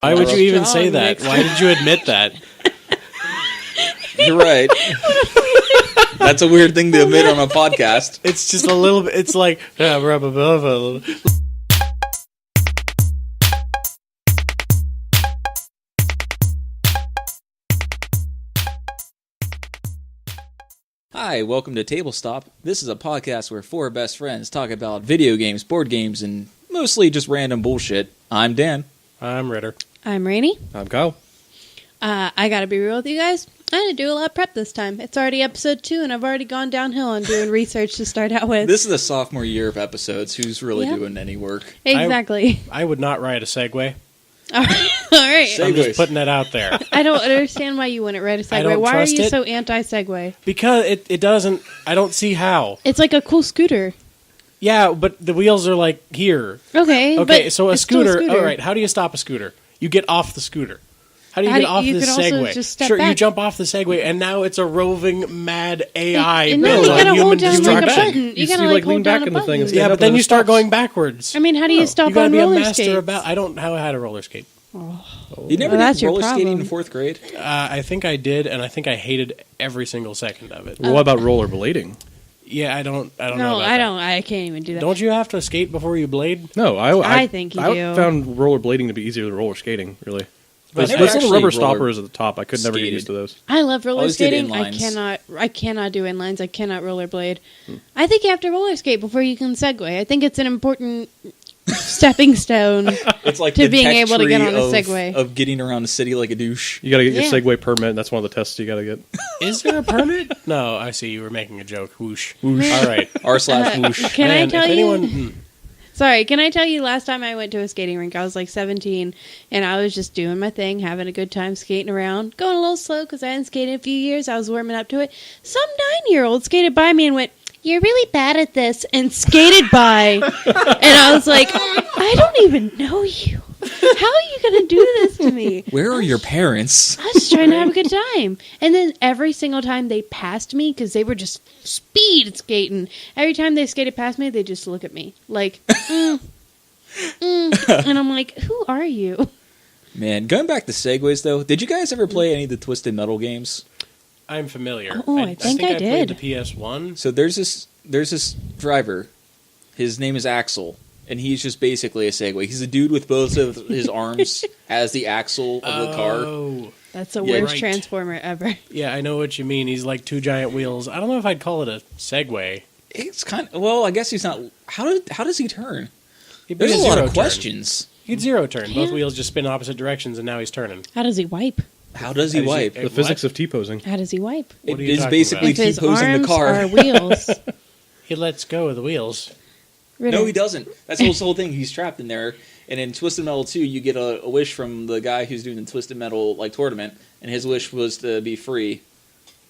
Why would you even say that? Why did you admit that? You're right. That's a weird thing to admit on a podcast. It's just a little bit. It's like Hi, welcome to TableStop. This is a podcast where four best friends talk about video games, board games, and mostly just random bullshit. I'm Dan. I'm Ritter. I'm Rainey. I'm Kyle. I gotta be real with you guys. I had to do a lot of prep this time. It's already episode 2, and I've already gone downhill on doing research to start out with. This is the sophomore year of episodes. Who's really doing any work? Exactly. I would not ride a Segway. All right. I'm just putting that out there. I don't understand why you wouldn't ride a Segway. Why are you so anti-Segway? Because it doesn't... I don't see how. It's like a cool scooter. Yeah, but the wheels are like here. Okay, but so a scooter... All right, how do you stop a scooter? You get off the scooter. How do you get off the Segway? Just step sure, back. You jump off the Segway, and now it's a roving, mad AI. No, you gotta hold down like a button. You gotta like lean back in the thing. Yeah, but then you start going backwards. I mean, how do you stop on roller skates? I don't know how to roller skate. You never did roller skating in 4th grade? I think I did, and I think I hated every single second of it. Well, what about rollerblading? Yeah, I don't know about No, that. I can't even do that. Don't you have to skate before you blade? No, I think you do. I found rollerblading to be easier than roller skating, really. But Those little rubber stoppers at the top, I could never get used to those. I love roller skating. I inlines. cannot do inlines. I cannot rollerblade. I think you have to roller skate before you can Segway. I think it's an important stepping stone. It's like to being able to get on a Segway. Of getting around the city like a douche. You got to get your Segway permit. That's one of the tests you got to get. Is there a permit? No, I see. You were making a joke. Whoosh. Whoosh. All right. R/whoosh. Can I tell you? Sorry, can I tell you last time I went to a skating rink, I was like 17, and I was just doing my thing, having a good time skating around, going a little slow because I hadn't skated in a few years. I was warming up to it. Some 9-year-old skated by me and went, "You're really bad at this," and skated by. And I was like, I don't even know you. How are you going to do this to me? Where are your parents? I was just trying to have a good time. And then every single time they passed me, because they were just speed skating, every time they skated past me, they just look at me like, And I'm like, who are you? Man, going back to Segways, though, did you guys ever play any of the Twisted Metal games? I'm familiar. Oh, I think I did. Played the PS1. So there's this driver. His name is Axel. And he's just basically a Segway. He's a dude with both of his arms as the axle of the car. Oh. That's the worst Transformer ever. Yeah, I know what you mean. He's like 2 giant wheels. I don't know if I'd call it a Segway. It's kind of... Well, I guess he's not... How does he turn? There's a lot of questions. He'd zero turn. Both wheels just spin opposite directions, and now he's turning. How does he wipe? How does he wipe? The physics of T-posing. How does he wipe? It is basically T-posing the car. Are wheels. He lets go of the wheels. Ritter. No, he doesn't. That's the whole thing. He's trapped in there. And in Twisted Metal 2, you get a wish from the guy who's doing the Twisted Metal tournament, and his wish was to be free.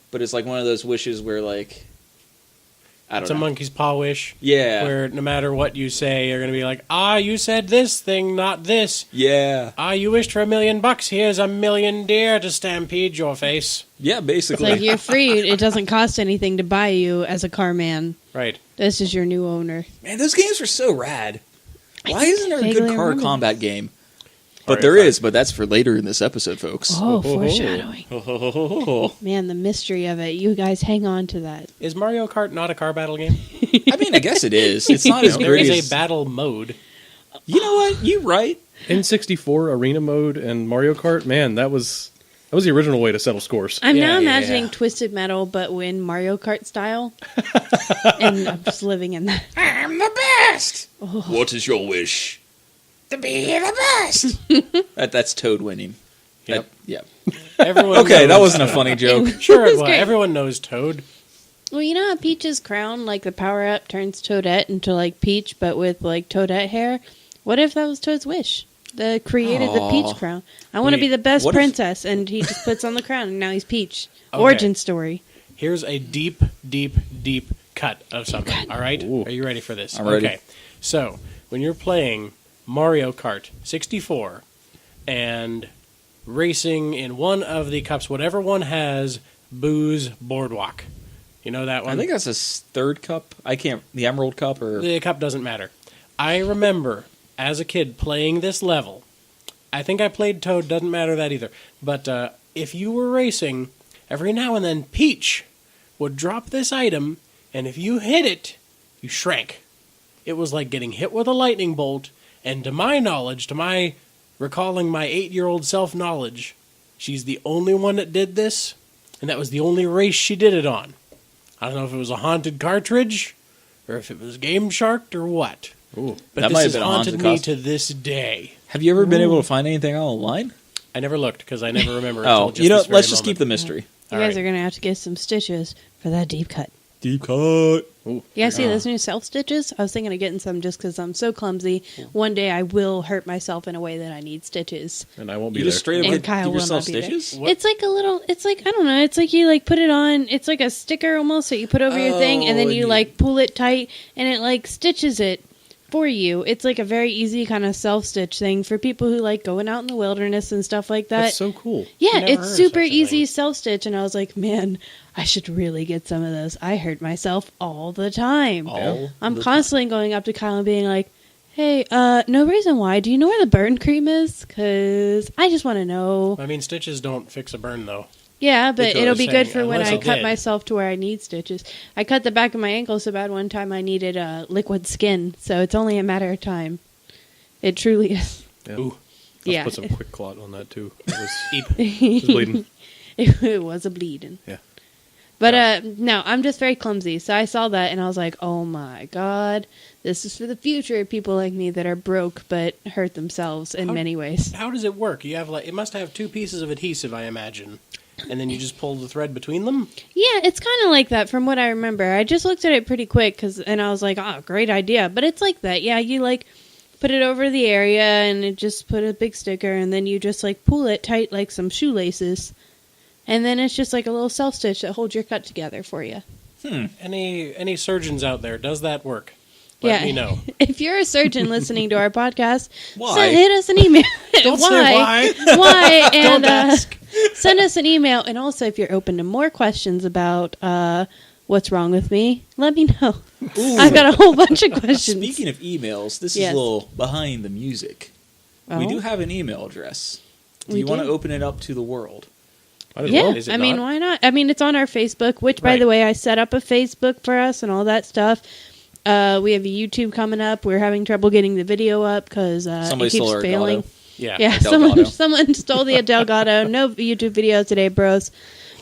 But it's like one of those wishes where I don't know. It's a monkey's paw wish. Yeah. Where no matter what you say, you're going to be like, you said this thing, not this. Yeah. You wished for $1 million. Here's $1 million deer to stampede your face. Yeah, basically. It's like you're free. It doesn't cost anything to buy you as a car man. Right. This is your new owner. Man, those games are so rad. Why isn't there a good car combat game? But there is, but that's for later in this episode, folks. Oh, foreshadowing. Man, the mystery of it. You guys hang on to that. Is Mario Kart not a car battle game? I mean, I guess it is. It's not as There great is as... a battle mode. You know what? You're right. N64 arena mode and Mario Kart, man, that was the original way to settle scores. I'm now imagining Twisted Metal, but in Mario Kart style. And I'm just living in that. I'm the best! Oh. What is your wish? To be the best! That's Toad winning. Yep. Yeah. That wasn't a funny joke. Sure it was. Everyone knows Toad. Well, you know how Peach's crown, the power-up turns Toadette into, Peach, but with, Toadette hair? What if that was Toad's wish? The created the Peach crown. I want to be the best princess, and he just puts on the crown, and now he's Peach. Okay. Origin story. Here's a deep, deep, deep cut of something. All right? Ooh. Are you ready for this? I'm ready. Okay. So, when you're playing Mario Kart 64 and racing in one of the cups, whatever one has Boo's Boardwalk. You know that one? I think that's a third cup. The Emerald Cup or... The cup doesn't matter. I remember, as a kid, playing this level I think I played Toad. Doesn't matter that either. But if you were racing, every now and then Peach would drop this item, and if you hit it, you shrank. It was like getting hit with a lightning bolt. And to my knowledge, to my recalling my 8-year-old self-knowledge, she's the only one that did this, and that was the only race she did it on. I don't know if it was a haunted cartridge, or if it was Game Sharked, or what. Ooh. But That this might have has been a haunted haunted me cost- to this day. Have you ever been able to find anything online? I never looked, because I never remember. Oh, until let's this very just keep moment. the mystery. You All guys right. are going to have to get some stitches for that deep cut. Deep cut. Ooh. You guys see those new self stitches? I was thinking of getting some just because I'm so clumsy. One day I will hurt myself in a way that I need stitches. And I won't be You there. just straight up And get, Kyle give will yourself not be there. stitches? What? It's like a little, it's like, I don't know, it's like you like put it on, it's like a sticker almost that you put over your thing and then Oh, you and like pull it tight and it like stitches it for you. It's like a very easy kind of self-stitch thing for people who like going out in the wilderness and stuff like that. That's so cool. Yeah, Never it's heard of super such a easy thing. self-stitch and I was like, man, I should really get some of those. I hurt myself all the time. All I'm the constantly going up to Kyle and being like, hey, no reason why. Do you know where the burn cream is? Because I just want to know. I mean, stitches don't fix a burn, though. Yeah, but Because it'll be good saying, for when unless I it cut did. myself to where I need stitches. I cut the back of my ankle so bad one time I needed liquid skin, so it's only a matter of time. It truly is. Yeah. Ooh. Let's Yeah. put some quick clot on that too. It was, Eep. it was bleeding. It was a bleeding. Yeah. But no, I'm just very clumsy. So I saw that and I was like, oh my God, this is for the future of people like me that are broke but hurt themselves in How- many ways. How does it work? You have it must have 2 pieces of adhesive, I imagine, and then you just pull the thread between them. Yeah, it's kind of like that from what I remember. I just looked at it pretty quick and I was like, oh, great idea. But it's like that. Yeah, you like put it over the area and it just put a big sticker and then you just like pull it tight like some shoelaces. And then it's just like a little self-stitch that holds your cut together for you. Any surgeons out there, does that work? Let me know. If you're a surgeon listening to our podcast, Why? hit us an email. Don't say why. Why? And Don't ask. send us an email. And also, if you're open to more questions about what's wrong with me, let me know. I've got a whole bunch of questions. Speaking of emails, this Yes. is a little behind the music. We Oh. do have an email address. Do We you want to do. open it up to the world? Might as Yeah, well. Is it I mean, not? why not? I mean, it's on our Facebook, which, by Right. the way, I set up a Facebook for us and all that stuff. We have a YouTube coming up. We're having trouble getting the video up because it Somebody keeps stole our failing. Elgato. Yeah. Yeah, Delgado. someone stole the Delgado. No YouTube video today, bros.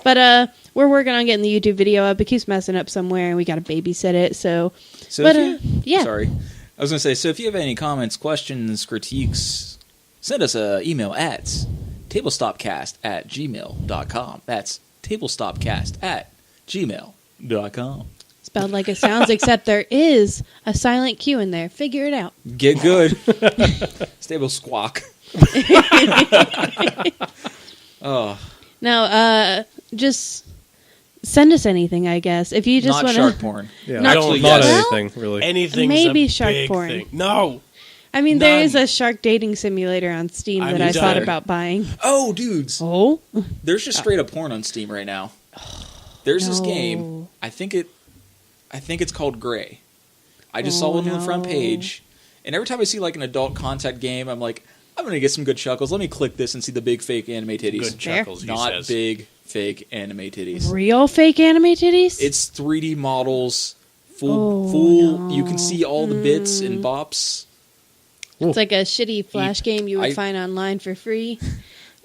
But we're working on getting the YouTube video up. It keeps messing up somewhere, and we got to babysit it. So, So but if you, yeah, Sorry. I was going to say, so if you have any comments, questions, critiques, send us an email at tablestopcast@gmail.com. That's tablestopcast@gmail.com. spelled like it sounds, except there is a silent Q in there. Figure it out. Get good. Stable squawk. Oh, Now, just send us anything, I guess. If you just not want shark to. porn. Yeah, Not- not, yes. anything really. Anything's Maybe a shark big porn. thing. No. I mean, there is None. a shark dating simulator on Steam I'm that I thought done. about buying. Oh, dudes. Oh? There's just straight up porn on Steam right now. There's this No. game. I think it's called Gray. I just saw Oh, it on the front no. page, and every time I see like an adult contact game, I'm like, I'm gonna get some good chuckles. Let me click this and see the big fake anime titties. Good chuckles, he Not says. big fake anime titties. Real fake anime titties? It's 3D models, Oh, full. no. You can see all the bits and bops. It's like a shitty flash game you would I- find online for free.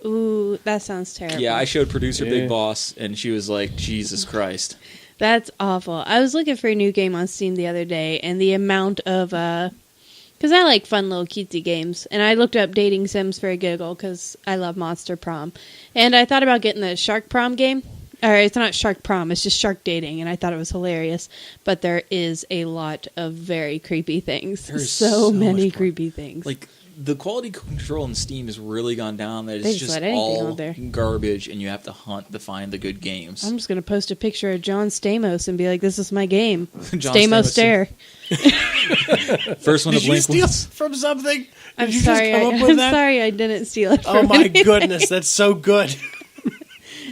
Ooh, that sounds terrible. Yeah, I showed producer Yeah. Big Boss, and she was like, Jesus Christ. That's awful. I was looking for a new game on Steam the other day, and the amount of because I like fun little cutesy games, and I looked up dating sims for a giggle because I love Monster Prom, and I thought about getting the Shark Prom game. Or it's not Shark Prom, it's just Shark Dating, and I thought it was hilarious. But there is a lot of very creepy things. There's so so many much porn. creepy things. Like, the quality control in Steam has really gone down. That They it's just just let anything all on there. garbage, and you have to hunt to find the good games. I'm just going to post a picture of John Stamos and be like, this is my game. John Stamos Stamos. Stare. First one to Did you blink steal once. from something? I'm Did you sorry. just come up with I'm that? sorry I didn't steal it. Oh from my anything. goodness, that's so good.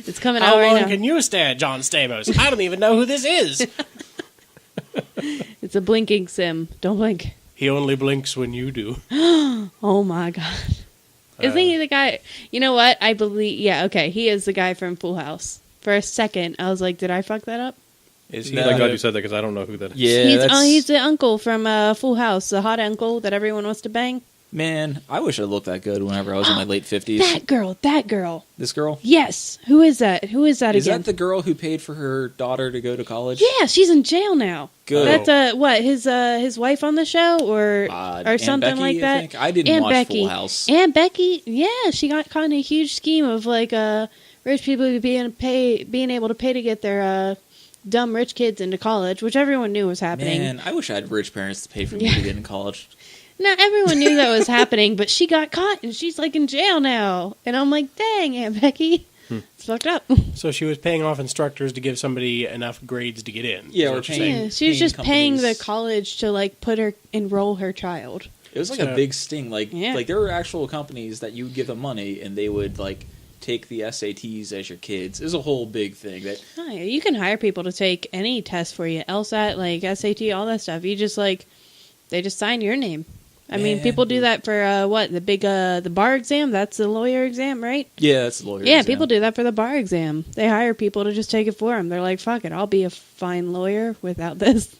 It's coming How out long right now. can you stand, John Stamos? I don't even know who this is. It's a blinking sim. Don't blink. He only blinks when you do. Oh my god. Isn't he the guy? You know what? I believe. Yeah, okay. He is the guy from Full House. For a second, I was like, did I fuck that up? Is he No. Thank God the- you said that because I don't know who that is. Yeah, He's the uncle from Full House, the hot uncle that everyone wants to bang. man, I wish I looked that good whenever I was in my late 50s. That girl. This girl? Yes. Who is that? Who is that Is again? that the girl who paid for her daughter to go to college? Yeah, she's in jail now. Good. That's what his wife on the show or Aunt something Becky, like I that. think. I didn't Aunt watch Becky. Full House. Aunt Becky, yeah, she got caught in a huge scheme of like rich people being able to pay to get their dumb rich kids into college, which everyone knew was happening. Man, I wish I had rich parents to pay for me Yeah. to get in college. Now everyone knew that was happening, but she got caught and she's like in jail now. And I'm like, dang, Aunt Becky, it's fucked up. So she was paying off instructors to give somebody enough grades to get in. Yeah, is or what you're paying- saying. Yeah, she was paying just paying the companies. college to like enroll her child. It was like So- a big sting. Like Yeah. there were actual companies that you would give them money and they would like take the SATs as your kids. It was a whole big thing. That Oh, yeah, you can hire people to take any test for you, LSAT, like SAT, all that stuff. You just they just sign your name. I mean, Yeah. people do that for the bar exam. That's the lawyer exam, right? yeah, that's the lawyer. Yeah, exam. people do that for the bar exam. They hire people to just take it for them. They're like, fuck it, I'll be a fine lawyer without this.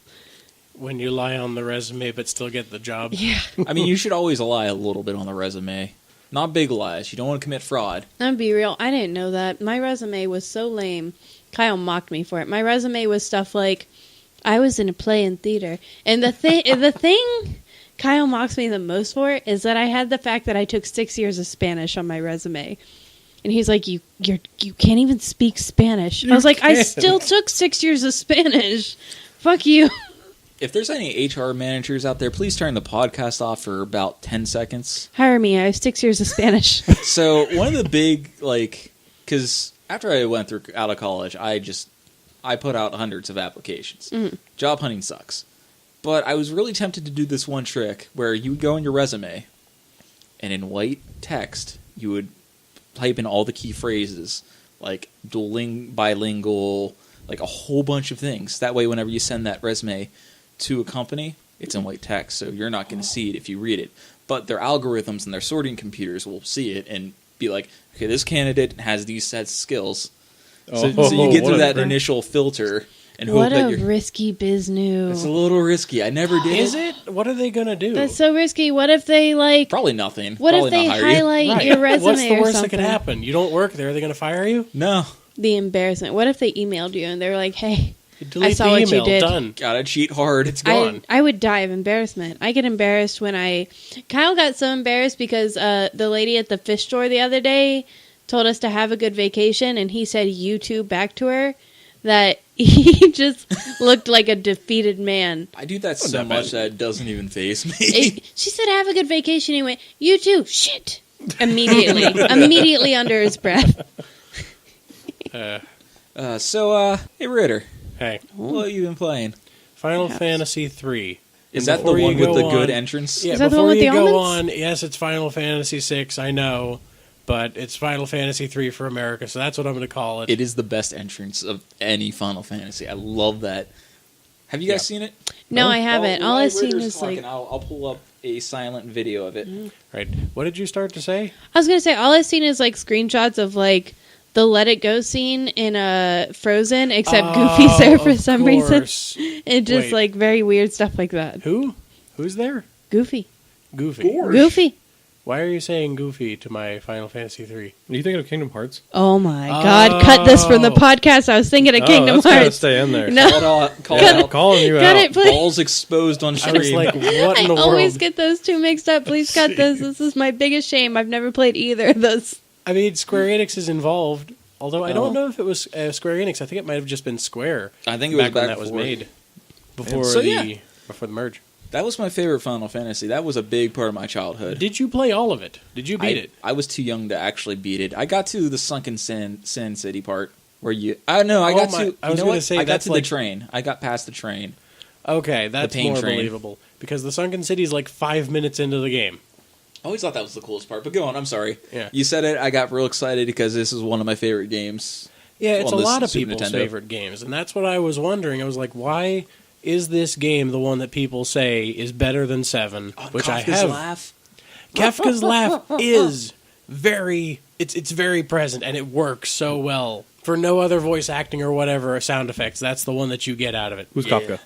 When you lie on the resume but still get the job. Yeah. I mean, you should always lie a little bit on the resume. Not big lies. You don't want to commit fraud. I'm gonna be real. I didn't know that. My resume was so lame. Kyle mocked me for it. My resume was stuff like, I was in a play in theater. And the thing Kyle mocks me the most for is that I had the fact that I took 6 years of Spanish on my resume. And he's like, you can't even speak Spanish. I was like, I still took 6 years of Spanish. Fuck you. If there's any HR managers out there, please turn the podcast off for about 10 seconds. Hire me. I have 6 years of Spanish. So one of the big, because after I went through out of college, I put out hundreds of applications. Mhm. Job hunting sucks. But I was really tempted to do this one trick where you would go in your resume, and in white text, you would type in all the key phrases, like dualing, bilingual, like a whole bunch of things. That way, whenever you send that resume to a company, it's in white text, so you're not going to see it if you read it. But their algorithms and their sorting computers will see it and be like, okay, this candidate has these sets of skills. So you get what through a that trick. initial filter and hope What that a you're... risky business. It's a little risky. I never did Is it? What are they going to do? That's so risky. What if they Probably nothing. What Probably if they not hire you. highlight Right. your resume What's the or worst something? that could happen? You don't work there. Are they going to fire you? No. The embarrassment. What if they emailed you and they were like, "Hey, You delete saw the what you email. did. Done. Gotta cheat hard. It's gone. I would die of embarrassment. I get embarrassed when Kyle got so embarrassed because the lady at the fish store the other day told us to have a good vacation, and he said "you too" back to her. That he just looked like a defeated man. I do that so that much bad. that it doesn't even faze me. She said, "Have a good vacation." He went, "You too." Shit. Immediately under his breath. Hey Ritter, Hey, what have you been playing? Final Perhaps. Fantasy 3. Is And that the before you one with go the good on- entrance? Yeah, Is that the before one with you the go almonds? on, yes, it's Final Fantasy 6, I know, but it's Final Fantasy 3 for America, so that's what I'm going to call it. It is the best entrance of any Final Fantasy. I love that. Have you guys Yeah. seen it? No, I haven't. All while I've seen Ritter's is like. talking, I'll pull up a silent video of it. Right. What did you start to say? I was gonna say all I've seen is like screenshots of like the Let It Go scene in Frozen, except Goofy's there for of some reason. course. And just Wait. like very weird stuff like that. Who? Who's there? Goofy. Goofy. Goofy. Why are you saying Goofy to my Final Fantasy 3? Are you thinking of Kingdom Hearts? Oh my God! Cut this from the podcast. I was thinking of Kingdom that's gotta Hearts. stay in there. No, Call Cut it it. out. Calling you cut out. it, please. Balls exposed on I stream. was like, what I in the always world? get those two mixed up. Please cut this. This is my biggest shame. I've never played either of those. I mean, Square Enix is involved, although I Oh. don't know if it was Square Enix. I think it might have just been Square. I think it was back when back that was before. made. Before So, before the merge. That was my favorite Final Fantasy. That was a big part of my childhood. Did you play all of it? Did you beat it? I was too young to actually beat it. I got to the Sunken Sin City part where you. I know. I Oh got my- to. I You was know gonna what? say I got that's to like- the train. I got past the train. Okay, that's pain more train. believable. Because the Sunken City is like 5 minutes into the game. I always thought that was the coolest part. But go on. I'm sorry. Yeah. You said it. I got real excited because this is one of my favorite games. Yeah, it's on a this lot of Super people's Nintendo. favorite games. And that's what I was wondering. I was like, why is this game the one that people say is better than 7? Which I Kafka's have. Laugh. Kafka's Laugh is it's very present, and it works so well. For no other voice acting or whatever, or sound effects, that's the one that you get out of it. Who's Kafka?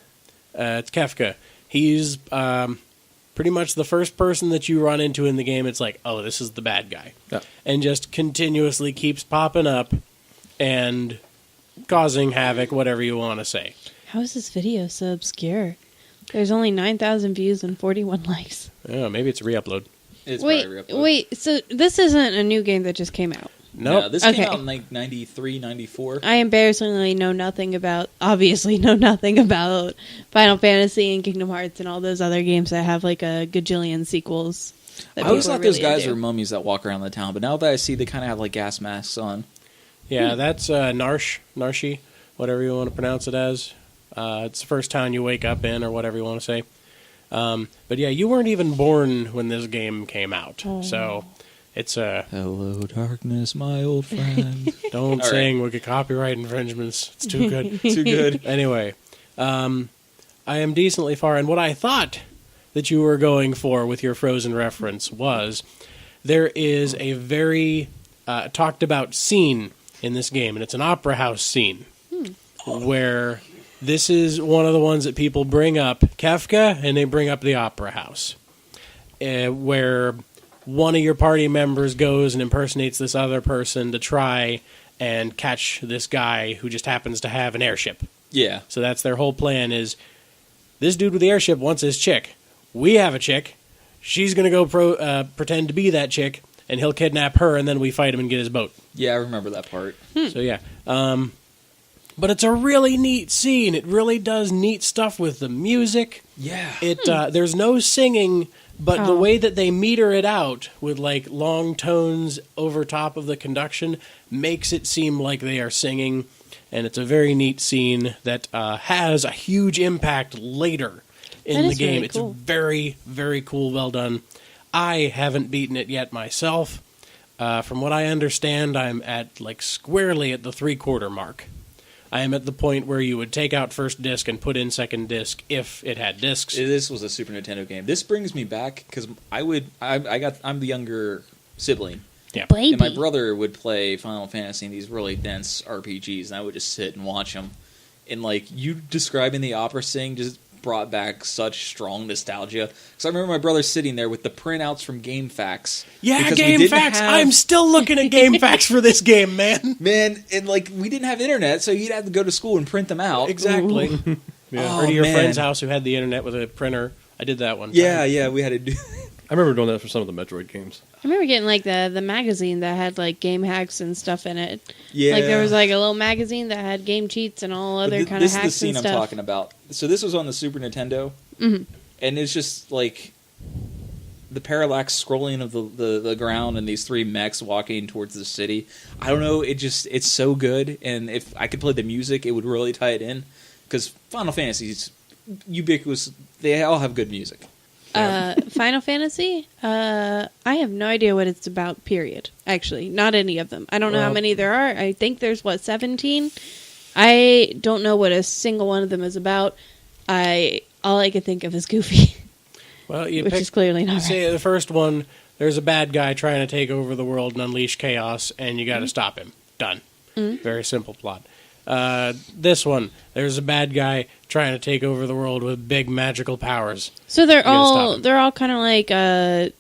It's Kefka. He's pretty much the first person that you run into in the game. It's like, oh, this is the bad guy. Yeah. And just continuously keeps popping up and causing havoc, whatever you want to say. How is this video so obscure? There's only 9,000 views and 41 likes. Oh, maybe it's a re-upload. It's probably re-upload. Wait, so this isn't a new game that just came out? Nope. No, this came out in like 93, 94. I embarrassingly obviously know nothing about Final Fantasy and Kingdom Hearts and all those other games that have like a gajillion sequels. I always thought those guys were mummies that walk around the town, but now that I see they kind of have like gas masks on. Yeah, that's Narshi, whatever you want to pronounce it as. It's the first town you wake up in, or whatever you want to say. But yeah, you weren't even born when this game came out, so it's a... Hello, darkness, my old friend. Don't sing, we'll get copyright infringements. It's too good. Too good. Anyway, I am decently far, and what I thought that you were going for with your Frozen reference was there is a very talked about scene in this game, and it's an opera house scene where this is one of the ones that people bring up, Kefka, and they bring up the opera house, where one of your party members goes and impersonates this other person to try and catch this guy who just happens to have an airship. Yeah. So that's their whole plan is, this dude with the airship wants his chick. We have a chick. She's going to go pretend to be that chick, and he'll kidnap her, and then we fight him and get his boat. Yeah, I remember that part. So yeah. But it's a really neat scene. It really does neat stuff with the music. Yeah. There's no singing, but the way that they meter it out with like long tones over top of the conduction makes it seem like they are singing, and it's a very neat scene that has a huge impact later in the game. Really cool. It's very, very cool, well done. I haven't beaten it yet myself. From what I understand, I'm at like squarely at the 3/4 mark. I am at the point where you would take out first disc and put in second disc if it had discs. This was a Super Nintendo game. This brings me back because I'm the younger sibling. Yeah. Baby. And my brother would play Final Fantasy and these really dense RPGs, and I would just sit and watch them. And like you describing the opera sing just brought back such strong nostalgia. Because I remember my brother sitting there with the printouts from GameFAQs. Yeah, GameFAQs. I'm still looking at GameFAQs for this game, man. Man, and like we didn't have internet, so you'd have to go to school and print them out. Exactly. Yeah. Or to your friend's house who had the internet with a printer. I did that one time. Yeah, we had to do. I remember doing that for some of the Metroid games. I remember getting like the magazine that had like game hacks and stuff in it. Yeah, Like there was like a little magazine that had game cheats and all other kind of hacks and stuff. This is the scene I'm talking about. So this was on the Super Nintendo, and it's just like the parallax scrolling of the ground and these three mechs walking towards the city. I don't know. It's so good, and if I could play the music, it would really tie it in. Because Final Fantasy's ubiquitous. They all have good music. Final Fantasy? I have no idea what it's about, period. Actually, not any of them. I don't know how many there are. I think there's, 17? I don't know what a single one of them is about. All I could think of is Goofy. Well, which is clearly not right. Say the first one, there's a bad guy trying to take over the world and unleash chaos, and you got to stop him. Done. Very simple plot. This one, there's a bad guy trying to take over the world with big magical powers. So they're all kind of like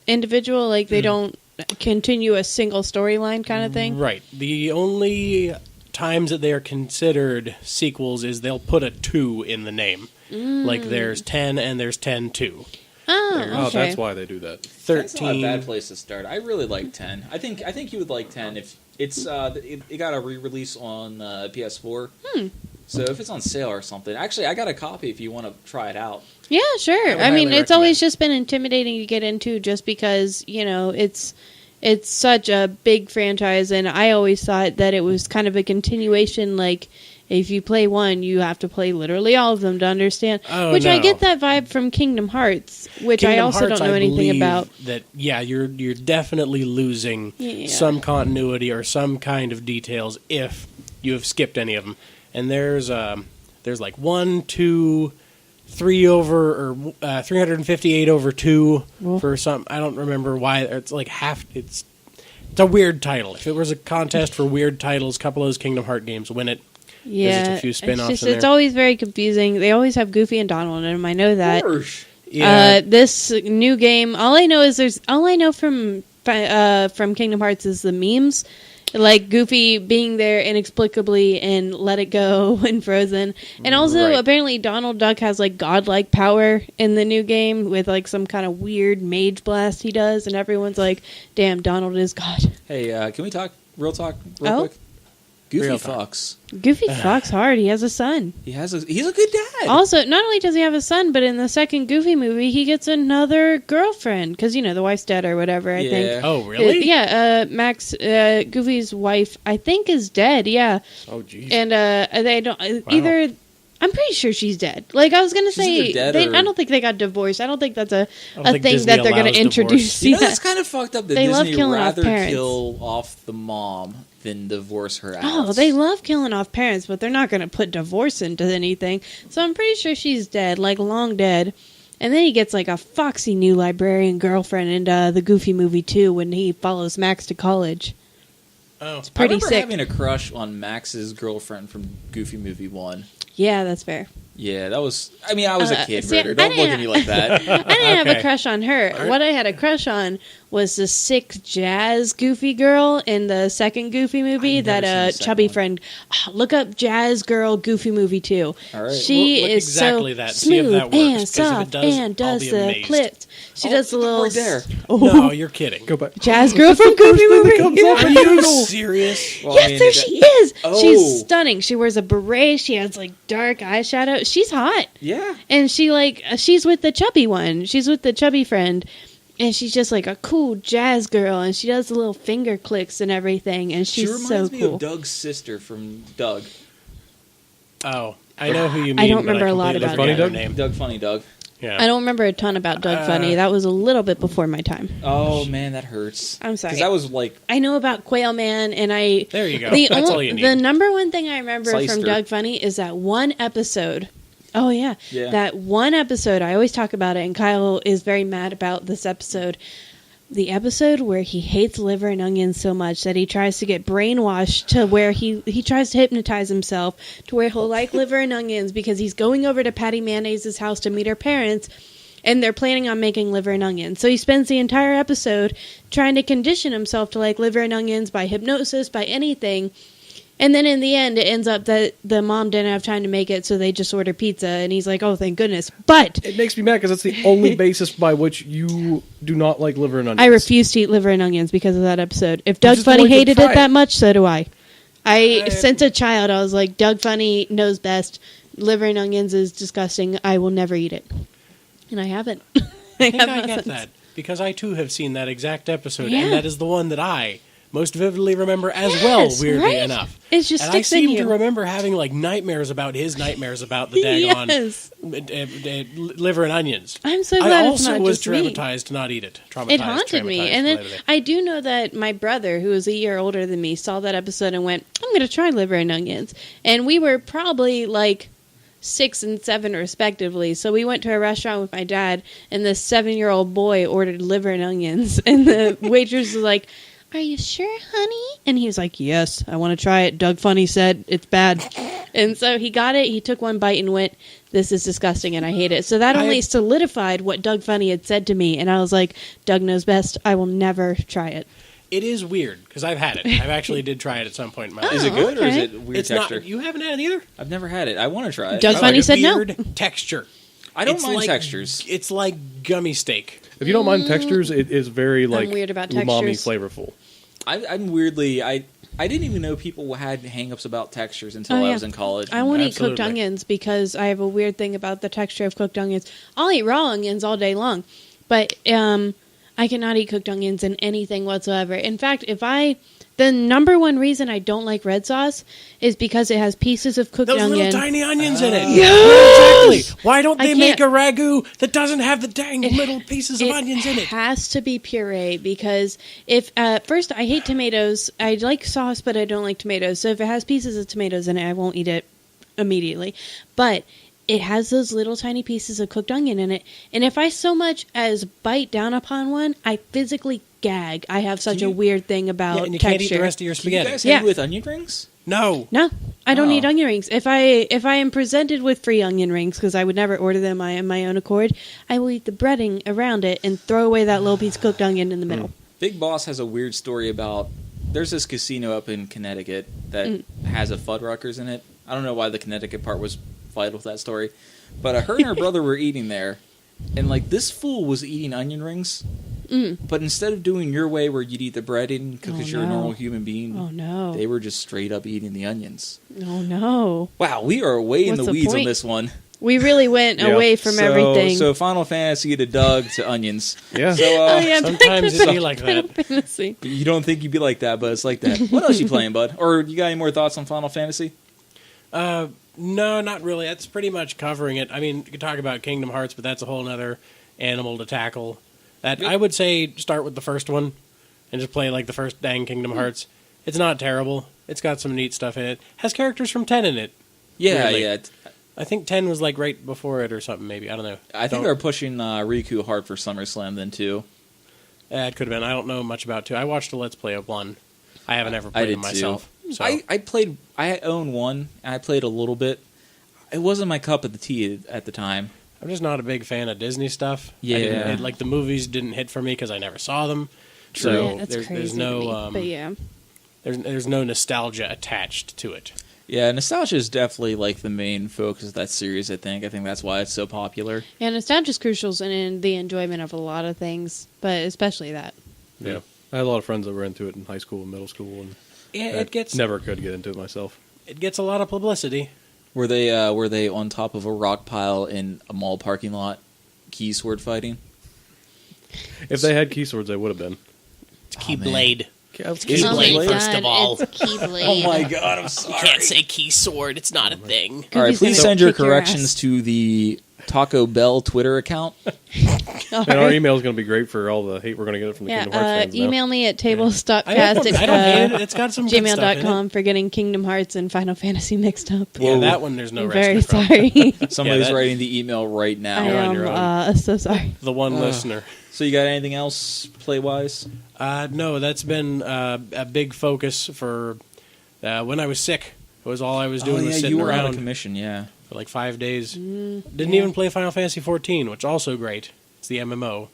individual, like they don't continue a single storyline kind of thing. Right. The only times that they are considered sequels is they'll put a 2 in the name. Like there's 10 and there's 10-2. Oh, okay. Oh, that's why they do that. 13. That's not a bad place to start. I really like 10. I think you would like 10 if it's it got a re-release on PS4. So if it's on sale or something. Actually, I got a copy if you want to try it out. Yeah, sure. would I mean, highly it's always recommend. just been intimidating to get into just because, it's such a big franchise, and I always thought that it was kind of a continuation, like if you play one, you have to play literally all of them to understand. Oh, which no. I get that vibe from Kingdom Hearts, which I also don't know anything about. That you're definitely losing some continuity or some kind of details if you have skipped any of them. And there's like 1, 2, 3 over or 358 over 2 for some. I don't remember why. It's like half. It's It's a weird title. If it was a contest for weird titles, a couple of those Kingdom Hearts games win it. Yeah, There's just a few spin-offs in it's there. always very confusing. They always have Goofy and Donald in them. I know that. Yeah. This new game, all I know from Kingdom Hearts is the memes, like Goofy being there inexplicably and Let It Go and Frozen, and also apparently Donald Duck has like godlike power in the new game with like some kind of weird mage blast he does, and everyone's like, "Damn, Donald is God." Hey, can we talk real quick? Goofy Real fucks. Goofy fucks hard. He has a son. He's a good dad. Also, not only does he have a son, but in the second Goofy movie, he gets another girlfriend because the wife's dead or whatever. I think. Oh, really? Max, Goofy's wife, I think, is dead. Yeah. Oh, jeez. And they don't either. I'm pretty sure she's dead. Like I was gonna say, I don't think they got divorced. I don't think that's a thing Disney that they're gonna allows introduce. You know, that's kind of fucked up that They love Disney killing off rather parents. kill off the mom than divorce her out. Oh, they love killing off parents, but they're not going to put divorce into anything. So I'm pretty sure she's dead, like long dead. And then he gets like a foxy new librarian girlfriend in the Goofy movie too when he follows Max to college. Oh, It's pretty I remember sick. having a crush on Max's girlfriend from Goofy Movie 1. Yeah, that's fair. Yeah, that was... I mean, I was a kid, see, Ritter. Don't look at me like that. I didn't have a Okay. crush on her. What I had a crush on was the sick jazz Goofy girl in the second Goofy movie. I've never seen the second chubby one. friend. Look up Jazz Girl Goofy movie 2. All right. She Look is exactly so that. See if smooth that works, and 'cause if it soft does, and I'll does be the amazed. clips. She does the little right there. No, you're kidding. Go back. Jazz Girl from Goofy movie. Are you serious? Well, I Yes, mean, there she is. Oh. She's stunning. She wears a beret. She has like dark eyeshadow. She's hot. Yeah. And she's with the chubby one. She's with the chubby friend. And she's just like a cool jazz girl. And she does the little finger clicks and everything. And She she's so reminds me cool. of Doug's sister from Doug. Oh, I know who you mean. I don't but remember a lot completely about forget it. her Doug? name. Doug Funny Doug. Yeah. I don't remember a ton about Doug Funny. That was a little bit before my time. Oh, man, that hurts. I'm sorry. Because that was like... I know about Quail Man, and I... There you go. The, That's all you need. the number one thing I remember from Sliced her. Doug Funny is that one episode. Oh, yeah. Yeah. That one episode. I always talk about it, and Kyle is very mad about this episode. The episode where he hates liver and onions so much that he tries to get brainwashed to where he tries to hypnotize himself to where he'll like liver and onions because he's going over to Patty Mayonnaise's house to meet her parents, and they're planning on making liver and onions. So he spends the entire episode trying to condition himself to like liver and onions by hypnosis, by anything. And then in the end, it ends up that the mom didn't have time to make it, so they just order pizza. And he's like, oh, thank goodness. But It makes me mad because that's the only basis by which you do not like liver and onions. I refuse to eat liver and onions because of that episode. If Doug just Funny willing to hated try it that it. much, so do I. Since a child, I was like, Doug Funny knows best. Liver and onions is disgusting. I will never eat it. And I haven't. I think have I not get since. that because I too have seen that exact episode, Yeah. and that is the one that I most vividly remember as well. Yes, Weirdly right? enough, It just and I sticks in seem you. to remember having like nightmares about his nightmares about the daggone Yes. liver and onions. I'm so I glad it's also not was just me. traumatized to not eat it. It haunted me. And then I do know that my brother, who was a year older than me, saw that episode and went, I'm going to try liver and onions. And we were probably like 6 and 7 respectively. So we went to a restaurant with my dad, and this 7-year-old boy ordered liver and onions. And the waitress was like, are you sure, honey? And he was like, yes, I want to try it. Doug Funny said it's bad. And so he got it. He took one bite and went, this is disgusting and I hate it. So that only solidified what Doug Funny had said to me. And I was like, Doug knows best. I will never try it. It is weird because I've had it. I've actually did try it at some point in my life. Is it good or is okay. it weird It's texture? not. You haven't had it either. I've never had it. I want to try it. Doug Oh, Funny it's said no. weird texture. I don't It's mind like- textures. It's like gummy steak. If you don't mind textures, it is very like weird about umami textures. flavorful. I'm weirdly... I didn't even know people had hang-ups about textures until Oh, I yeah. was in college. I won't eat cooked Absolutely. onions because I have a weird thing about the texture of cooked onions. I'll eat raw onions all day long, but I cannot eat cooked onions in anything whatsoever. In fact, the number one reason I don't like red sauce is because it has pieces of cooked Those onion. little tiny onions in it. Yes! Exactly. Why don't I they make a can't- ragu that doesn't have the dang little pieces of onions in it? has to be puree because if first I hate tomatoes. I like sauce, but I don't like tomatoes. So if it has pieces of tomatoes in it, I won't eat it immediately. But it has those little tiny pieces of cooked onion in it, and if I so much as bite down upon one, I physically gag. I have such Can a you- weird thing about Yeah, and you texture. can't eat the rest of your Can you spaghetti. guys Yeah. have it with onion rings? No. No, I don't Oh. eat onion rings. If I am presented with free onion rings, because I would never order them on my own accord, I will eat the breading around it and throw away that little piece of cooked onion in the middle. Big Boss has a weird story about. There's this casino up in Connecticut that has a Fuddruckers in it. I don't know why the Connecticut part was vital with that story, but her and her brother were eating there, and like this fool was eating onion rings. But instead of doing your way where you'd eat the breading because you're a no. normal human being, Oh no! they were just straight up eating the onions. Oh no! Wow, we are way in What's the the weeds on point? this one. We really went Yeah. away from so, everything. So Final Fantasy to Doug to onions. Yeah. So oh yeah, Sometimes it'd be like Final that. Fantasy. you don't think you'd be like that, but it's like that. What else you playing, bud? Or you got any more thoughts on Final Fantasy? No, not really. That's pretty much covering it. I mean, you could talk about Kingdom Hearts, but that's a whole other animal to tackle. That I would say start with the first one and just play like the first dang Kingdom Hearts. It's not terrible. It's got some neat stuff in it. Has characters from 10 in it. Yeah, Weirdly. yeah. I think 10 was like right before it or something, maybe. I don't know. I think they're pushing Riku hard for SummerSlam then too. It could have been. I don't know much about 2. I watched a Let's Play of 1. I haven't ever I played did it myself. So. I played. I own one, and I played a little bit. It wasn't my cup of the tea at the time. I'm just not a big fan of Disney stuff. Yeah. Like the movies didn't hit for me because I never saw them. True. So Yeah, that's there's crazy no to me. But yeah, there's no nostalgia attached to it. Yeah, nostalgia is definitely like the main focus of that series. I think that's why it's so popular. yeah, nostalgia is crucial in the enjoyment of a lot of things, but especially that. Yeah. I had a lot of friends that were into it in high school and middle school, and Yeah, I it gets never could get into it myself. it gets a lot of publicity. Were they on top of a rock pile in a mall parking lot, key sword fighting? If they had key swords, they would have been. It's Oh, Keyblade. Is Keyblade, it Blade? first of all. it's Keyblade. Oh my god, I'm sorry. Can't say key sword. It's not a thing. All right, Goofy's please gonna send your kick your corrections ass. to the Taco Bell Twitter account. All And our right. email is going to be great for all the hate we're going to get from the Yeah, Kingdom Hearts fans now. email me at tablestopcast I don't hate it. It's got some good stuff in it. gmail.com for getting Kingdom Hearts and Final Fantasy mixed up. Yeah, Whoa. that one there's no I'm very rescue from. sorry. Somebody's that- writing the email right now. I You're on am your own. so sorry. The one listener. So you got anything else play wise? No, that's been a big focus for when I was sick. It was all I was doing was sitting you were out of around commission. Yeah. for like 5 days. Didn't even play Final Fantasy 14, which is also great. It's the MMO.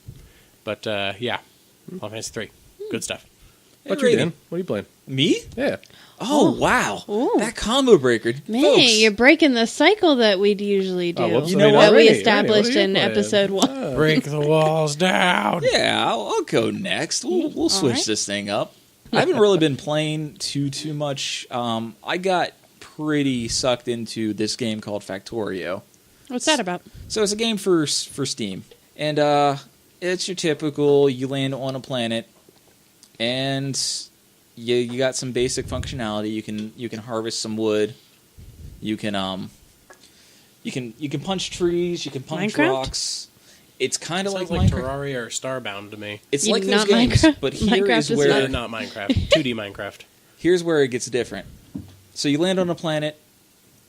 But yeah, Final Fantasy 3. Good stuff. What Hey, you, Reagan. Dan? What are you playing? Me? Yeah. Oh wow, Ooh. that combo breaker, Man, folks. you're breaking the cycle that we'd usually do. Oh, whoops, You know what? That we Randy, what established are you in playing? episode 1. Oh. Break the walls down. Yeah, I'll go next. We'll switch right. this thing up. I haven't really been playing too much. I got pretty sucked into this game called Factorio. What's that about? So it's a game for Steam, and it's your typical. You land on a planet, and you got some basic functionality. You can harvest some wood. You can punch trees. You can punch Minecraft? rocks. It's kind of Sounds like like Minecraft. Terraria or Starbound to me. It's You like not those games, Minecraft? but here Minecraft is is where Not Minecraft. 2D Minecraft. here's where it gets different. So you land on a planet,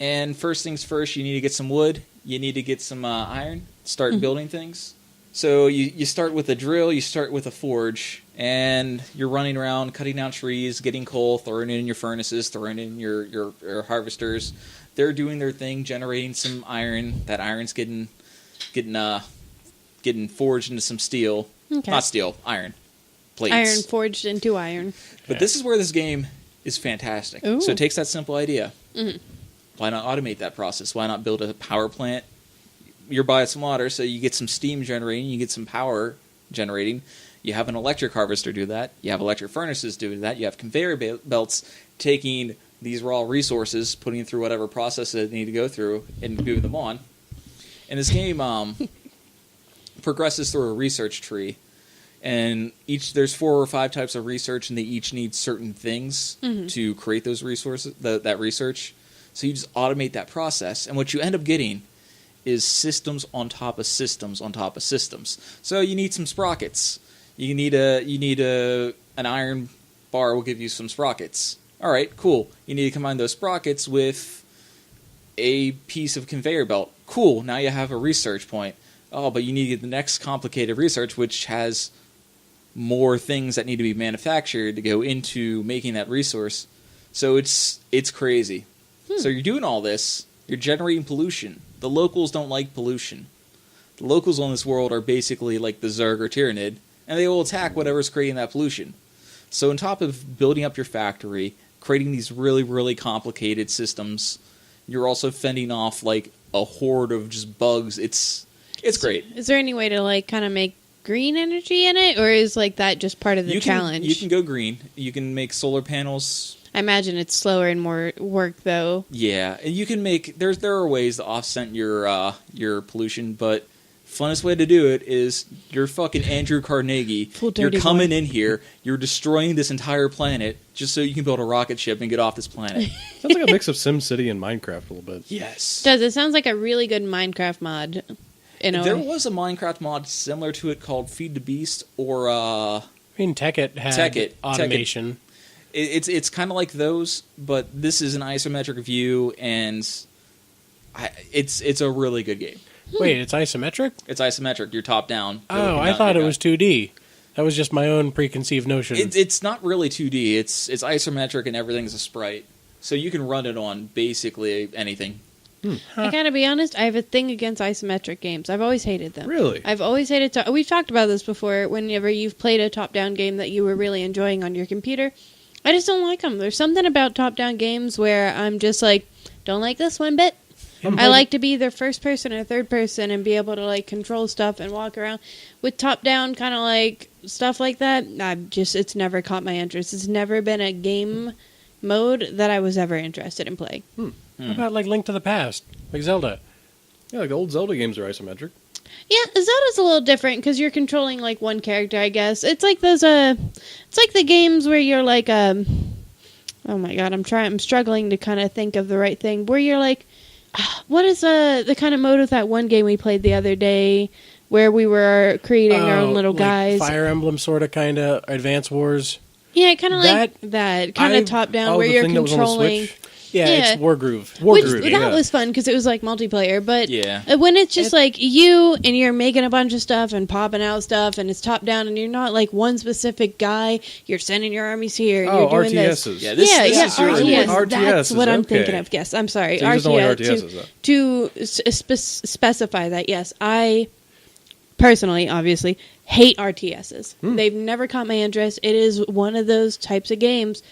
and first things first, you need to get some wood. You need to get some iron. Start building things. So you start with a drill. You start with a forge, and you're running around, cutting down trees, getting coal, throwing it in your furnaces, throwing it in your harvesters. They're doing their thing, generating some iron. That iron's getting forged into some steel. Okay. Not steel, iron. Plates. Iron forged into iron. But this is where this game is fantastic. Ooh. So it takes that simple idea. Why not automate that process? Why not build a power plant? You're buying some water, so you get some steam generating, you get some power generating. You have an electric harvester do that. You have electric furnaces do that. You have conveyor belts taking these raw resources, putting them through whatever process they need to go through, and moving them on. And this game progresses through a research tree. And there's 4 or 5 types of research, and they each need certain things to create those resources, that research. So you just automate that process, and what you end up getting is systems on top of systems on top of systems. So you need some sprockets. You need an iron bar will give you some sprockets. All right, cool. You need to combine those sprockets with a piece of conveyor belt. Cool. Now you have a research point. Oh, but you need the next complicated research, which has more things that need to be manufactured to go into making that resource. So it's crazy. So you're doing all this, you're generating pollution. The locals don't like pollution. The locals on this world are basically like the Zerg or Tyranid, and they will attack whatever's creating that pollution. So on top of building up your factory, creating these really, really complicated systems, you're also fending off like a horde of just bugs. It's great. Is there any way to like kind of make green energy in it, or is like that just part of the challenge? You can go green. You can make solar panels. I imagine it's slower and more work though. Yeah, and you can make there are ways to offset your pollution, but funnest way to do it is you're fucking Andrew Carnegie. You're coming in here, you're destroying this entire planet just so you can build a rocket ship and get off this planet. Sounds like a mix of SimCity and Minecraft a little bit. Yes. It sounds like a really good Minecraft mod. There was a Minecraft mod similar to it called Feed the Beast, or I mean, Tekkit had automation. It's kind of like those, but this is an isometric view, and it's a really good game. Wait, it's isometric? It's isometric. You're top down. Oh, I thought it was 2D. That was just my own preconceived notion. It's not really 2D. It's isometric, and everything's a sprite, so you can run it on basically anything. I gotta be honest, I have a thing against isometric games. I've always hated them. Really? I've always hated... We've talked about this before, whenever you've played a top-down game that you were really enjoying on your computer. I just don't like them. There's something about top-down games where I'm just like, don't like this one bit. I like to be either first person or third person and be able to like control stuff and walk around. With top-down kind of like stuff like that, it's never caught my interest. It's never been a game mode that I was ever interested in playing. How about like Link to the Past, like Zelda? Yeah, like the old Zelda games are isometric. Yeah, Zelda's a little different because you're controlling like one character, I guess. It's like those it's like the games where you're like oh my god, I'm struggling to kind of think of the right thing. Where you're like, what is the kind of mode of that one game we played the other day where we were creating our own little like guys? Fire Emblem sort of kind of Advance Wars. Yeah, kind of like that kind of top down where you're controlling. Yeah, Yeah. it's Wargroove. That was fun because it was like multiplayer, but when it's just like you and you're making a bunch of stuff and popping out stuff and it's top down and you're not like one specific guy, you're sending your armies here and you're doing RTSs. this. Yeah, this is your RTS. RTS That's what I'm okay. thinking of. Yes, I'm sorry. So you just don't like RTSs, to specify that, yes, I personally, obviously, hate RTSs. They've never caught my interest. It is one of those types of games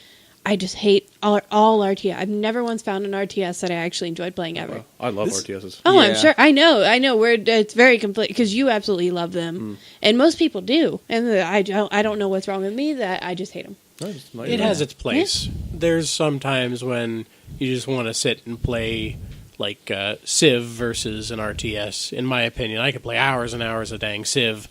I just hate all RTS. I've never once found an RTS that I actually enjoyed playing ever. I love RTSs. Oh, yeah. I'm sure. I know. It's very complete because you absolutely love them, and most people do. And I don't know what's wrong with me that I just hate them. It has its place. Yeah. There's some times when you just want to sit and play like Civ versus an RTS. In my opinion, I could play hours and hours of dang Civ.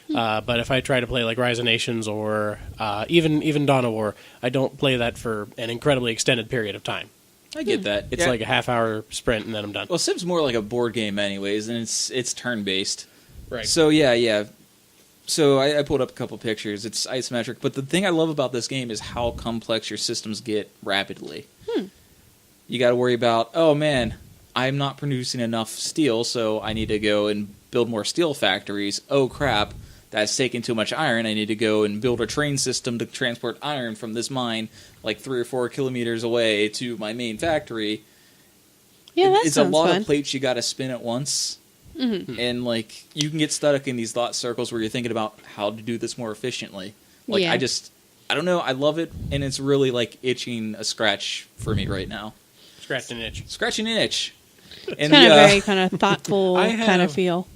But if I try to play like Rise of Nations or even Dawn of War, I don't play that for an incredibly extended period of time. I get that. It's like a half-hour sprint and then I'm done. Well, Civ's more like a board game anyways, and it's turn-based. Right. So, yeah. So I pulled up a couple pictures. It's isometric, but the thing I love about this game is how complex your systems get rapidly. You got to worry about, oh man, I'm not producing enough steel, so I need to go and build more steel factories. Oh crap. That's taking too much iron. I need to go and build a train system to transport iron from this mine like 3 or 4 kilometers away to my main factory. Yeah, that it's sounds a lot fun. of plates you got to spin at once. And like you can get stuck in these thought circles where you're thinking about how to do this more efficiently. Like I don't know, I love it, and it's really like itching a scratch for me right now. Scratching an itch. Scratching an itch. It's kind of very kind of thoughtful kind of feel.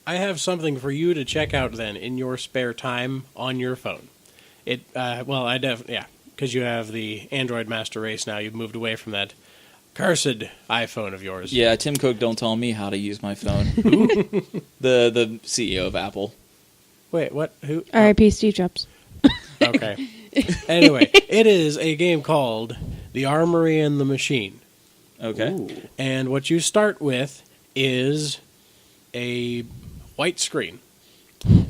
I have something for you to check out then in your spare time on your phone. Because you have the Android Master Race now. You've moved away from that cursed iPhone of yours. Yeah, Tim Cook don't tell me how to use my phone. The CEO of Apple. Wait, what? Who? R.I.P. Steve Jobs. Okay. Anyway, it is a game called The Armory and the Machine. Okay. Ooh. And what you start with is a white screen,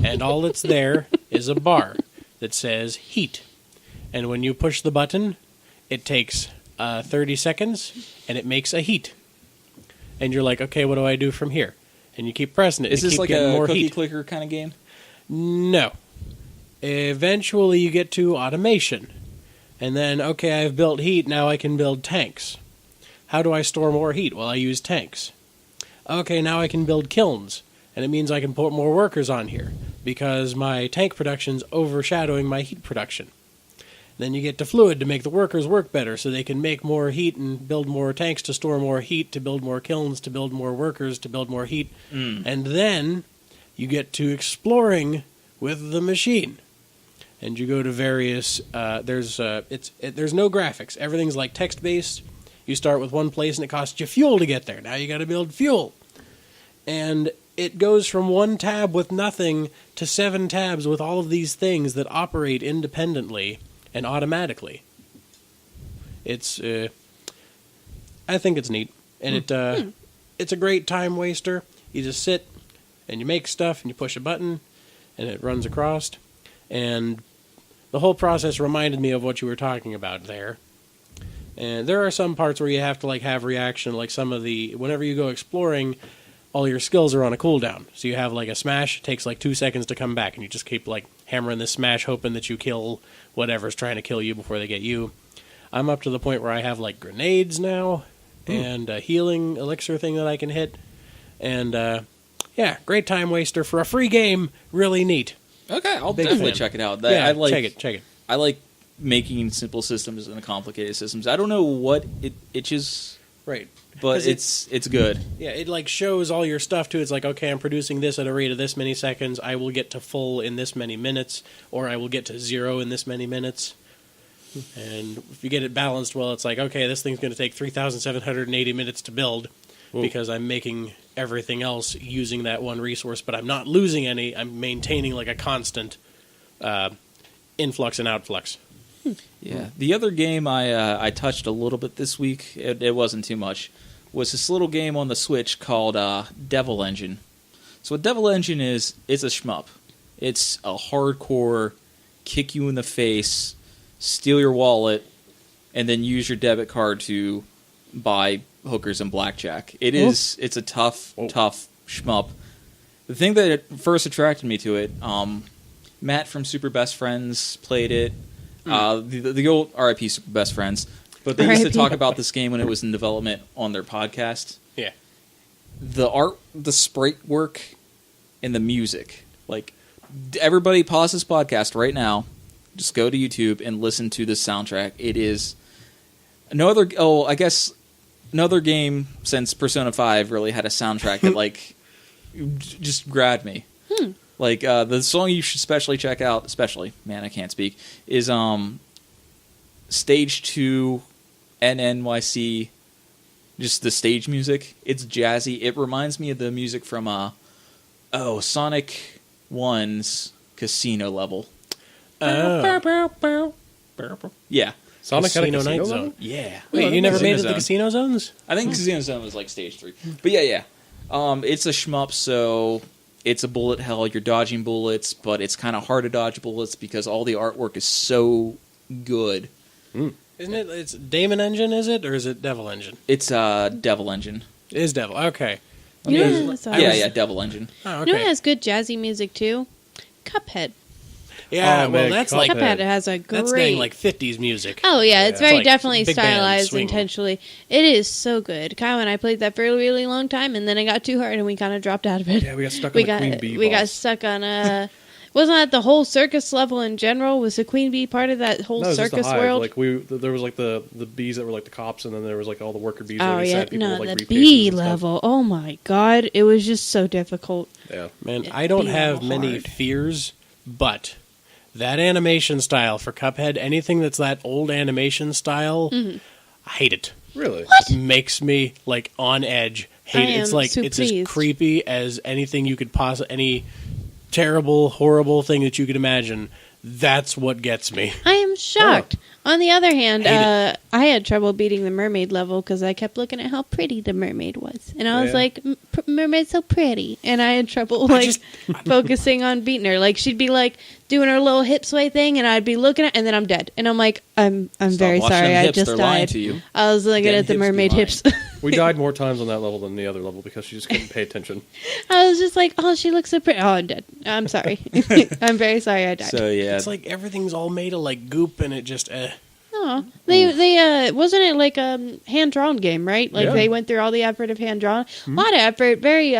and all that's there is a bar that says heat, and when you push the button it takes 30 seconds and it makes a heat, and you're like, okay, what do I do from here? And you keep pressing it. Is this keep like getting a more cookie heat. clicker kind of game? No. Eventually you get to automation. And then, okay, I've built heat, now I can build tanks. How do I store more heat? Well, I use tanks. Okay, now I can build kilns. And it means I can put more workers on here, because my tank production's overshadowing my heat production. Then you get to fluid to make the workers work better, so they can make more heat and build more tanks to store more heat, to build more kilns, to build more workers, to build more heat. And then you get to exploring with the machine. And you go to various, there's no graphics. Everything's like text-based. You start with one place and it costs you fuel to get there. Now you got to build fuel. And it goes from one tab with nothing to 7 tabs with all of these things that operate independently and automatically. It's, I think it's neat. And it's a great time waster. You just sit and you make stuff and you push a button and it runs across. And the whole process reminded me of what you were talking about there. And there are some parts where you have to like have reaction, like some of the, whenever you go exploring, all your skills are on a cooldown. So you have like a smash, it takes like 2 seconds to come back, and you just keep like hammering this smash, hoping that you kill whatever's trying to kill you before they get you. I'm up to the point where I have like grenades now, and a healing elixir thing that I can hit. And yeah, great time waster for a free game, really neat. Okay, I'll Big definitely fan. check it out. Yeah, I like, check it. I like making simple systems and complicated systems. I don't know what it itches, Right. but 'Cause it's good. Yeah, it like shows all your stuff too. It's like, okay, I'm producing this at a rate of this many seconds. I will get to full in this many minutes, or I will get to 0 in this many minutes. And if you get it balanced well, it's like, okay, this thing's going to take 3,780 minutes to build because I'm making everything else using that one resource, but I'm not losing any. I'm maintaining like a constant influx and outflux. Yeah. The other game I touched a little bit this week, it wasn't too much, was this little game on the Switch called Devil Engine. So what Devil Engine is, it's a shmup. It's a hardcore kick you in the face, steal your wallet, and then use your debit card to buy hookers and blackjack. It's a tough shmup. The thing that first attracted me to it, Matt from Super Best Friends played it. The old RIP Super Best Friends. But they used to talk about this game when it was in development on their podcast. Yeah. The art, the sprite work, and the music. Like, everybody pause this podcast right now. Just go to YouTube and listen to the soundtrack. It is no other game since Persona 5 really had a soundtrack that like just grabbed me. Like the song you should especially check out, man, I can't speak, is Stage 2 NNYC, just the stage music. It's jazzy. It reminds me of the music from Sonic 1's Casino level. Yeah. Sonic had a Casino casino Night level? Zone. Yeah. Wait, you never Casino made it to Zone. the casino zones? I think Casino Zone was like Stage 3. But yeah. It's a shmup, so it's a bullet hell. You're dodging bullets, but it's kind of hard to dodge bullets because all the artwork is so good. Isn't it? It's Damon Engine, is it? Or is it Devil Engine? It's Devil Engine. It is Devil. Okay. You know what has- Devil Engine. Oh, You know what okay. has good jazzy music too? Cuphead. Yeah, Oh, well, man, that's Cuphead. like Cuphead has a great. that's dang like 50s music. Oh yeah, it's Yeah. very It's like definitely big band stylized swing. intentionally. It is so good. Kyle and I played that for a really long time, and then it got too hard, and we kind of dropped out of it. Yeah, we got stuck on the Queen Bee we got boss. stuck on a. Wasn't that the whole circus level in general? Was the Queen Bee part of that whole No, it was just the circus hive. world? Like there was like the bees that were like the cops, and then there was like all the worker bees. Oh like yeah, sad people no, with, like, the briefcases bee and stuff. level. Oh my god, it was just so difficult. Yeah. Man, I don't Be have level many hard. fears, but that animation style for Cuphead, anything that's that old animation style, I hate it. Really? It makes me like on edge. Hate I it. It's am like so it's as pleased. creepy as anything you could possibly, any terrible, horrible thing that you could imagine. That's what gets me. I am shocked. On the other hand, Hate I had trouble beating the mermaid level because I kept looking at how pretty the mermaid was, and I was Yeah. like, "Mermaid's so pretty," and I had trouble like focusing on beating her. Like she'd be like doing her little hip sway thing, and I'd be looking at, and then I'm dead, and I'm like, I'm Stop very watching sorry, them I hips, just they're lying died. to you. I was looking Dead at the hips be mermaid lying. hips. We died more times on that level than the other level because she just couldn't pay attention. I was just like, oh, she looks so pretty. Oh, I'm dead. I'm sorry. I'm very sorry I died. So yeah, It's like everything's all made of like goop, and it just Oh, they wasn't it like a hand drawn game, right? Like Yeah. they went through all the effort of hand drawn, a lot of effort, very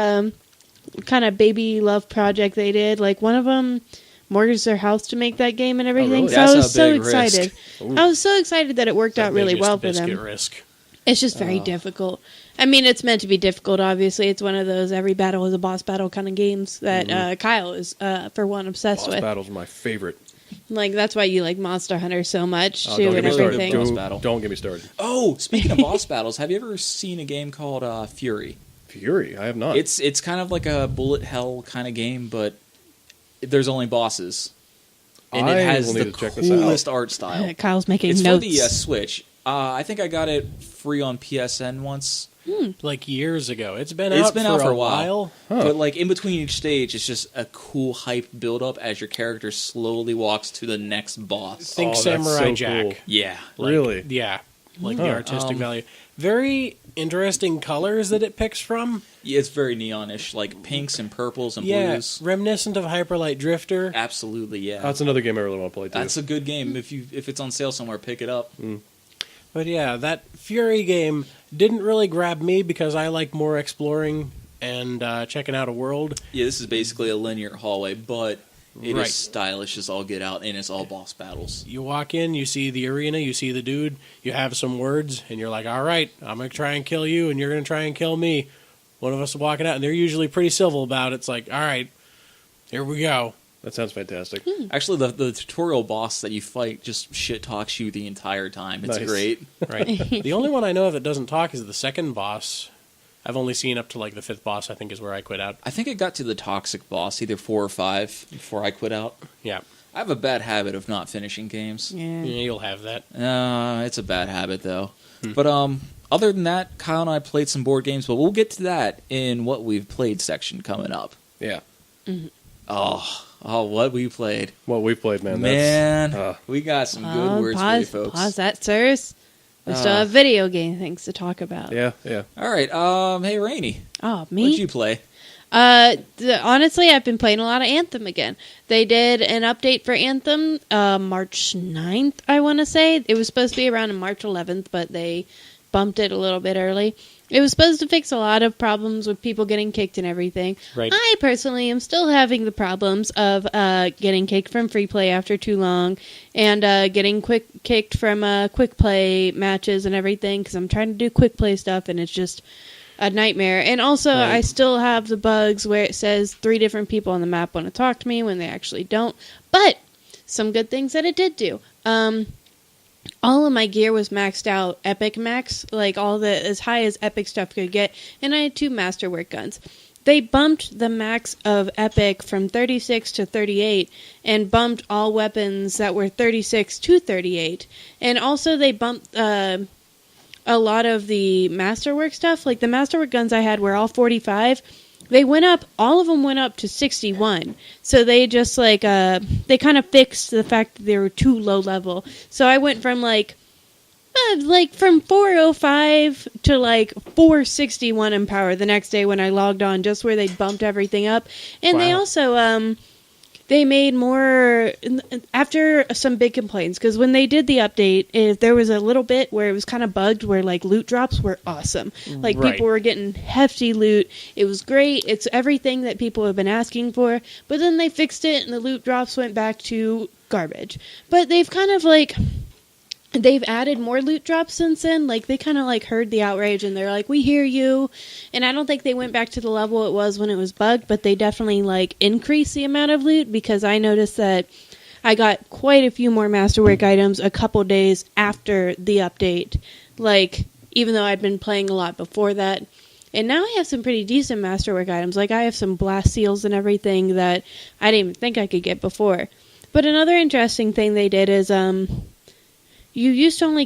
kind of baby love project they did. Like one of them mortgaged their house to make that game and everything. really? So I That's was a so big risk. excited. I was so excited that it worked out really biggest well for biscuit them. risk. It's just very difficult. I mean, it's meant to be difficult. Obviously, it's one of those every battle is a boss battle kind of games that Kyle is for one obsessed Boss with. battles are my favorite. Like that's why you like Monster Hunter so much Oh, too, don't and get me started. everything. Boss Don't- battle. Don't get me started. Oh, speaking of boss battles, have you ever seen a game called Fury? Fury, I have not. It's kind of like a bullet hell kind of game, but there's only bosses, and I it has will the need to check this out. coolest art style. Kyle's making It's notes. for the Switch. I think I got it free on PSN once. Like years ago. It's been It's out been for out for a a while. Huh. But like in between each stage, it's just a cool hype build up as your character slowly walks to the next boss. Think Oh, that's Samurai so Jack. cool. Yeah. Like, Really? Yeah. Like Huh. the artistic value. Very interesting colors that it picks from. Yeah, it's very neonish, like pinks and purples and Yeah, blues. reminiscent of Hyperlight Drifter. Absolutely, yeah. That's another game I really want to play too. That's a good game. If it's on sale somewhere, pick it up. But yeah, that Fury game didn't really grab me because I like more exploring and checking out a world. Yeah, this is basically a linear hallway, but it is Right. stylish as all get out, and it's all boss battles. You walk in, you see the arena, you see the dude, you have some words, and you're like, all right, I'm going to try and kill you, and you're going to try and kill me. One of us is walking out, and they're usually pretty civil about it. It's like, all right, here we go. That sounds fantastic. Actually, the tutorial boss that you fight just shit talks you the entire time. It's Nice. great. Right. The only one I know of that doesn't talk is the second boss. I've only seen up to like the fifth boss, I think, is where I quit out. I think it got to the toxic boss, either 4 or 5, before I quit out. Yeah. I have a bad habit of not finishing games. Yeah, Yeah. you'll have that. It's a bad habit though. But other than that, Kyle and I played some board games, but we'll get to that in what we've played section coming up. Yeah. Oh, what we played. What we've played, man. Man, That's, we got some good words for you folks. Pause that, sirs. We still have video game things to talk about. yeah, yeah. All right, hey Rainey, Oh, me? what'd you play? Honestly, I've been playing a lot of Anthem again. They did an update for Anthem March 9th, I want to say. It was supposed to be around March 11th, but they bumped it a little bit early. It was supposed to fix a lot of problems with people getting kicked and everything. Right. I personally am still having the problems of getting kicked from free play after too long and getting kicked from quick play matches and everything because I'm trying to do quick play stuff and it's just a nightmare. And also, Right. I still have the bugs where it says 3 different people on the map want to talk to me when they actually don't. But some good things that it did do. All of my gear was maxed out, epic max, like all the as high as epic stuff could get, and I had 2 masterwork guns. They bumped the max of epic from 36 to 38 and bumped all weapons that were 36 to 38. And also they bumped a lot of the masterwork stuff. Like the masterwork guns I had were all 45. They went up, all of them went up to 61. So they just like, they kind of fixed the fact that they were too low level. So I went from from 405 to like 461 in power the next day when I logged on, just where they bumped everything up. And they Wow. also, they made more after some big complaints because when they did the update, there was a little bit where it was kind of bugged where like loot drops were awesome. Like Right. people were getting hefty loot. It was great. It's everything that people have been asking for. But then they fixed it and the loot drops went back to garbage. But they've kind of like they've added more loot drops since then. Like they kind of like heard the outrage and they're like, we hear you. And I don't think they went back to the level it was when it was bugged, but they definitely like increased the amount of loot because I noticed that I got quite a few more masterwork items a couple days after the update. Like even though I'd been playing a lot before that. And now I have some pretty decent masterwork items. Like I have some blast seals and everything that I didn't even think I could get before. But another interesting thing they did is you used to only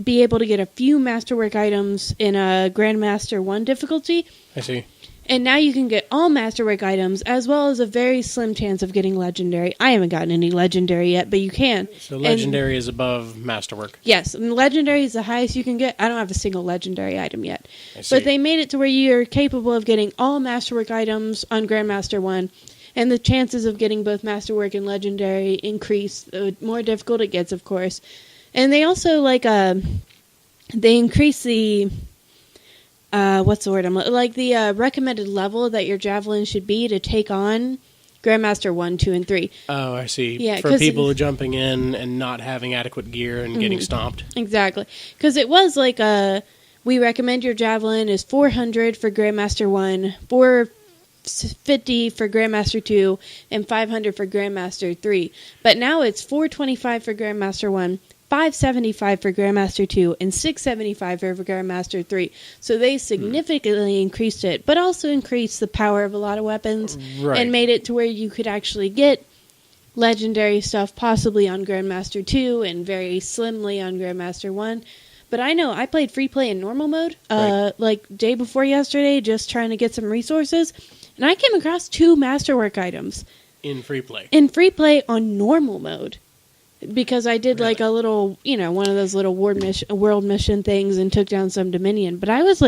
be able to get a few masterwork items in a Grandmaster 1 difficulty. I see. And now you can get all Masterwork items, as well as a very slim chance of getting Legendary. I haven't gotten any Legendary yet, but you can. So Legendary is above Masterwork. Yes, and Legendary is the highest you can get. I don't have a single Legendary item yet. I see. But they made it to where you're capable of getting all Masterwork items on Grandmaster 1. And the chances of getting both Masterwork and Legendary increase. The more difficult it gets, of course. And they also, they increase the... what's the word? The recommended level that your javelin should be to take on Grandmaster 1, 2, and 3. Oh, I see. Yeah, for people who are jumping in and not having adequate gear and getting stomped. Exactly. Because it was we recommend your javelin is 400 for Grandmaster 1, 450 for Grandmaster 2, and 500 for Grandmaster 3. But now it's 425 for Grandmaster 1, 575 for Grandmaster 2, and 675 for Grandmaster 3. So they significantly increased it, but also increased the power of a lot of weapons and made it to where you could actually get Legendary stuff possibly on Grandmaster 2 and very slimly on Grandmaster 1. But I know I played free play in normal mode day before yesterday, just trying to get some resources, and I came across 2 Masterwork items. In free play. In free play on normal mode. Because I did a little, one of those little world mission things and took down some Dominion. But I was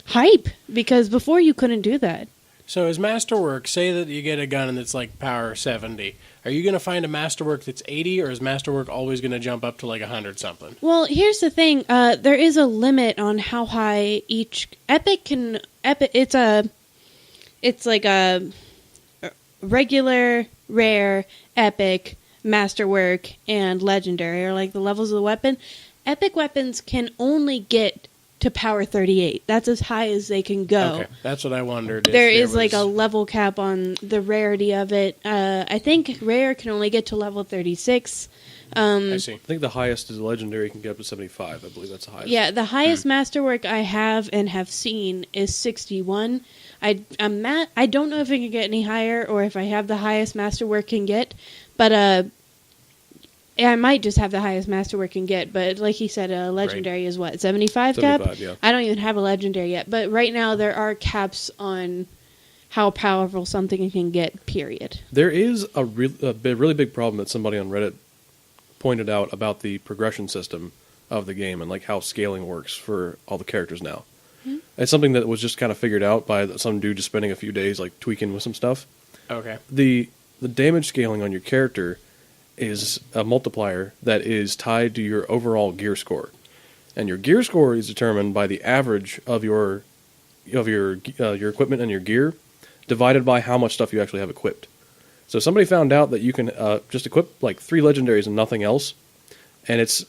hype, because before you couldn't do that. So as Masterwork, say that you get a gun that's power 70. Are you going to find a Masterwork that's 80, or is Masterwork always going to jump up to 100 something? Well, here's the thing. There is a limit on how high each Epic can... It's like a regular, rare, Epic... Masterwork and Legendary are the levels of the weapon. Epic weapons can only get to power 38. That's as high as they can go. Okay, that's what I wondered. There is a level cap on the rarity of it. I think rare can only get to level 36. I see. I think the highest is Legendary can get up to 75. I believe that's the highest. Yeah, the highest Masterwork I have and have seen is 61. I don't know if it can get any higher or if I have the highest Masterwork can get. But I might just have the highest Masterwork can get. But like he said, Legendary is what, 75 cap? 75, yeah. I don't even have a Legendary yet. But right now there are caps on how powerful something can get, period. There is a really big problem that somebody on Reddit pointed out about the progression system of the game and how scaling works for all the characters now. Mm-hmm. It's something that was just kind of figured out by some dude just spending a few days tweaking with some stuff. Okay. The damage scaling on your character is a multiplier that is tied to your overall gear score. And your gear score is determined by the average of your equipment and your gear divided by how much stuff you actually have equipped. So somebody found out that you can just equip 3 legendaries and nothing else, and it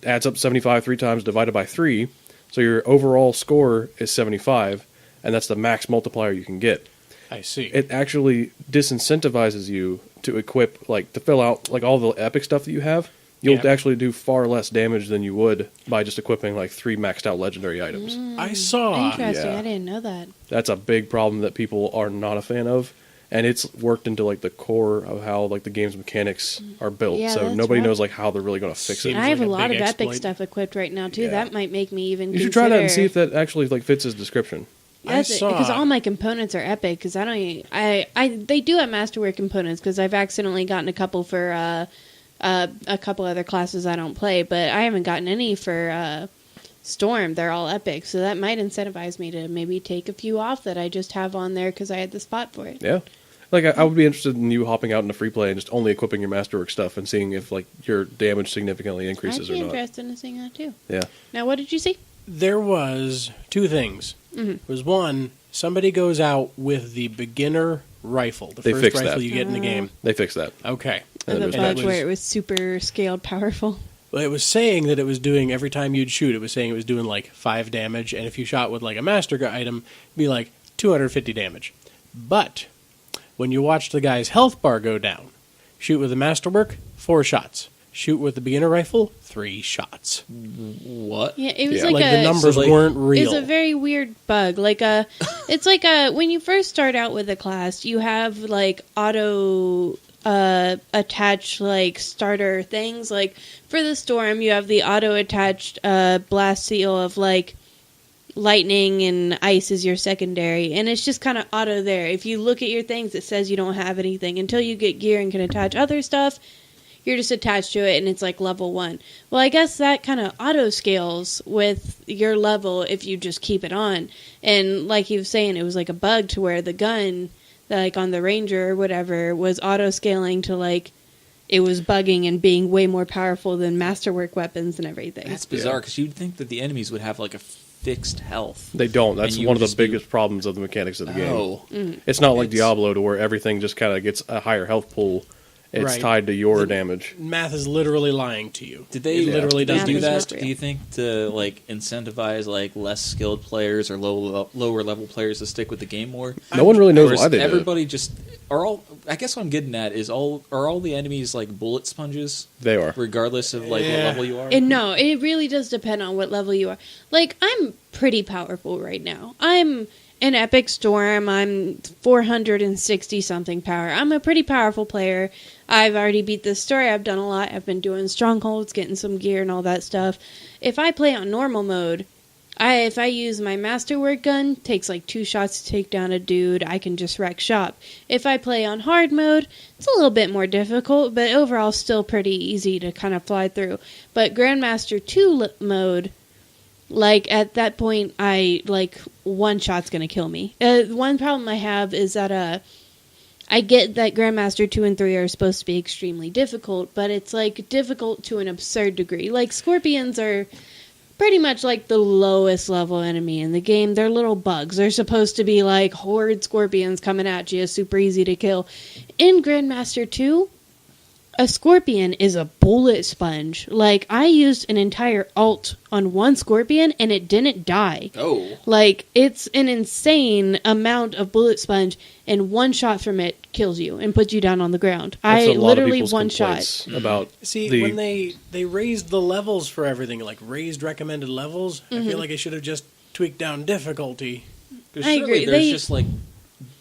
adds up 75 3 times divided by 3, so your overall score is 75, and that's the max multiplier you can get. I see. It actually disincentivizes you to equip, to fill out all the epic stuff that you have. You'll actually do far less damage than you would by just equipping 3 maxed out legendary items. I saw. Interesting. Yeah. I didn't know that. That's a big problem that people are not a fan of, and it's worked into the core of how the game's mechanics are built. Yeah, so that's nobody rough. knows how they're really going to fix it. And I have like a a lot of big epic exploit. stuff equipped right now too. Yeah. That might make me even. You should try that and see if that actually fits his description. I saw because all my components are epic. Because they do have Masterwork components because I've accidentally gotten a couple for a couple other classes I don't play, but I haven't gotten any for Storm. They're all epic, so that might incentivize me to maybe take a few off that I just have on there because I had the spot for it. Yeah. I would be interested in you hopping out into free play and just only equipping your Masterwork stuff and seeing if your damage significantly increases I'd be or not. interested in seeing that too. Yeah. Now, what did you see? There was 2 things. Mm-hmm. There was one, somebody goes out with the beginner rifle, the They first fixed rifle that. you get in the game. They fixed that. Okay. The there's bug that where it was super scaled powerful. Well, it was saying that it was doing, every time you'd shoot, it was saying it was doing 5 damage, and if you shot with a master item, it'd be 250 damage. But when you watched the guy's health bar go down, shoot with the Masterwork, 4 shots. Shoot with the beginner rifle, 3 shots. What? Yeah, it was Yeah. The numbers weren't real. It's a very weird bug. It's when you first start out with a class, you have auto attached starter things. For the Storm, you have the auto attached blast seal of lightning and ice is your secondary, and it's just kind of auto there. If you look at your things, it says you don't have anything. Until you get gear and can attach other stuff, you're just attached to it, and it's like level 1. Well, I guess that kind of auto scales with your level if you just keep it on. And like he was saying, it was like a bug to where the gun, like on the Ranger or whatever, was auto scaling to like it was bugging and being way more powerful than masterwork weapons and everything. That's bizarre, because you'd think that the enemies would have like a fixed health. They don't. That's one of the biggest problems of the mechanics of the game. Mm-hmm. It's not like Diablo to where everything just kind of gets a higher health pool. It's Right. tied to your damage. Math is literally lying to you. Did they It literally do does do Math is that? not Do you think to like incentivize like less skilled players or lower level players to stick with the game more? No one really knows Or is why they do it. everybody just are all? I guess what I'm getting at is are all the enemies like bullet sponges, They are. regardless of like what Yeah. level you are? And no, it really does depend on what level you are. Like, I'm pretty powerful right now. I'm an Epic Storm. I'm 460 something power. I'm a pretty powerful player. I've already beat this story. I've done a lot. I've been doing strongholds, getting some gear and all that stuff. If I play on normal mode, if I use my masterwork gun, takes like 2 shots to take down a dude. I can just wreck shop. If I play on hard mode, it's a little bit more difficult, but overall still pretty easy to kind of fly through. But Grandmaster 2 mode, like at that point, one shot's gonna kill me. One problem I have is that I get that Grandmaster 2 and 3 are supposed to be extremely difficult, but it's like difficult to an absurd degree. Like scorpions are pretty much like the lowest level enemy in the game. They're little bugs. They're supposed to be like horde scorpions coming at you, super easy to kill. In Grandmaster 2, a scorpion is a bullet sponge. Like, I used an entire ult on one scorpion and it didn't die. Oh, Like, it's an insane amount of bullet sponge, and one shot from it kills you and puts you down on the ground. That's I a lot of literally people's one shot. complaints about See, when they raised the levels for everything, like raised recommended levels, I feel like it should have just tweaked down difficulty. because I surely agree. there's They- just like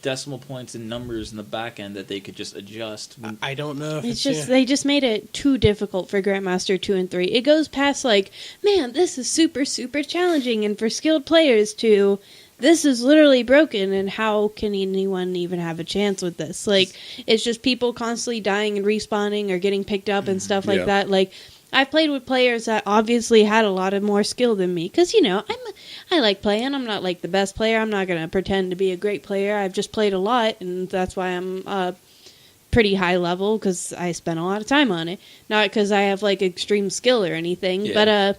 decimal points and numbers in the back end that they could just adjust. I don't know if It's it's just they just made it too difficult for Grandmaster 2 and 3. It goes past like, man, this is super super challenging, and for skilled players to this is literally broken, and how can anyone even have a chance with this? Like, it's just people constantly dying and respawning or getting picked up and stuff like Yeah. that. Like, I've played with players that obviously had a lot of more skill than me, because I like playing. I'm not like the best player. I'm not going to pretend to be a great player. I've just played a lot, and that's why I'm pretty high level, because I spent a lot of time on it. Not because I have like extreme skill or anything, Yeah. but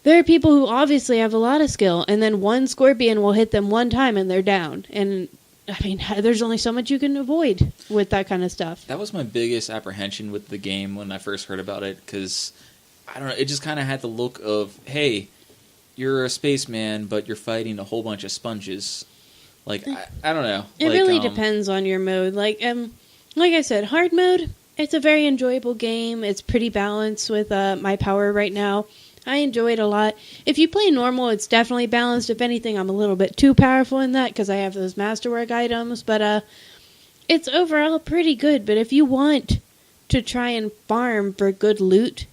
there are people who obviously have a lot of skill, and then one scorpion will hit them one time and they're down. And I mean, there's only so much you can avoid with that kind of stuff. That was my biggest apprehension with the game when I first heard about it, because I don't know, it just kind of had the look of, hey, you're a spaceman, but you're fighting a whole bunch of sponges. Like, I don't know. It like, really depends on your mode. Like I said, hard mode, it's a very enjoyable game. It's pretty balanced with my power right now. I enjoy it a lot. If you play normal, it's definitely balanced. If anything, I'm a little bit too powerful in that because I have those masterwork items. But it's overall pretty good. But if you want to try and farm for good loot,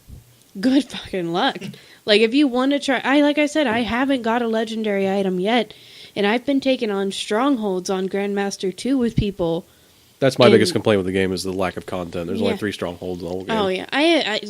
good fucking luck. Like, if you want to try... like I said, I haven't got a legendary item yet. And I've been taking on strongholds on Grandmaster 2 with people. That's my And- biggest complaint with the game is the lack of content. There's only Yeah. 3 strongholds in the whole game. Oh yeah, I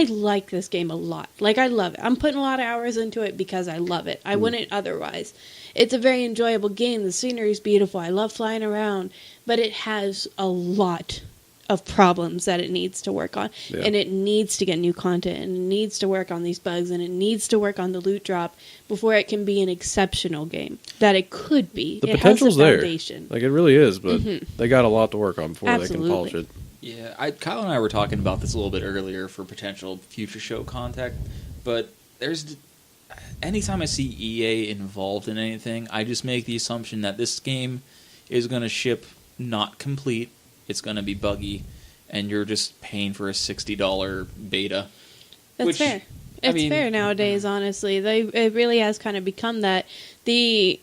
like this game a lot. Like, I love it. I'm putting a lot of hours into it because I love it. I wouldn't otherwise. It's a very enjoyable game. The scenery is beautiful. I love flying around, but it has a lot of problems that it needs to work on, Yeah. and it needs to get new content, and it needs to work on these bugs, and it needs to work on the loot drop before it can be an exceptional game that it could be. The It has potential's the there. foundation. Like, it really is, but they got a lot to work on before they can polish Absolutely. it. Yeah, Kyle and I were talking about this a little bit earlier for potential future show contact, but anytime I see EA involved in anything, I just make the assumption that this game is going to ship not complete, it's going to be buggy, and you're just paying for a $60 beta. That's Which, fair. I It's mean- fair nowadays, honestly. It really has kind of become that. The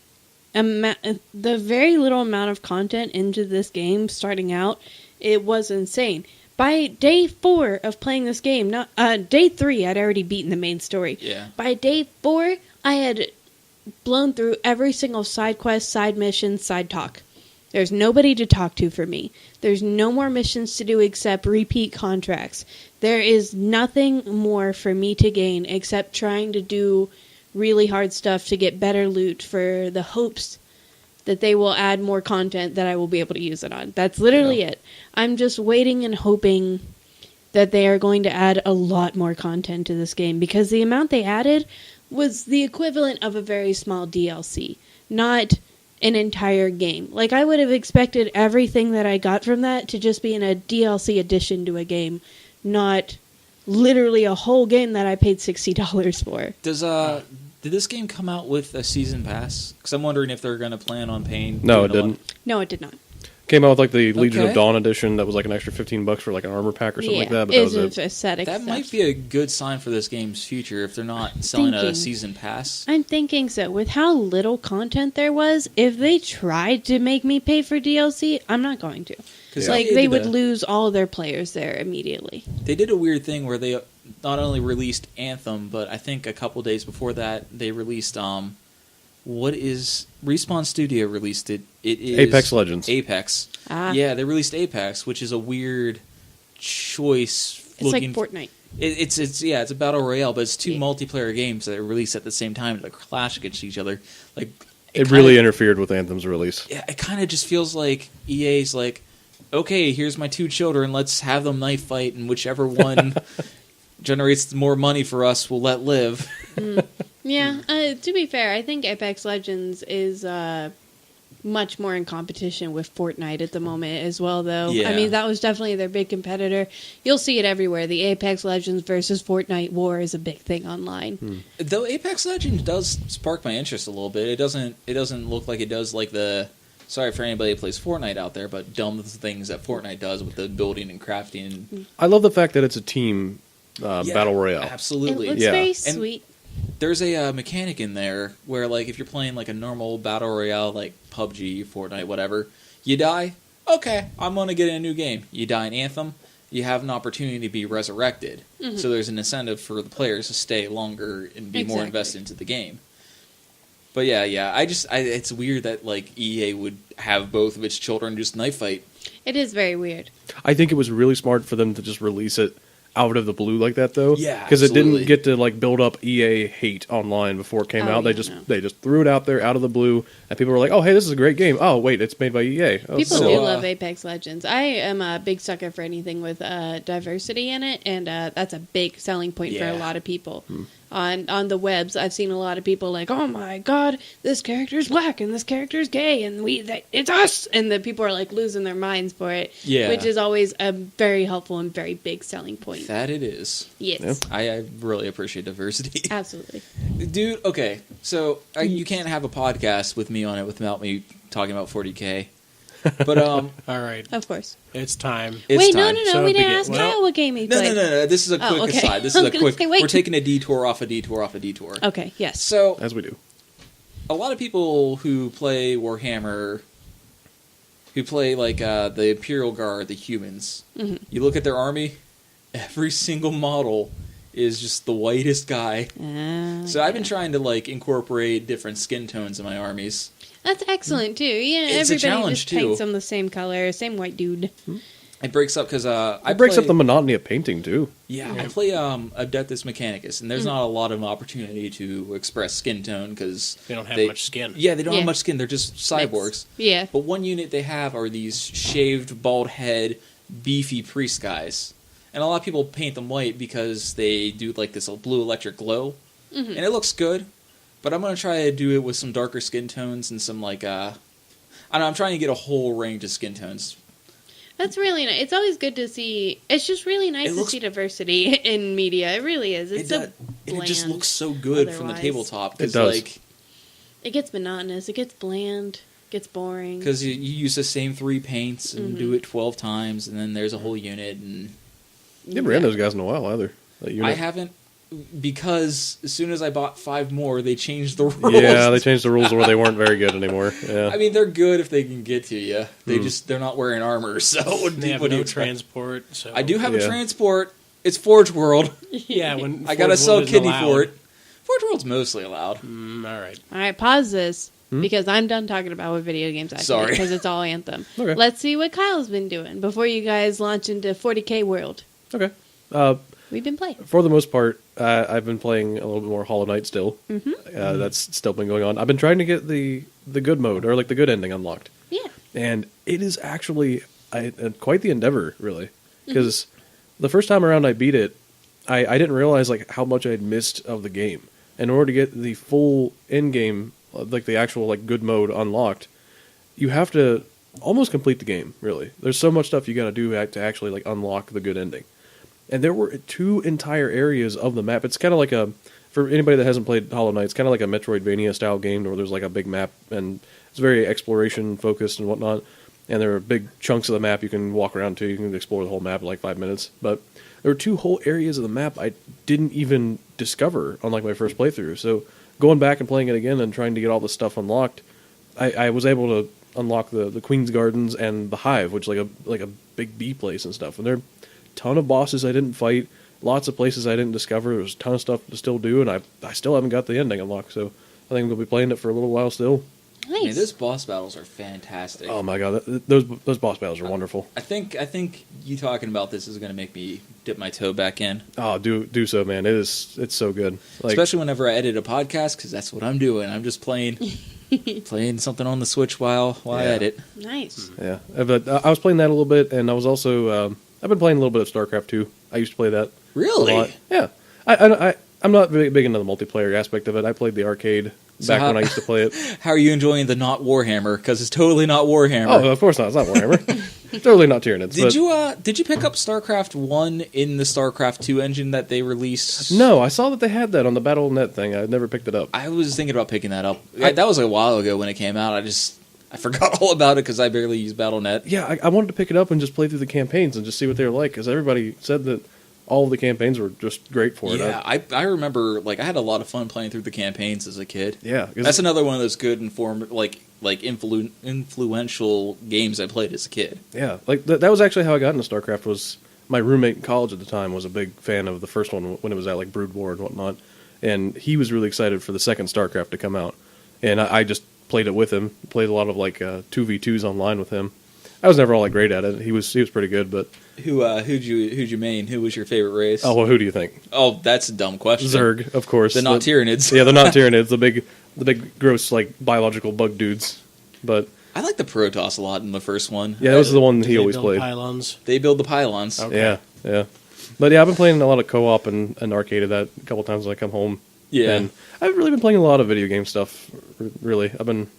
very little amount of content into this game starting out, it was insane. By day 4 of playing this game, day 3, I'd already beaten the main story. Yeah. By day 4, I had blown through every single side quest, side mission, side talk. There's nobody to talk to for me. There's no more missions to do except repeat contracts. There is nothing more for me to gain except trying to do really hard stuff to get better loot for the hopes that they will add more content that I will be able to use it on. That's literally it. I'm just waiting and hoping that they are going to add a lot more content to this game, because the amount they added was the equivalent of a very small DLC, not an entire game. Like, I would have expected everything that I got from that to just be in a DLC addition to a game, not literally a whole game that I paid $60 for. Did this game come out with a season pass? Because I'm wondering if they're going to plan on paying. No, it didn't. No, it did not. Came out with like the Legion Okay. of Dawn edition that was like an extra $15 for like an armor pack or something like that. But it that was was it. aesthetic That stuff. might be a good sign for this game's future if they're not selling a Thinking. season pass. I'm thinking so. With how little content there was, if they tried to make me pay for DLC, I'm not going to. 'Cause Like, EA they did would a- lose all their players there immediately. They did a weird thing where they not only released Anthem, but I think a couple days before that they released Respawn Studio released it. It is Apex Legends. Apex. Ah. Yeah, they released Apex, which is a weird choice. It's like Fortnite. It's a battle royale, but it's two Yeah. multiplayer games that are released at the same time that clash against each other. Like It really interfered with Anthem's release. Yeah, it kind of just feels like EA's like, okay, here's my two children, let's have them knife fight, and whichever one generates more money for us, we'll let live. Yeah, to be fair, I think Apex Legends is much more in competition with Fortnite at the moment as well, though. Yeah. I mean, that was definitely their big competitor. You'll see it everywhere. The Apex Legends versus Fortnite war is a big thing online. Though Apex Legends does spark my interest a little bit. It doesn't look like it does like the. Sorry for anybody who plays Fortnite out there, but dumb things that Fortnite does with the building and crafting. I love the fact that it's a team battle royale. Absolutely. It looks Yeah. very And sweet. there's a mechanic in there where, like, if you're playing like a normal battle royale, like PUBG, Fortnite, whatever, you die. Okay, I'm gonna get in a new game. You die in Anthem, you have an opportunity to be resurrected. So there's an incentive for the players to stay longer and be more Exactly. invested into the game. But yeah, it's weird that like EA would have both of its children just knife fight. It is very weird. I think it was really smart for them to just release it out of the blue like that, though. Yeah, because it absolutely. didn't get to like build up EA hate online before it came Oh, out. They yeah, just no. they just threw it out there out of the blue, and people were like, "Oh, hey, this is a great game." Oh, wait, it's made by EA. Oh, People So, do uh, love Apex Legends. I am a big sucker for anything with diversity in it, and that's a big selling point for Yeah. a lot of people. On the webs, I've seen a lot of people like, "Oh my god, this character's black and this character's gay, and it's us!" And the people are like losing their minds for it. Yeah. Which is always a very helpful and very big selling point. That it is. Yes, Yeah. I really appreciate diversity. absolutely. Dude, okay, so you can't have a podcast with me on it without me talking about 40K. But All right, Of course. it's time. it's Wait, time. no, So we didn't begin- ask well- Kyle what game he No, played. no. This is a quick Oh, okay. aside. This I is was a gonna quick. say, wait. We're taking a detour off a detour off a detour. Okay, yes. So as we do. a lot of people who play Warhammer, who play like the Imperial Guard, the humans, you look at their army. Every single model is just the whitest guy. So I've been trying to like incorporate different skin tones in my armies. That's excellent too. Yeah, It's a everybody challenge, just paints too. them the same color, same white dude. It breaks up because It breaks up the monotony of painting too. I play Adeptus Mechanicus, and there's not a lot of opportunity to express skin tone because They don't have much skin. Yeah, they don't Yeah. have much skin. They're just cyborgs. Yeah. But one unit they have are these shaved, bald head, beefy priest guys, and a lot of people paint them white because they do like this blue electric glow, and it looks good. But I'm gonna try to do it with some darker skin tones and some like I don't know. I'm trying to get a whole range of skin tones. That's really nice. It's always good to see. It's just really nice It to looks- see diversity in media. It really is. It's so And it just bland looks so good from the otherwise. tabletop It because does. like. It gets monotonous. It gets bland. It gets boring. Because you use the same 3 paints and do it 12 times, and then there's a whole unit. And You haven't ran those guys in a while either. That unit. I haven't, because as soon as I bought 5 more, they changed the rules. Yeah, they changed the rules where they weren't very good anymore. Yeah. I mean, they're good if they can get to you. They're not wearing armor, so what They have do you no expect? transport. So I do have a Yeah. transport. It's Forge World. Yeah, when I gotta Forge sell World isn't kidney allowed. for it. Forge World's mostly allowed. All right. All right, pause this because I'm done talking about what video games I play because it's all Anthem. Okay. Let's see what Kyle's been doing before you guys launch into 40K world. Okay. We've been playing. For the most part, I've been playing a little bit more Hollow Knight still. That's still been going on. I've been trying to get the good mode, or like the good ending unlocked. Yeah. And it is actually quite the endeavor, really. Because the first time around I beat it, I didn't realize like how much I had missed of the game. In order to get the full end game, like the actual like good mode unlocked, you have to almost complete the game, really. There's so much stuff you got to do to actually like unlock the good ending. And there were 2 entire areas of the map. It's kind of like for anybody that hasn't played Hollow Knight, it's kind of like a Metroidvania style game where there's like a big map and it's very exploration focused and whatnot. And there are big chunks of the map you can walk around to. You can explore the whole map in like 5 minutes. But there were 2 whole areas of the map I didn't even discover on like my first playthrough. So going back and playing it again and trying to get all the stuff unlocked, I was able to unlock the Queen's Gardens and the Hive, which is like a big bee place and stuff. And there are a ton of bosses I didn't fight, lots of places I didn't discover. There's a ton of stuff to still do, and I still haven't got the ending unlocked. So I think we'll be playing it for a little while still. Nice. I mean, those boss battles are fantastic. Oh my god, those boss battles are wonderful. I think you talking about this is going to make me dip my toe back in. Oh, do so, man. It's so good. Like, especially whenever I edit a podcast, because that's what I'm doing. I'm just playing something on the Switch while I edit. Nice. Yeah, but I was playing that a little bit, and I was also I've been playing a little bit of Starcraft too. I used to play that. Really? A lot. Yeah. I'm not big into the multiplayer aspect of it. I played the arcade back when I used to play it. How are you enjoying the not Warhammer? Because it's totally not Warhammer. Oh, of course not. It's not Warhammer. Totally not Tyranids. Did you pick up StarCraft 1 in the StarCraft 2 engine that they released? No, I saw that they had that on the Battle.net thing. I never picked it up. I was thinking about picking that up. That was a while ago when it came out. I forgot all about it because I barely use Battle.net. Yeah, I wanted to pick it up and just play through the campaigns and just see what they were like, because everybody said that all of the campaigns were just great for it. Yeah, I remember, like, I had a lot of fun playing through the campaigns as a kid. Yeah. That's another one of those good, influential games I played as a kid. Yeah, like that was actually how I got into StarCraft. Was my roommate in college at the time was a big fan of the first one when it was at like Brood War and whatnot, and he was really excited for the second StarCraft to come out, and I just played it with him. Played a lot of like 2v2s online with him. I was never all that great at it. He was pretty good, but who'd you main? Who was your favorite race? oh well, who do you think? Oh, that's a dumb question. Zerg, of course. The not Tyranids. Yeah, the not Tyranids, the big gross like biological bug dudes. But I like the Protoss a lot in the first one. yeah, that was the one Do he they always build played. Pylons. They build the pylons. Okay. Yeah. But yeah, I've been playing a lot of co-op and arcade of that a couple times when I come home. Yeah. And I've really been playing a lot of video game stuff. Really, I've been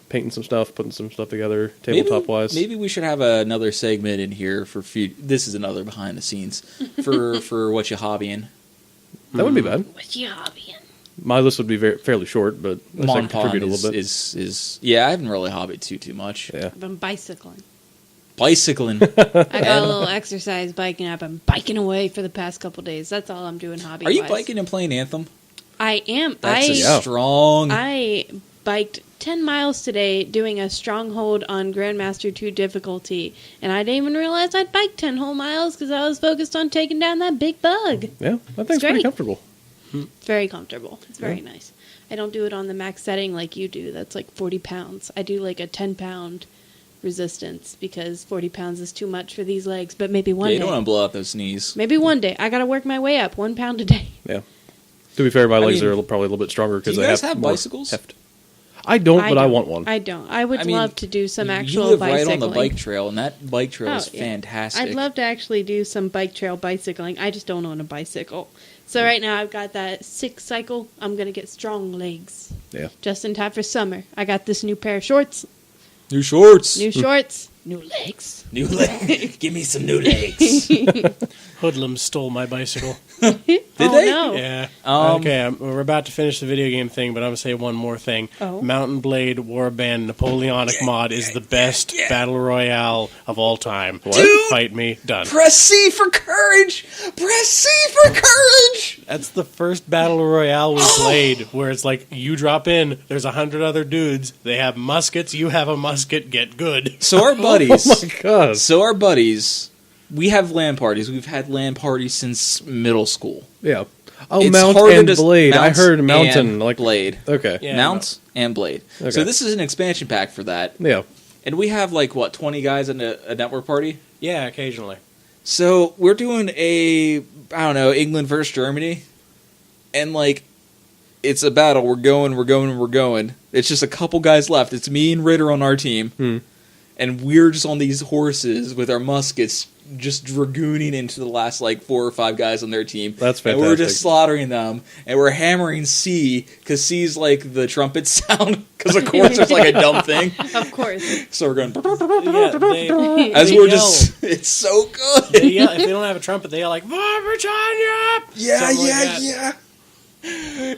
painting some stuff, putting some stuff together, tabletop wise. Maybe we should have another segment in here for this is another behind the scenes for what you hobbying. That wouldn't be bad. What's your hobbying? My list would be fairly short, but I Mon think contribute a little bit. is yeah. I haven't really hobbied too much. Yeah. I've been bicycling. Bicycling. I got a little exercise biking. I've been biking away for the past couple days. That's all I'm doing hobby. Are you biking and playing Anthem? I am. That's strong. I biked 10 miles today doing a stronghold on Grandmaster 2 difficulty, and I didn't even realize I'd biked 10 whole miles because I was focused on taking down that big bug. Yeah, that thing's pretty great. comfortable. It's very comfortable. It's very nice. I don't do it on the max setting like you do. That's like 40 pounds. I do like a 10-pound resistance because 40 pounds is too much for these legs, but maybe one you day. don't want to blow out those knees. Maybe one day. I got to work my way up 1 pound a day. Yeah. To be fair, my legs mean, are probably a little bit stronger because do you they guys have have more bicycles? heft. I don't, but I want one. I don't. I would love to do some you actual live bicycling. right on the bike trail, and that bike trail is yeah. fantastic. I'd love to actually do some bike trail bicycling. I just don't own a bicycle. So right now I've got that 6 cycle. I'm going to get strong legs. Yeah. Just in time for summer. I got this new pair of shorts. New shorts. New shorts. New legs. New legs. Give me some new legs. Hoodlums stole my bicycle. Did Oh, they? no. Yeah. Um, Okay, we're about to finish the video game thing, but I'm going to say one more thing. Oh. Mountain Blade Warband Napoleonic mod is the best battle royale of all time. Dude! Fight me. Done. Press C for courage. Press C for courage. That's the first battle royale we played where it's like you drop in, there's 100 other dudes, they have muskets, you have a musket, get good. So our buddies. Oh my god. So our buddies. We have LAN parties. We've had LAN parties since middle school. Yeah. Oh, It's mount harder and to- blade. I mounts heard mountain. and Like blade. Okay. Yeah. Mounts and blade. Okay. So this is an expansion pack for that. Yeah. And we have, 20 guys in a network party? Yeah, occasionally. So we're doing England versus Germany. And, it's a battle. We're going. It's just a couple guys left. It's me and Ritter on our team. And we're just on these horses with our muskets just dragooning into the last 4 or 5 guys on their team. That's fantastic. And we're just slaughtering them, and we're hammering C because C's the trumpet sound. Because of course there's a dumb thing. Of course. So we're going Yeah, as they we're yell. just. It's so good. They yell, if they don't have a trumpet, they yell like "Britannia!" Something like that. yeah.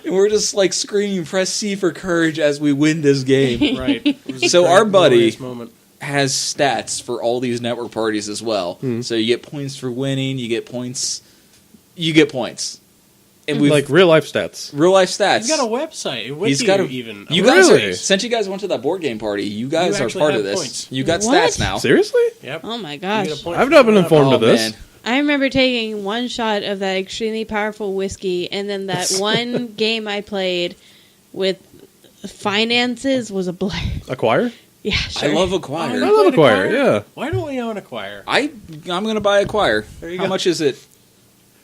And we're just screaming, "Press C for courage" as we win this game. Right. It was a So great, our buddy- glorious moment. Has stats for all these network parties as well. So you get points for winning. You get points. And we've Like real life stats. real life stats. He's got a website. With He's you got a even. You guys Really? are since you guys went to that board game party. You guys are actually part have of this. points. You got What? stats now. Seriously? Yep. Oh my You gosh. get a point I've for not been showing up. informed Oh, of this. man. I remember taking one shot of that extremely powerful whiskey, and then that one game I played with finances was a blur. Acquire? Yeah, sure. I love Oh, Acquire. you I love played Acquire, yeah. Why don't we own Acquire? I'm gonna buy Acquire. There you How go. much is it?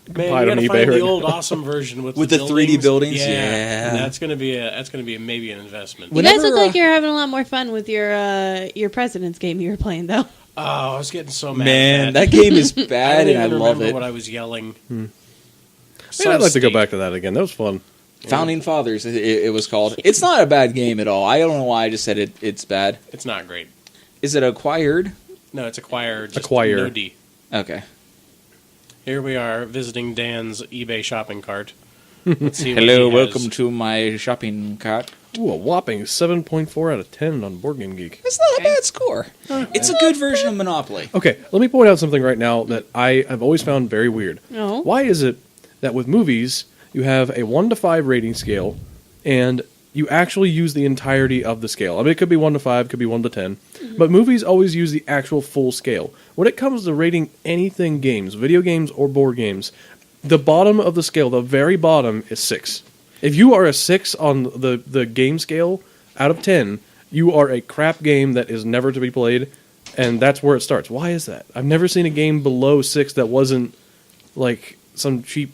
Man, buy you it on gotta eBay find right the now. old awesome version with With the 3D buildings? Yeah, Yeah. that's gonna be maybe an investment. You guys Whenever, look like you're having a lot more fun with your president's game you were playing, though. Oh, I was getting so mad. Man, at that game is I bad, don't and I even love remember it. what I was yelling. Man, I'd like to go back to that again. That was fun. Founding Fathers, it was called. It's not a bad game at all. I don't know why I just said it's bad. It's not great. Is it acquired? No, it's Acquire. Just Acquire. No D. Okay. Here we are visiting Dan's eBay shopping cart. Let's see what Hello, he welcome has. to my shopping cart. Ooh, a whopping 7.4 out of 10 on Board Game Geek. It's not a bad score. It's a good version of Monopoly. Okay, let me point out something right now that I have always found very weird. No. Why is it that with movies, you have a 1 to 5 rating scale, and you actually use the entirety of the scale? I mean, it could be 1 to 5, could be 1 to 10, but movies always use the actual full scale. When it comes to rating anything games, video games or board games, the bottom of the scale, the very bottom, is 6. If you are a 6 on the game scale out of 10, you are a crap game that is never to be played, and that's where it starts. Why is that? I've never seen a game below 6 that wasn't like some cheap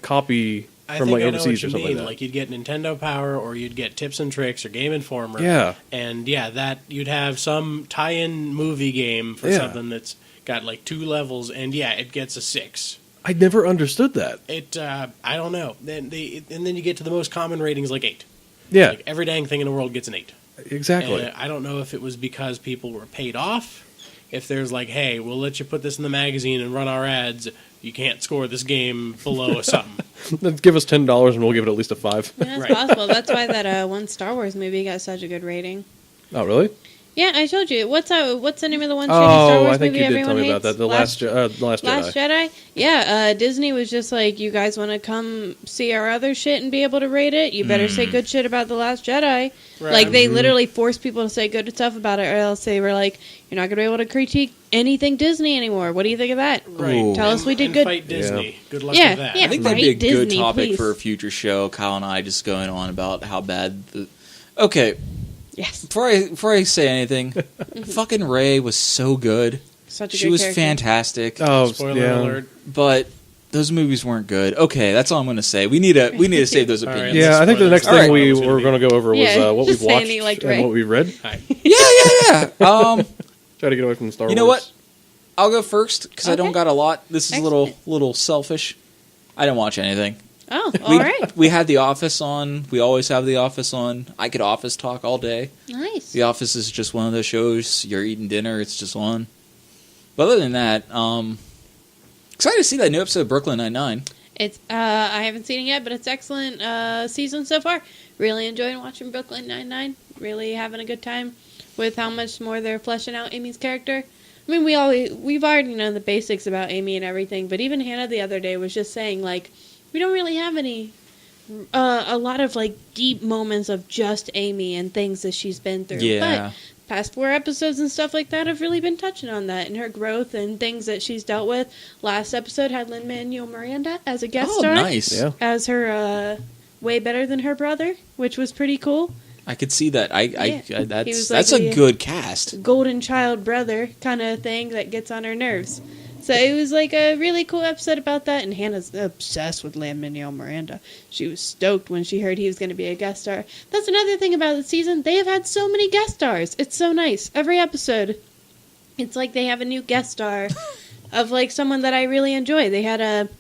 copy I from think I know overseas what or you something mean. like that. Like you'd get Nintendo Power, or you'd get Tips and Tricks, or Game Informer. Yeah. And that you'd have some tie-in movie game for Yeah. something that's got 2 levels, and it gets a 6. I never understood that. I don't know. Then you get to the most common ratings, 8. Yeah, Like every dang thing in the world gets an 8. exactly. And I don't know if it was because people were paid off. If there's hey, we'll let you put this in the magazine and run our ads. You can't score this game below a something. Then give us $10 and we'll give it at least a 5. Yeah, that's Right. possible. That's why that one Star Wars movie got such a good rating. Oh, really? Yeah, I told you. What's the name of the one shitty Star Oh, Wars I think movie you did everyone tell me hates? about that. The Last Jedi. Last Jedi? Yeah, Disney was just like, you guys want to come see our other shit and be able to rate it? You better say good shit about The Last Jedi. Right. Like, they literally forced people to say good stuff about it, or else they were like, you're not going to be able to critique anything Disney anymore. What do you think of that? Right. Ooh. Tell us we did and good. Fight Disney. Good luck Yeah, with that. yeah. I think that'd be a Right, good Disney, topic please. for a future show. Kyle and I just going on about how bad the. Okay, Yes. before I say anything, fucking Rey was so good. Such a She good was character. fantastic. Oh, Spoiler yeah. alert. But those movies weren't good. Okay, that's all I'm going to say. We need to save those All right. opinions. Yeah, I think the next Spoilers. thing All we right. were going to go over was Yeah, what just we've saying watched he liked and Rey. what we read. Hi. Yeah. Try to get away from Star Wars. You know what? I'll go first because I don't Okay. got a lot. This is a Excellent. little selfish. I didn't watch anything. Oh, all right. We had The Office on. We always have The Office on. I could Office talk all day. Nice. The Office is just one of those shows. You're eating dinner, it's just on. But other than that, excited to see that new episode of Brooklyn Nine-Nine. It's I haven't seen it yet, but it's excellent season so far. Really enjoying watching Brooklyn Nine-Nine. Really having a good time with how much more they're fleshing out Amy's character. I mean, we've already known the basics about Amy and everything, but even Hannah the other day was just saying we don't really have any a lot of deep moments of just Amy and things that she's been through. Yeah. past 4 episodes and stuff like that have really been touching on that and her growth and things that she's dealt with. Last episode had Lin-Manuel Miranda as a guest star. Nice. Yeah. As her way better than her brother, which was pretty cool. I could see that. was That's like a good cast. Golden child brother kind of thing that gets on her nerves. So it was like a really cool episode about that, and Hannah's obsessed with Lin-Manuel Miranda. She was stoked when she heard he was going to be a guest star. That's another thing about the season. They have had so many guest stars. It's so nice. Every episode, it's like they have a new guest star of like someone that I really enjoy. They had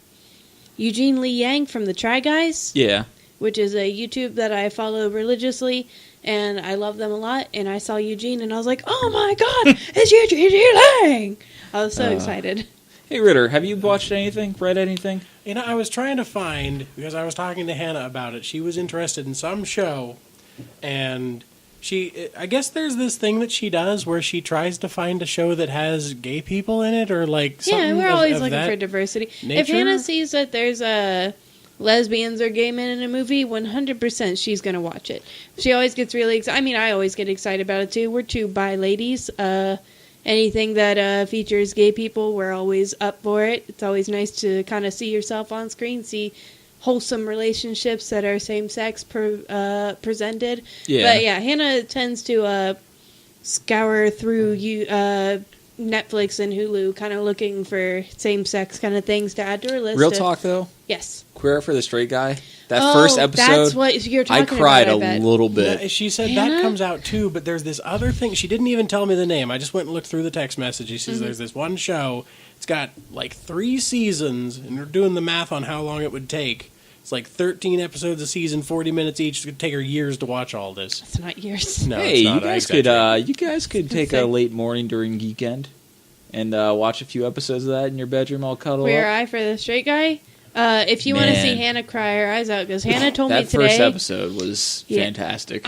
Eugene Lee Yang from the Try Guys. Yeah. Which is a YouTube that I follow religiously, and I love them a lot. And I saw Eugene, and I was like, "Oh my God, it's Eugene Lang!" I was so excited. Hey Ritter, have you watched anything? Read anything? You know, I was trying to find, because I was talking to Hannah about it. She was interested in some show, and I guess there's this thing that she does where she tries to find a show that has gay people in it, or like something. Yeah, we're always of looking that for diversity. nature. If Hannah sees that there's lesbians or gay men in a movie, 100% she's going to watch it. She always gets really excited. I mean, I always get excited about it too. We're 2 bi ladies. Anything that features gay people, we're always up for it. It's always nice to kind of see yourself on screen, see wholesome relationships that are same-sex presented. Yeah. But yeah, Hannah tends to scour through Netflix and Hulu, kind of looking for same-sex kind of things to add to her list. Real talk though. Yes. Queer for the Straight Guy. That first episode, that's what you're I talking cried about, a little bit. Yeah, she said Hannah? that comes out too, but there's this other thing. She didn't even tell me the name. I just went and looked through the text message. She says there's this one show. It's got like 3 seasons, and we're doing the math on how long it would take. It's like 13 episodes a season, 40 minutes each. It's going to take her years to watch all this. It's not yours. No, Hey, it's not. you guys could take a late morning during Geekend and watch a few episodes of that in your bedroom, all cuddled Queer up. Eye for the Straight Guy. If you want to see Man. Hannah cry her eyes out, because Hannah told me That today. first episode was Yeah. fantastic.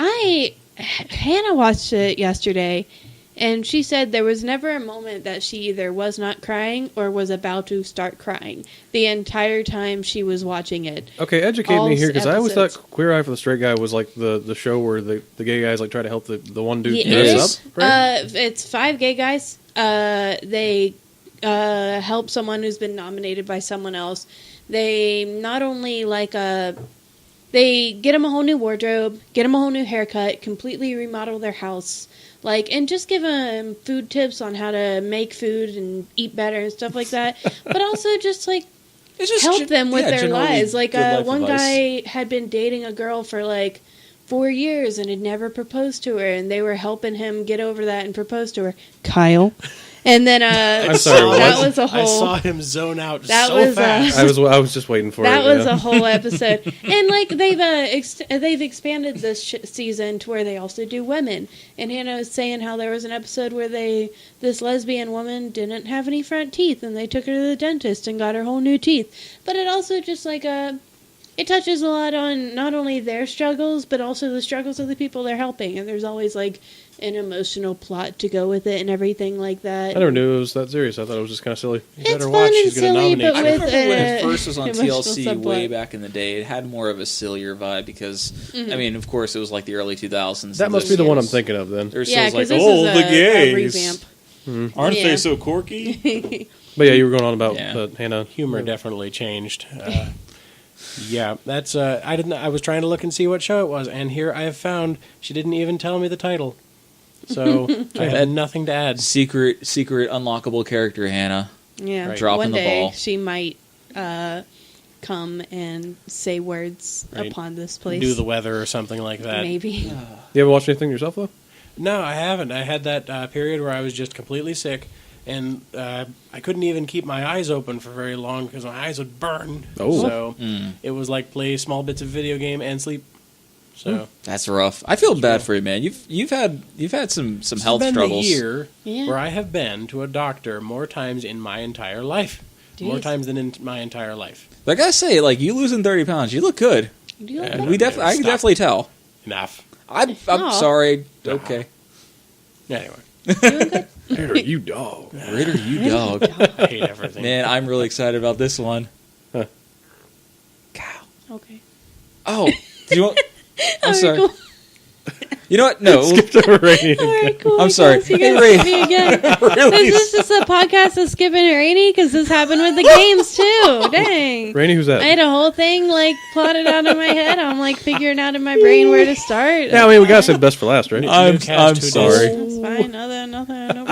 Hannah watched it yesterday, and she said there was never a moment that she either was not crying or was about to start crying the entire time she was watching it. Okay, educate All me here, because I always episodes. thought Queer Eye for the Straight Guy was like the show where the gay guys like try to help the one dude Yeah, it is. dress up. Right? It's 5 gay guys. They help someone who's been nominated by someone else. They not only they get them a whole new wardrobe, get them a whole new haircut, completely remodel their house, and just give them food tips on how to make food and eat better and stuff like that. But also just It's just help them with their generally lives. good life One advice. guy had been dating a girl for 4 years and had never proposed to her, and they were helping him get over that and propose to her. Kyle. And then I'm sorry, that what? was a whole. I saw him zone out That so was, fast. I was just waiting for That it. was yeah. a whole episode, and they've expanded this season to where they also do women. And Hannah was saying how there was an episode where this lesbian woman didn't have any front teeth, and they took her to the dentist and got her whole new teeth. But it also just it touches a lot on not only their struggles but also the struggles of the people they're helping. And there's always an emotional plot to go with it and everything like that. I never knew it was that serious. I thought it was just kind of silly. You It's better fun watch. and She's going to silly, nominate but you. I with remember when it first was on emotional TLC way subplot. back in the day. It had more of a sillier vibe because, I mean, of course, it was like the early 2000s. That and must be those- the one I'm thinking of then. There's Yeah, still because like, this oh, is the a gays. revamp. Aren't Yeah. they so quirky? But yeah, you were going on about Yeah. Hannah. Humor definitely changed. Yeah, that's. I didn't. I was trying to look and see what show it was, and here I have found she didn't even tell me the title, so I had nothing to add. secret unlockable character, Hannah. Yeah, Right. Dropping one the day ball. she might come and say words Right. upon this place. Do the weather or something like that. Maybe. You ever watched anything yourself though? No, I haven't. I had that period where I was just completely sick, and I couldn't even keep my eyes open for very long because my eyes would burn. Oh. So Mm. it was like play small bits of video game and sleep. So That's rough. I feel bad for you, man. You've had some This health has been struggles. the year Yeah. where I have been to a doctor more times in my entire life. More Jeez. times than in my entire life. But I gotta say, like, you losing 30 pounds, you look good. Do you like Yeah. that? I can Stop. definitely tell. Enough. I'm Aw. sorry. Okay. Anyway, Doing good? Ritter, you dog. Ritter, you dog. I hate everything. Man, I'm really excited about this one. Huh. Cow. Okay. Oh, do you want? I'm Okay, sorry. cool. You know what? No. Skipped over Rainy. All right, cool. I'm I sorry. guess you Hey, guys Ray. skip me again. Really? Is this just a podcast of skipping and Rainy? Because this happened with the games too. Dang. Rainy, who's that? I had a whole thing like plotted out in my head. I'm like figuring out in my brain where to start. Yeah, I mean, we gotta save best for last, right? I'm Newcast, sorry. That's fine. Nothing.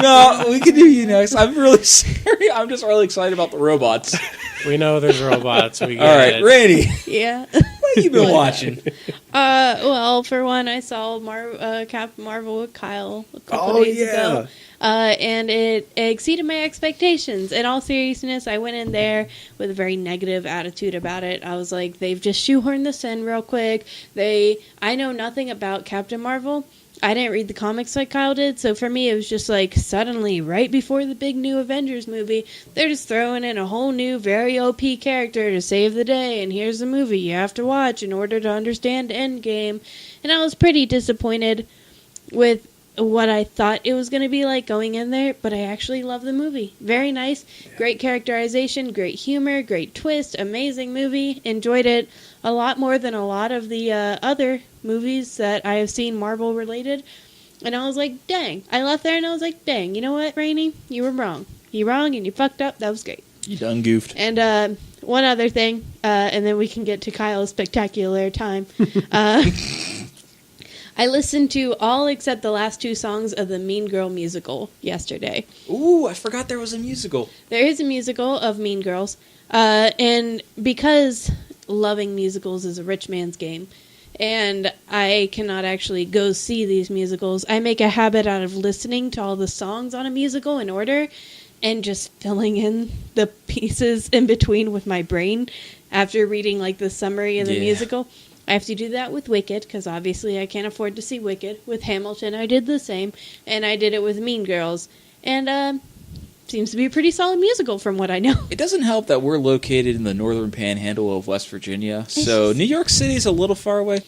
No, we can do you next. I'm really sorry. I'm just really excited about the robots. We know there's robots. We get All right, it. Randy, Yeah. what have you been watching? Well, for one, I saw Captain Marvel with Kyle a couple days ago. And it exceeded my expectations. In all seriousness, I went in there with a very negative attitude about it. I was like, they've just shoehorned this in real quick. I know nothing about Captain Marvel. I didn't read the comics like Kyle did, so for me it was just like suddenly, right before the big new Avengers movie, they're just throwing in a whole new, very OP character to save the day, and here's the movie you have to watch in order to understand Endgame. And I was pretty disappointed with what I thought it was going to be like going in there, but I actually love the movie. Very nice, great characterization, great humor, great twist, amazing movie. Enjoyed it a lot more than a lot of the other movies that I have seen Marvel related. And I was like, dang. I left there and I was like, dang, you know what, Rainey? You were wrong. You wrong and you fucked up. That was great. You done goofed. And one other thing, and then we can get to Kyle's spectacular time. I listened to all except the last two songs of the Mean Girl musical yesterday. Ooh, I forgot there was a musical. There is a musical of Mean Girls, and because loving musicals is a rich man's game, and I cannot actually go see these musicals, I make a habit out of listening to all the songs on a musical in order, and just filling in the pieces in between with my brain after reading like the summary of the musical. I have to do that with Wicked, because obviously I can't afford to see Wicked. With Hamilton, I did the same, and I did it with Mean Girls. And, seems to be a pretty solid musical from what I know. It doesn't help that we're located in the northern panhandle of West Virginia, so New York City's a little far away.